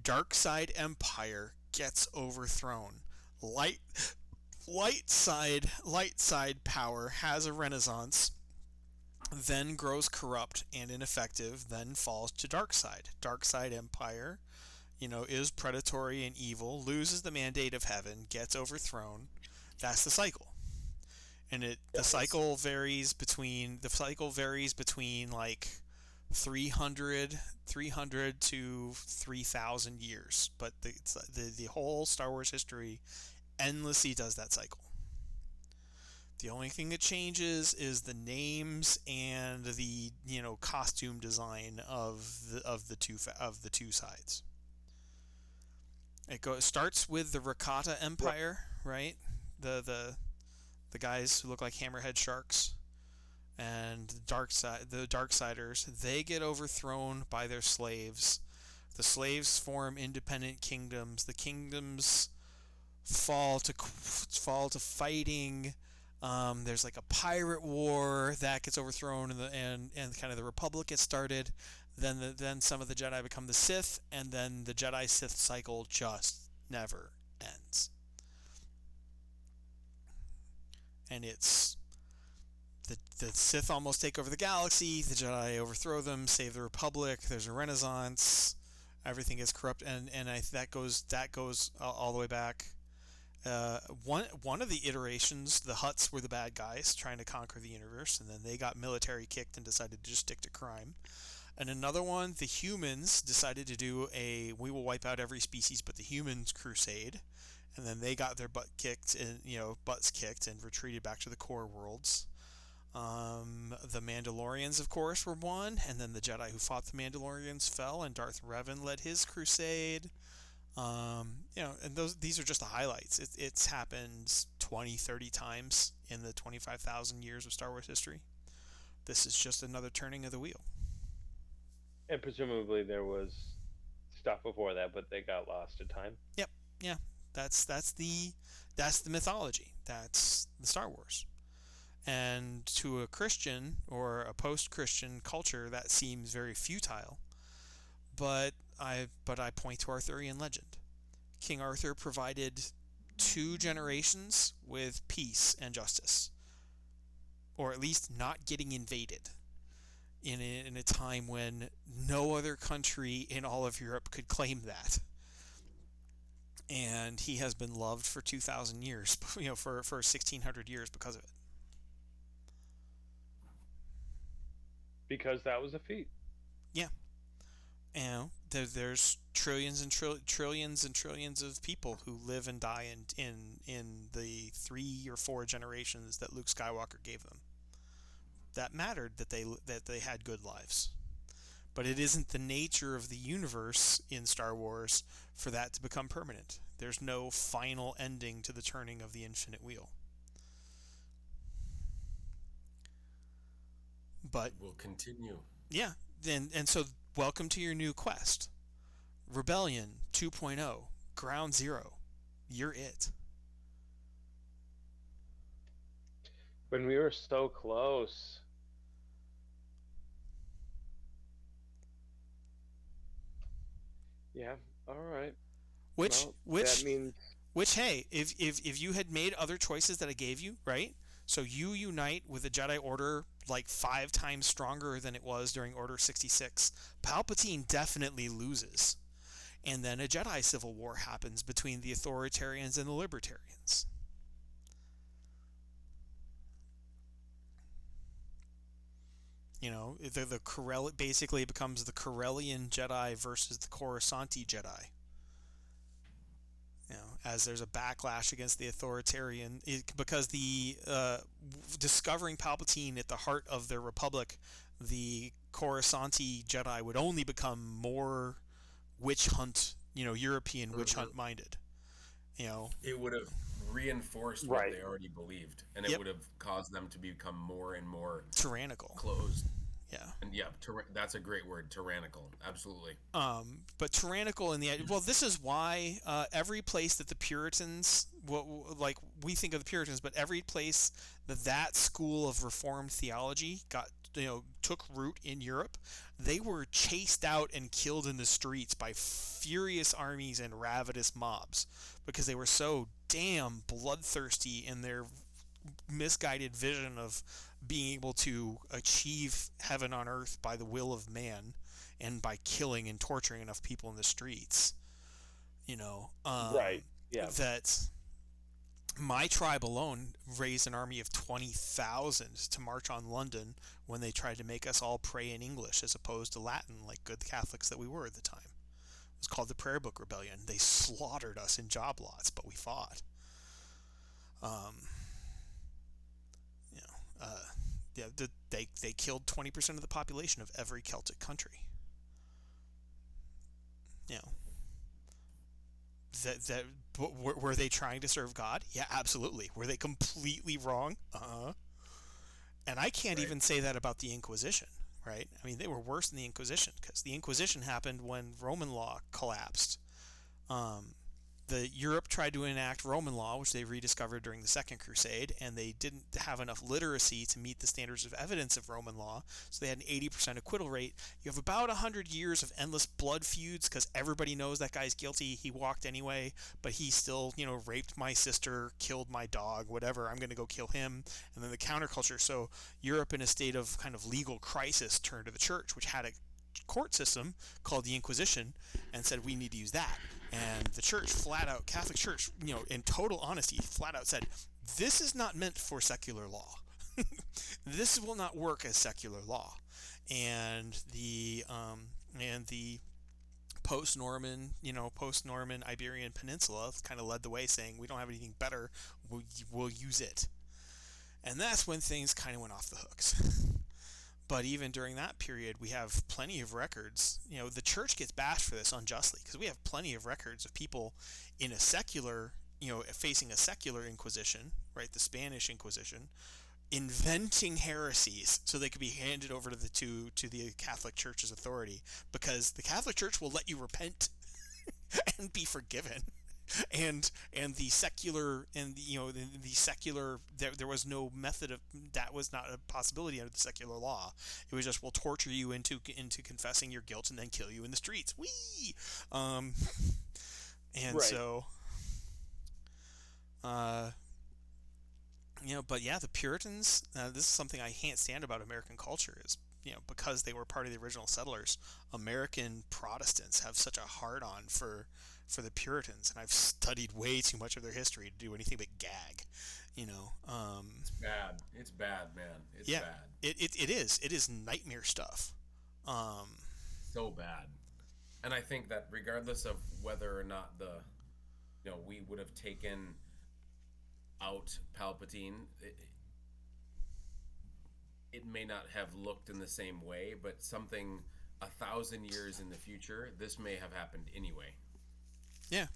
dark side empire gets overthrown. Light side power has a renaissance, then grows corrupt and ineffective, then falls to dark side. Dark side empire, is predatory and evil, loses the mandate of heaven, gets overthrown. That's the cycle. And the cycle varies between like 300 to 3,000 years, but the whole Star Wars history endlessly does that cycle. The only thing that changes is the names and the costume design of the two sides. It starts with the Rakata Empire, right? The guys who look like hammerhead sharks, and the Darksiders. They get overthrown by their slaves. The slaves form independent kingdoms. The kingdoms fall to fighting. There's like a pirate war that gets overthrown, and kind of the Republic gets started. Then some of the Jedi become the Sith, and then the Jedi-Sith cycle just never ends. And it's the Sith almost take over the galaxy. The Jedi overthrow them, save the Republic. There's a Renaissance. Everything gets corrupt, and that goes all the way back. One of the iterations, the Hutts were the bad guys trying to conquer the universe, and then they got military kicked and decided to just stick to crime. And another one, the humans decided to do we will wipe out every species but the humans crusade, and then they got their butts kicked and retreated back to the core worlds. The Mandalorians, of course, were one, and then the Jedi who fought the Mandalorians fell, and Darth Revan led his crusade. And these are just the highlights. It's happened 20, 30 times in the 25,000 years of Star Wars history. This is just another turning of the wheel. And presumably there was stuff before that, but they got lost in time. Yep. Yeah. That's the mythology. That's the Star Wars. And to a Christian or a post-Christian culture, that seems very futile. But I point to Arthurian legend. King Arthur provided 2 generations with peace and justice, or at least not getting invaded, in a time when no other country in all of Europe could claim that. And he has been loved for 2,000 years, for 1,600 years because of it. Because that was a feat. Yeah. There's trillions and trillions of people who live and die in the 3 or 4 generations that Luke Skywalker gave them. That mattered, that they had good lives. But it isn't the nature of the universe in Star Wars for that to become permanent. There's no final ending to the turning of the infinite wheel. But we'll continue. Yeah, and so welcome to your new quest. Rebellion 2.0, Ground Zero. You're it. When we were so close. Yeah, all right. Which that means Which, hey, if you had made other choices that I gave you, right? So you unite with the Jedi Order like 5 times stronger than it was during Order 66. Palpatine definitely loses. And then a Jedi civil war happens between the authoritarians and the libertarians. You know, the basically becomes the Corellian Jedi versus the Coruscanti Jedi. You know, as there's a backlash against the authoritarian, because the discovering Palpatine at the heart of their republic, the Coruscanti Jedi would only become more witch hunt, European witch hunt minded. It would have reinforced what they already believed, and it would have caused them to become more and more tyrannical, closed. Yeah. And that's a great word, tyrannical. Absolutely. But tyrannical in the well, this is why every place that the Puritans, like we think of the Puritans, but every place that school of Reformed theology took root in Europe, they were chased out and killed in the streets by furious armies and ravenous mobs because they were so damn bloodthirsty in their misguided vision of being able to achieve heaven on earth by the will of man and by killing and torturing enough people in the streets. Right. Yeah. That my tribe alone raised an army of 20,000 to march on London when they tried to make us all pray in English as opposed to Latin, like good Catholics that we were at the time. It was called the Prayer Book Rebellion. They slaughtered us in job lots, but we fought. They killed 20% of the population of every Celtic country. Were they trying to serve God? Yeah, absolutely. Were they completely wrong? And I can't even say that about the Inquisition, right? I mean, they were worse than the Inquisition because the Inquisition happened when Roman law collapsed. The Europe tried to enact Roman law, which they rediscovered during the Second Crusade, and they didn't have enough literacy to meet the standards of evidence of Roman law, so they had an 80% acquittal rate. You have about 100 years of endless blood feuds because everybody knows that guy's guilty. He walked anyway, but he still, raped my sister, killed my dog, whatever. I'm going to go kill him. And then the counterculture. So Europe, in a state of kind of legal crisis, turned to the church, which had a court system called the Inquisition, and said we need to use that. And the church, flat out, Catholic Church, in total honesty, flat out said, this is not meant for secular law. This will not work as secular law. And the post-Norman Iberian Peninsula kind of led the way, saying we don't have anything better, we'll use it. And that's when things kind of went off the hooks. But even during that period, we have plenty of records. The church gets bashed for this unjustly because we have plenty of records of people in a secular, facing a secular Inquisition, right? The Spanish Inquisition, inventing heresies so they could be handed over to the Catholic Church's authority, because the Catholic Church will let you repent and be forgiven. And the secular there was no method of that, was not a possibility under the secular law. It was just, we'll torture you into confessing your guilt and then kill you in the streets. Whee! So but yeah, the Puritans, this is something I can't stand about American culture, is because they were part of the original settlers, American Protestants have such a hard-on for the Puritans, and I've studied way too much of their history to do anything but gag. It's bad, man. It's bad. It is nightmare stuff. So bad. And I think that regardless of whether or not we would have taken out Palpatine, it may not have looked in the same way, but something 1,000 years in the future, this may have happened anyway. Yeah,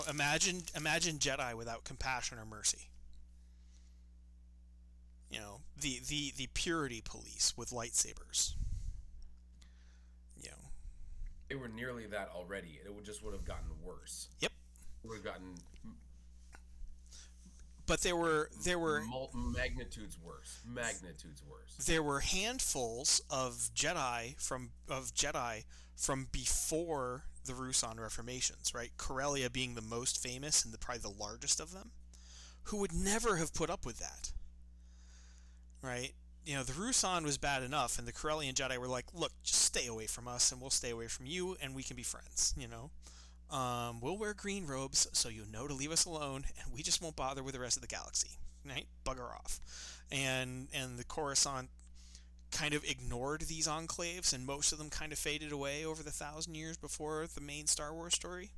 imagine Jedi without compassion or mercy. The purity police with lightsabers. They were nearly that already. It would have gotten worse. Yep. It would have gotten. But there were magnitudes worse. There were handfuls of Jedi from before the Ruusan reformations, right? Corellia being the most famous and probably the largest of them, who would never have put up with that, right? You know, the Ruusan was bad enough, and the Corellian Jedi were like, look, just stay away from us, and we'll stay away from you, and we can be friends, you know? We'll wear green robes, so you know to leave us alone, and we just won't bother with the rest of the galaxy, right? Bugger off. And the Coruscant kind of ignored these enclaves, and most of them kind of faded away over the 1,000 years before the main Star Wars story.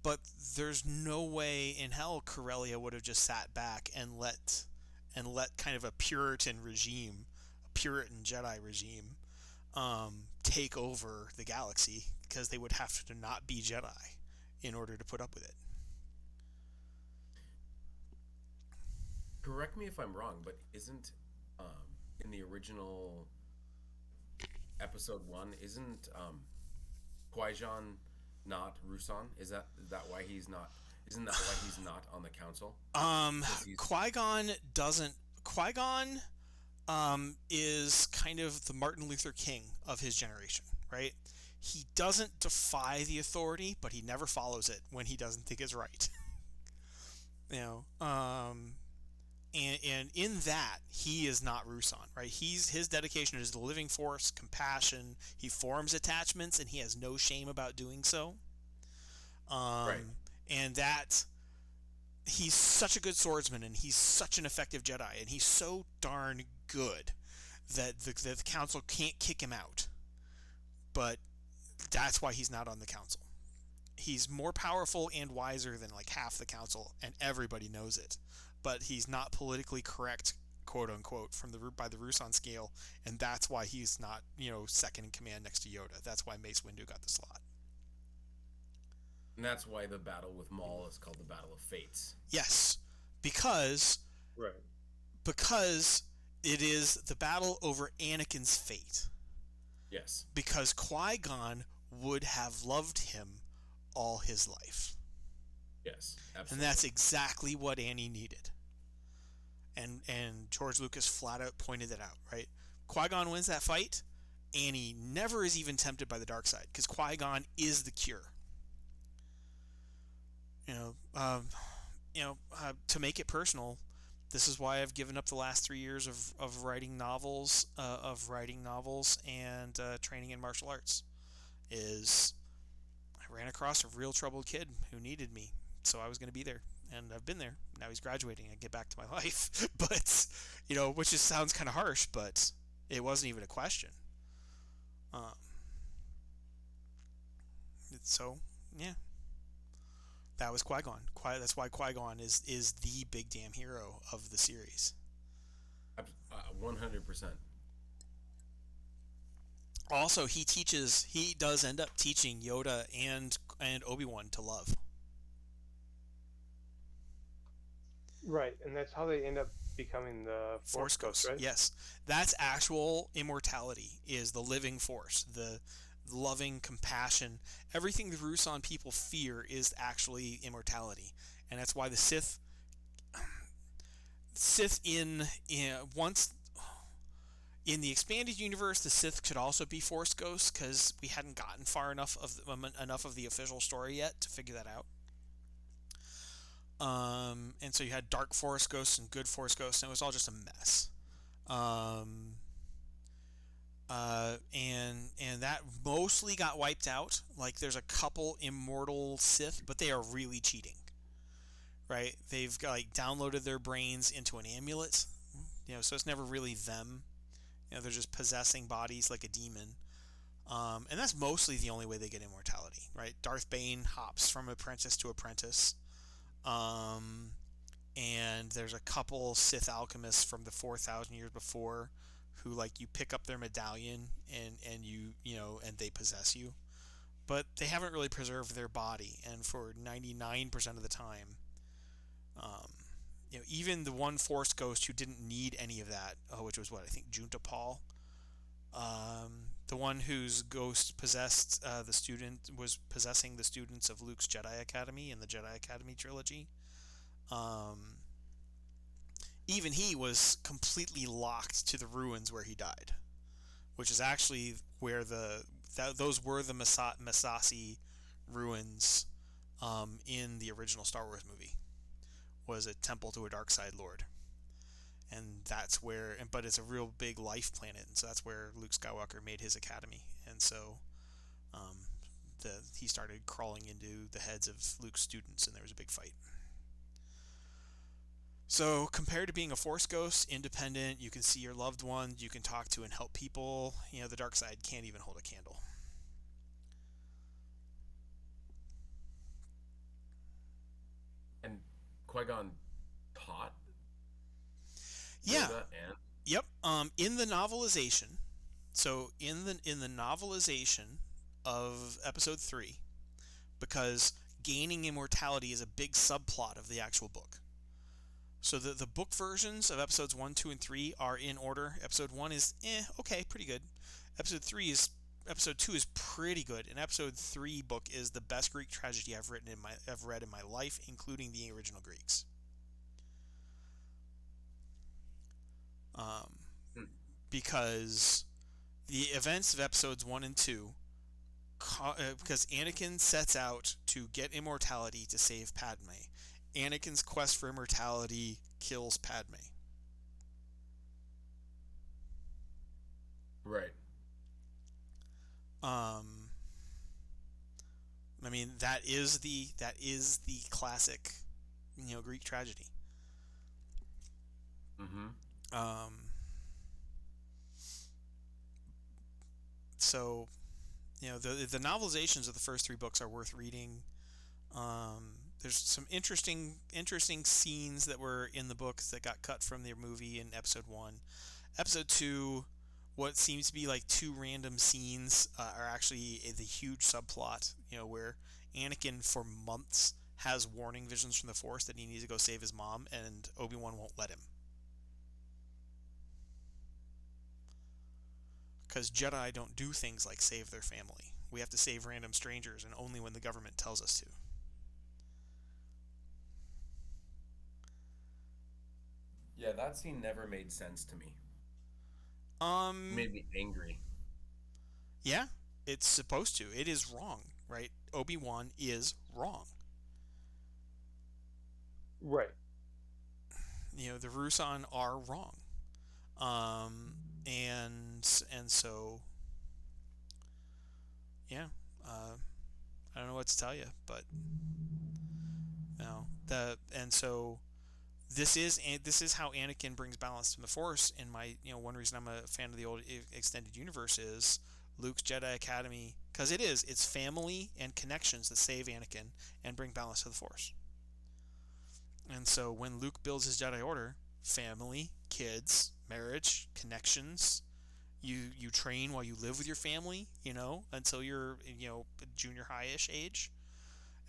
But there's no way in hell Corellia would have just sat back and let kind of a Puritan regime, a Puritan Jedi regime, take over the galaxy, because they would have to not be Jedi in order to put up with it. Correct me if I'm wrong, but isn't in the original episode 1, isn't Qui-Gon not Ruusan? Is that why he's not? Isn't that why he's not on the council? Qui-Gon doesn't. Qui-Gon is kind of the Martin Luther King of his generation, right? He doesn't defy the authority, but he never follows it when he doesn't think it's right. You know, and in that, he is not Ruusan, right? His dedication is the living force, compassion. He forms attachments, and he has no shame about doing so. Right. And that he's such a good swordsman, and he's such an effective Jedi, and he's so darn good that the council can't kick him out. But that's why he's not on the council. He's more powerful and wiser than like half the council, and everybody knows it. But he's not politically correct, quote unquote, by the Ruusan scale, and that's why he's not, you know, second in command next to Yoda. That's why Mace Windu got the slot. And that's why the battle with Maul is called the Battle of Fates. Yes, because it is the battle over Anakin's fate. Yes. Because Qui-Gon would have loved him all his life. Yes, absolutely. And that's exactly what Annie needed. And George Lucas flat out pointed that out, right? Qui-Gon wins that fight. Annie never is even tempted by the dark side, because Qui-Gon is the cure. To make it personal, this is why I've given up the last 3 years of writing novels, and training in martial arts. I ran across a real troubled kid who needed me, so I was going to be there, and I've been there. Now he's graduating. I get back to my life, but which just sounds kind of harsh, but it wasn't even a question. So yeah. That was Qui-Gon. That's why Qui-Gon is the big damn hero of the series. 100%. Also, he does end up teaching Yoda and Obi-Wan to love. Right, and that's how they end up becoming the Force Ghosts, right? Yes. That's actual immortality, is the living force, the loving compassion. Everything the Ruusan people fear is actually immortality, and that's why the Sith once in the expanded universe, the Sith could also be Force ghosts, because we hadn't gotten far enough of the official story yet to figure that out. And so you had dark Force ghosts and good Force ghosts, and it was all just a mess. And that mostly got wiped out. Like, there's a couple immortal Sith, but they are really cheating, right? They've downloaded their brains into an amulet, so it's never really them. They're just possessing bodies like a demon. And that's mostly the only way they get immortality, right? Darth Bane hops from apprentice to apprentice. And there's a couple Sith alchemists from the 4,000 years before who, you pick up their medallion and and they possess you. But they haven't really preserved their body, and for 99% of the time, even the one Force ghost who didn't need any of that, which was I think Junta Paul, the one whose ghost possessed was possessing the students of Luke's Jedi Academy in the Jedi Academy trilogy. Even he was completely locked to the ruins where he died, which is actually where those were the Masasi ruins in the original Star Wars movie. Was a temple to a dark side lord. And that's where, but it's a real big life planet, and so that's where Luke Skywalker made his academy. And so he started crawling into the heads of Luke's students, and there was a big fight. So compared to being a Force ghost, independent, you can see your loved ones, you can talk to and help people, the dark side can't even hold a candle. And Qui-Gon taught Yeah. Yoda and... Yep. In the novelization, so in the novelization of Episode 3, because gaining immortality is a big subplot of the actual book. So the book versions of Episodes 1, 2, and 3 are in order. Episode 1 is okay, pretty good. Episode 2 is pretty good, and Episode 3 book is the best Greek tragedy I've read in my life, including the original Greeks. Because the events of Episodes 1 and 2, because Anakin sets out to get immortality to save Padme. Anakin's quest for immortality kills Padme. Right. I mean, that is the classic, Greek tragedy. Mm-hmm. So, the novelizations of the first 3 books are worth reading. There's some interesting scenes that were in the books that got cut from the movie in Episode 1. Episode 2, what seems to be like 2 random scenes are actually the huge subplot, where Anakin for months has warning visions from the Force that he needs to go save his mom, and Obi-Wan won't let him. Because Jedi don't do things like save their family. We have to save random strangers, and only when the government tells us to. Yeah, that scene never made sense to me. Made me angry. Yeah, it's supposed to. It is wrong, right? Obi-Wan is wrong. Right. The Ruusan are wrong. And so, yeah, I don't know what to tell you, but so this is how Anakin brings balance to the Force. And my one reason I'm a fan of the old extended universe is Luke's Jedi Academy, because it's family and connections that save Anakin and bring balance to the Force. And so when Luke builds his Jedi Order, family, kids, marriage, connections, you train while you live with your family, until you're junior high-ish age,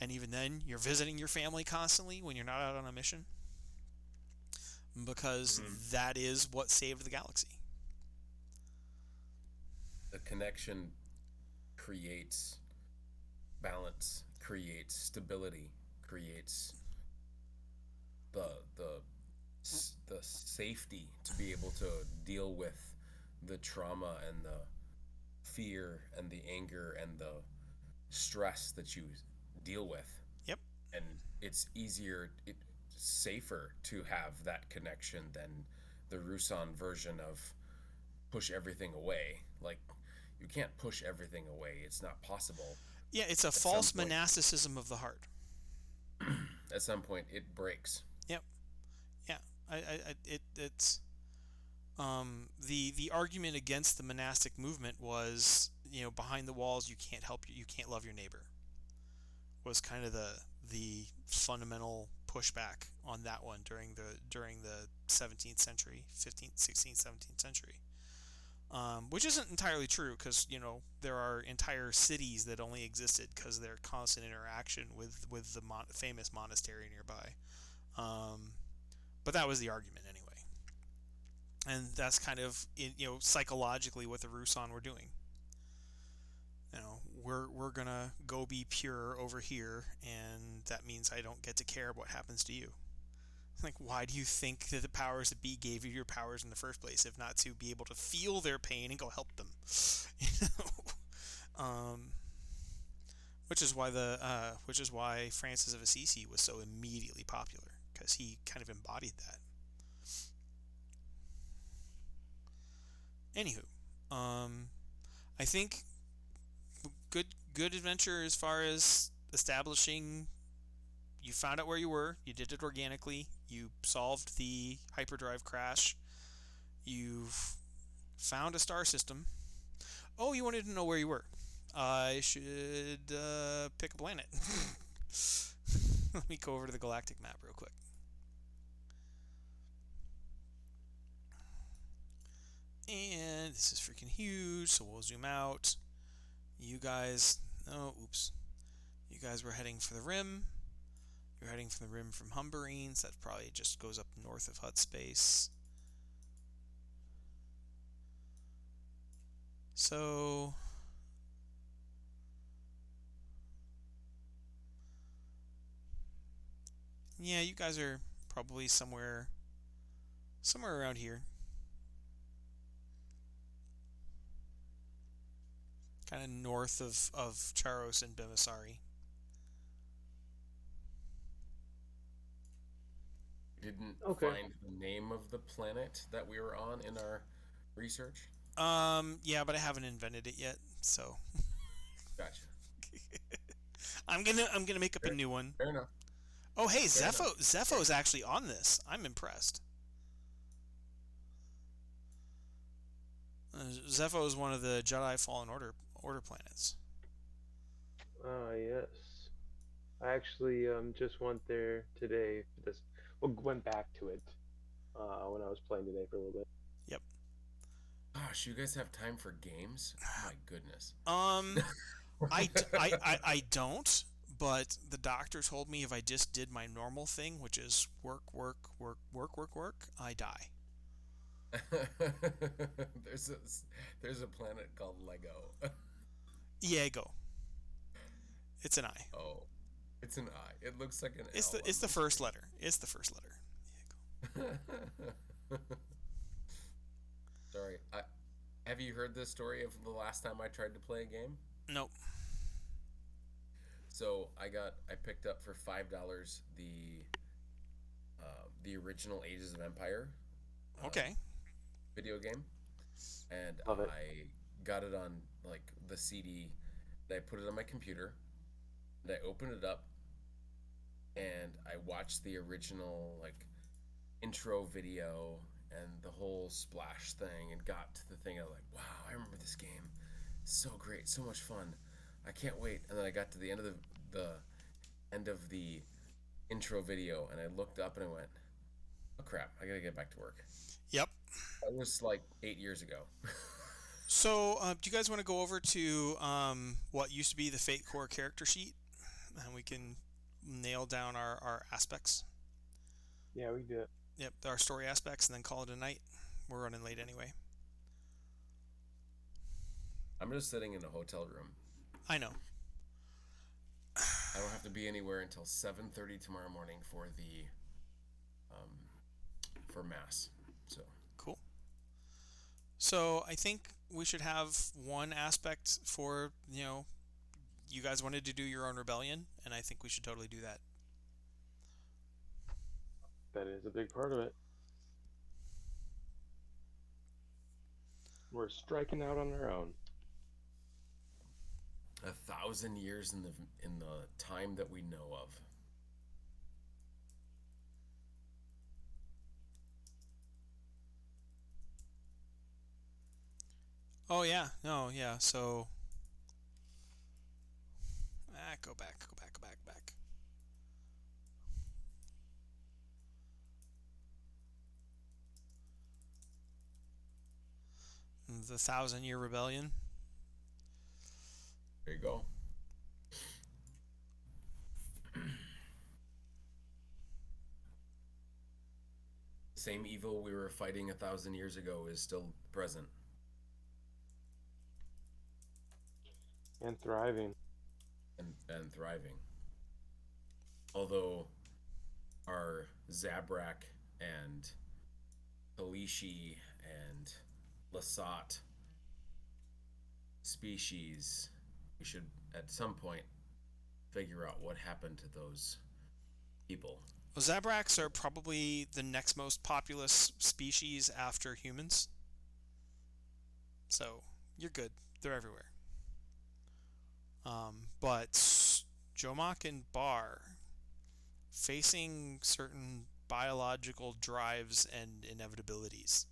and even then you're visiting your family constantly when you're not out on a mission, because that is what saved the galaxy. The connection creates balance, creates stability, creates the safety to be able to deal with the trauma and the fear and the anger and the stress that you deal with. Yep. And it's safer to have that connection than the Ruusan version of push everything away. Like, you can't push everything away. It's not possible. Yeah, it's a false monasticism of the heart. At some point, it breaks. Yep. Yeah. It's the argument against the monastic movement was, behind the walls you can't love your neighbor, was kind of the fundamental pushback on that one during the 17th century, 15th, 16th, 17th century. Which isn't entirely true, because there are entire cities that only existed because of their constant interaction with the famous monastery nearby. But that was the argument anyway, and that's kind of psychologically what the Ruusan were doing. We're gonna go be pure over here, and that means I don't get to care what happens to you. Like, why do you think that the powers that be gave you your powers in the first place, if not to be able to feel their pain and go help them? which is why Francis of Assisi was so immediately popular, because he kind of embodied that. Anywho, I think good adventure as far as establishing. You found out where you were. You did it organically. You solved the hyperdrive crash. You've found a star system. Oh, you wanted to know where you were. I should pick a planet. Let me go over to the galactic map real quick. And this is freaking huge, so we'll zoom out. You guys... Oh, oops. You guys were heading for the rim. You're heading from the rim from Humberines. That probably just goes up north of Hut Space. So... yeah, you guys are probably somewhere around here. Kind of north of Charos and Bemisari. Didn't Okay. find the name of the planet that we were on in our research. Yeah, but I haven't invented it yet, so Gotcha. I'm gonna make up a new one. Fair enough. Oh, hey, Fair Zepho's actually on this. I'm impressed. Zepho is one of the Jedi Fallen Order planets. Yes. I actually just went there today. Went back to it when I was playing today for a little bit. Yep. Gosh, you guys have time for games? Oh, my goodness. I don't, but the doctor told me if I just did my normal thing, which is work, I die. There's a planet called Lego. Diego. It's an I. Oh, it's an I. It looks like an It's L. the first letter. It's the first letter. Sorry. Have you heard this story of the last time I tried to play a game? Nope. So I picked up for $5 the original Ages of Empire. Okay. Video game, and Love it. I got it on like the CD. And I put it on my computer, and I opened it up, and I watched the original like intro video and the whole splash thing, and got to the thing. I was like, wow, I remember this game. So great, so much fun. I can't wait. And then I got to the end of the intro video, and I looked up and I went, oh crap, I gotta get back to work. Yep. That was like 8 years ago. So, do you guys want to go over to what used to be the Fate Core character sheet, and we can nail down our aspects? Yeah, we can do it. Yep, our story aspects, and then call it a night. We're running late anyway. I'm just sitting in a hotel room. I know. I don't have to be anywhere until 7:30 tomorrow morning for the for mass. So Cool. So I think we should have one aspect for, you guys wanted to do your own rebellion, and I think we should totally do that. That is a big part of it. We're striking out on our own. 1,000 years in the time that we know of. Oh yeah, no, yeah. So go back. The 1,000-year rebellion. There you go. Same evil we were fighting 1,000 years ago is still present. And thriving. And thriving. Although our Zabrak and Kalishi and Lasat species, we should at some point figure out what happened to those people. Well, Zabraks are probably the next most populous species after humans. So you're good. They're everywhere. But Jomak and Bar, facing certain biological drives and inevitabilities.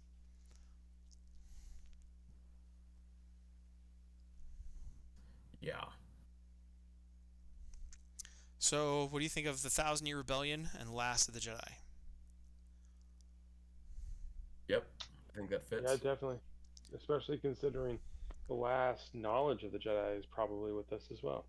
Yeah. So, what do you think of the Thousand Year Rebellion and Last of the Jedi? Yep. I think that fits. Yeah, definitely. Especially considering the last knowledge of the Jedi is probably with us as well.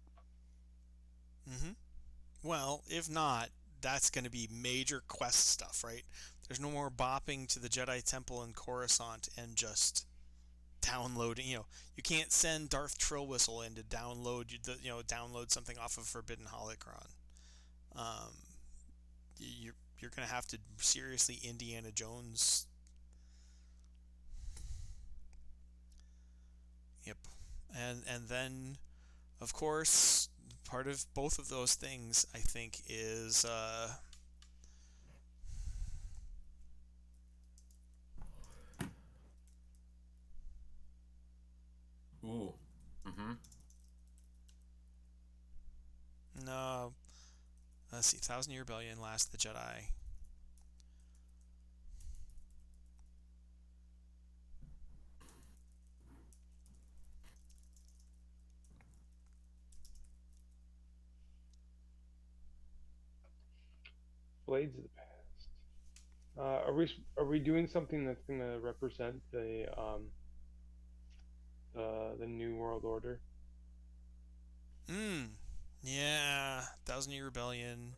Well, if not, that's going to be major quest stuff, right? There's no more bopping to the Jedi Temple in Coruscant and just downloading. You can't send Darth Trillwhistle in to download something off of Forbidden Holocron. Um, you're going to have to seriously Indiana Jones. Yep, and then, of course, part of both of those things, I think, is Ooh. no. Let's see, Thousand Year Rebellion, Last of the Jedi. Blades of the Past. Are we doing something that's going to represent the New World Order? Yeah, Thousand Year Rebellion.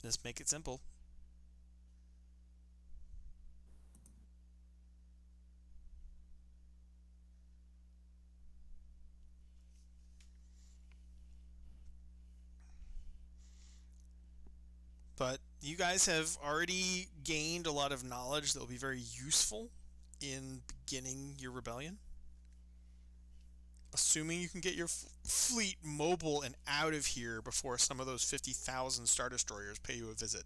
Just make it simple. But you guys have already gained a lot of knowledge that will be very useful in beginning your rebellion. Assuming you can get your fleet mobile and out of here before some of those 50,000 Star Destroyers pay you a visit.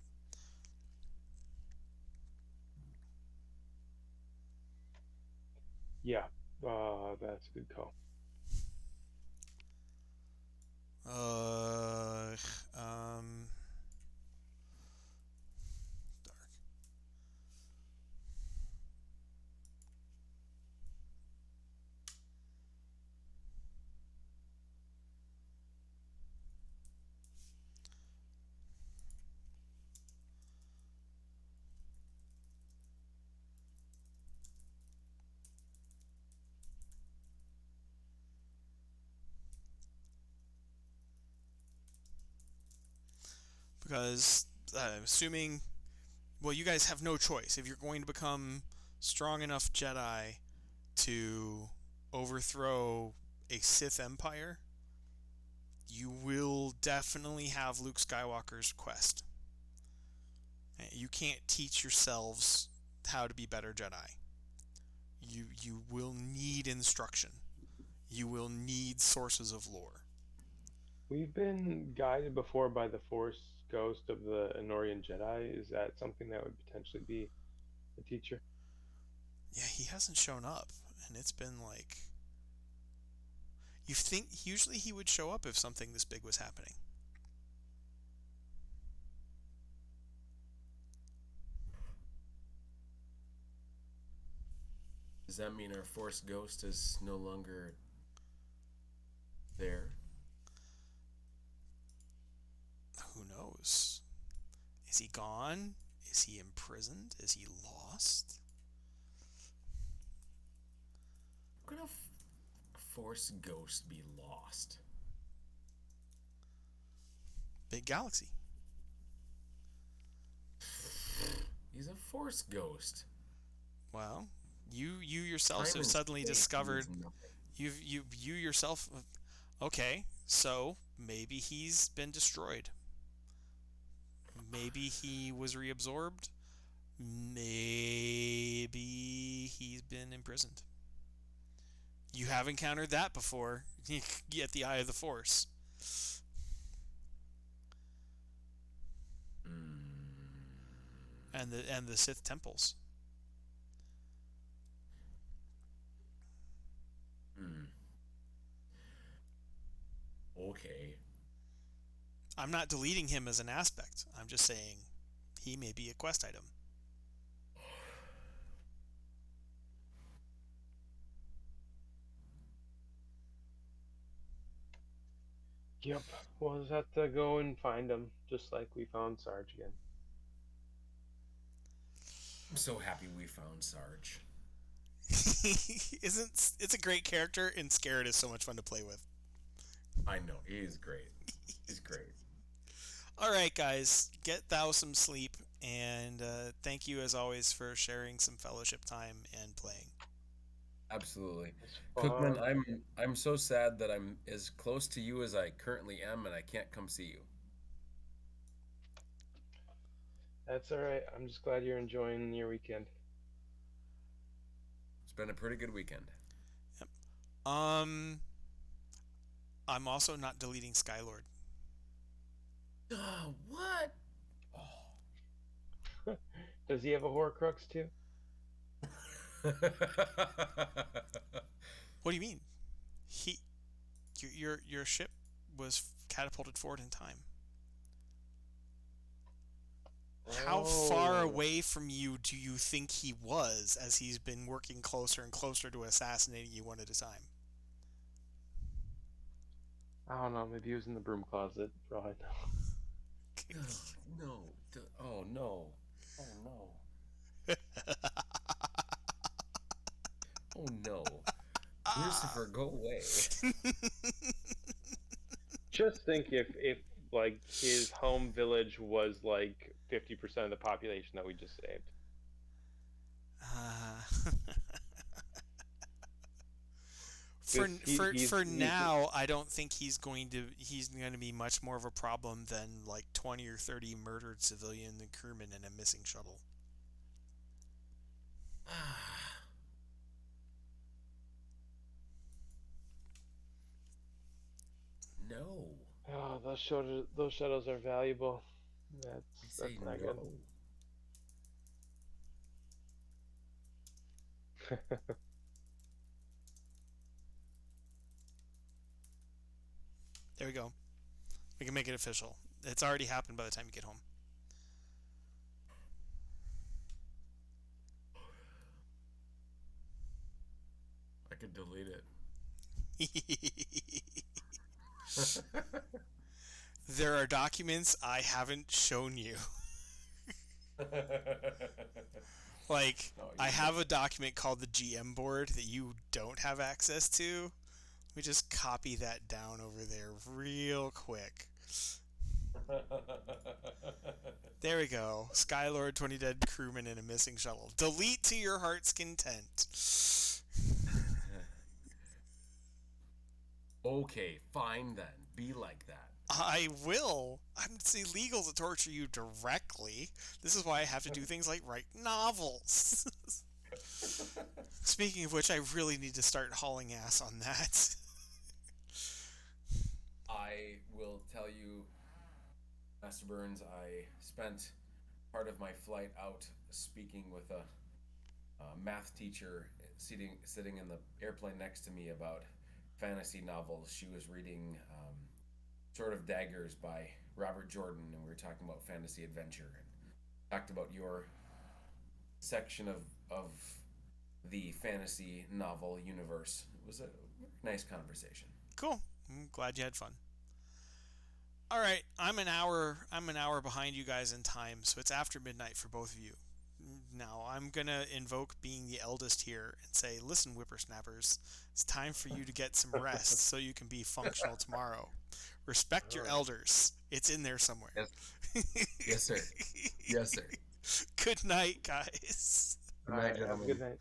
Yeah, that's a good call. Dark. Because assuming, well, you guys have no choice. If you're going to become strong enough Jedi to overthrow a Sith Empire, you will definitely have Luke Skywalker's quest. You can't teach yourselves how to be better Jedi. You will need instruction. You will need sources of lore. We've been guided before by the Force Ghost of the Enorian Jedi. Is that something that would potentially be a teacher? Yeah, he hasn't shown up, and it's been like... You think usually he would show up if something this big was happening. Does that mean our Force Ghost is no longer there? Who knows? Is he gone? Is he imprisoned? Is he lost? How could a Force Ghost be lost? Big galaxy. He's a Force Ghost. Well, you yourself Time have and suddenly space discovered means nothing. you yourself. Okay, so maybe he's been destroyed. Maybe he was reabsorbed. Maybe he's been imprisoned. You have encountered that before. At the Eye of the Force. And the Sith temples. Okay. I'm not deleting him as an aspect. I'm just saying he may be a quest item. Yep. We'll just have to go and find him, just like we found Sarge again. I'm so happy we found Sarge. It's a great character, and Scarred is so much fun to play with. I know, he's great. He's great. All right, guys, get thou some sleep, and thank you as always for sharing some fellowship time and playing. Absolutely. Cookman, I'm so sad that I'm as close to you as I currently am, and I can't come see you. That's all right. I'm just glad you're enjoying your weekend. It's been a pretty good weekend. Yep. I'm also not deleting Skylord. Oh, what? Oh. Does he have a Horcrux too? What do you mean? Your ship was catapulted forward in time. How far away from you do you think he was as he's been working closer and closer to assassinating you one at a time? I don't know. Maybe he was in the broom closet, for all I know. No. Oh, no. Oh, no. Oh, no. Lucifer, go away. Just think if like his home village was like 50% of the population that we just saved. For now, I don't think he's going to be much more of a problem than like 20 or 30 murdered civilian and crewmen in a missing shuttle. No. Oh, those shuttles are valuable. That's not no. good. There we go. We can make it official. It's already happened by the time you get home. I could delete it. There are documents I haven't shown you. Like, I have a document called the GM board that you don't have access to. Let me just copy that down over there real quick. There we go. Skylord, 20 dead crewmen, and a missing shuttle. Delete to your heart's content. Okay, fine then. Be like that. I will. It's illegal to torture you directly. This is why I have to do things like write novels. Speaking of which, I really need to start hauling ass on that. I will tell you, Master Burns, I spent part of my flight out speaking with a math teacher sitting in the airplane next to me about fantasy novels. She was reading Sword of Daggers by Robert Jordan, and we were talking about fantasy adventure and talked about your section of the fantasy novel universe. It was a nice conversation. Cool. I'm glad you had fun. All right, I'm an hour behind you guys in time, so it's after midnight for both of you. Now, I'm going to invoke being the eldest here and say, listen, whippersnappers, it's time for you to get some rest so you can be functional tomorrow. Respect your elders. It's in there somewhere. Yes, yes sir. Yes, sir. Good night, guys. Good night, gentlemen. Good night.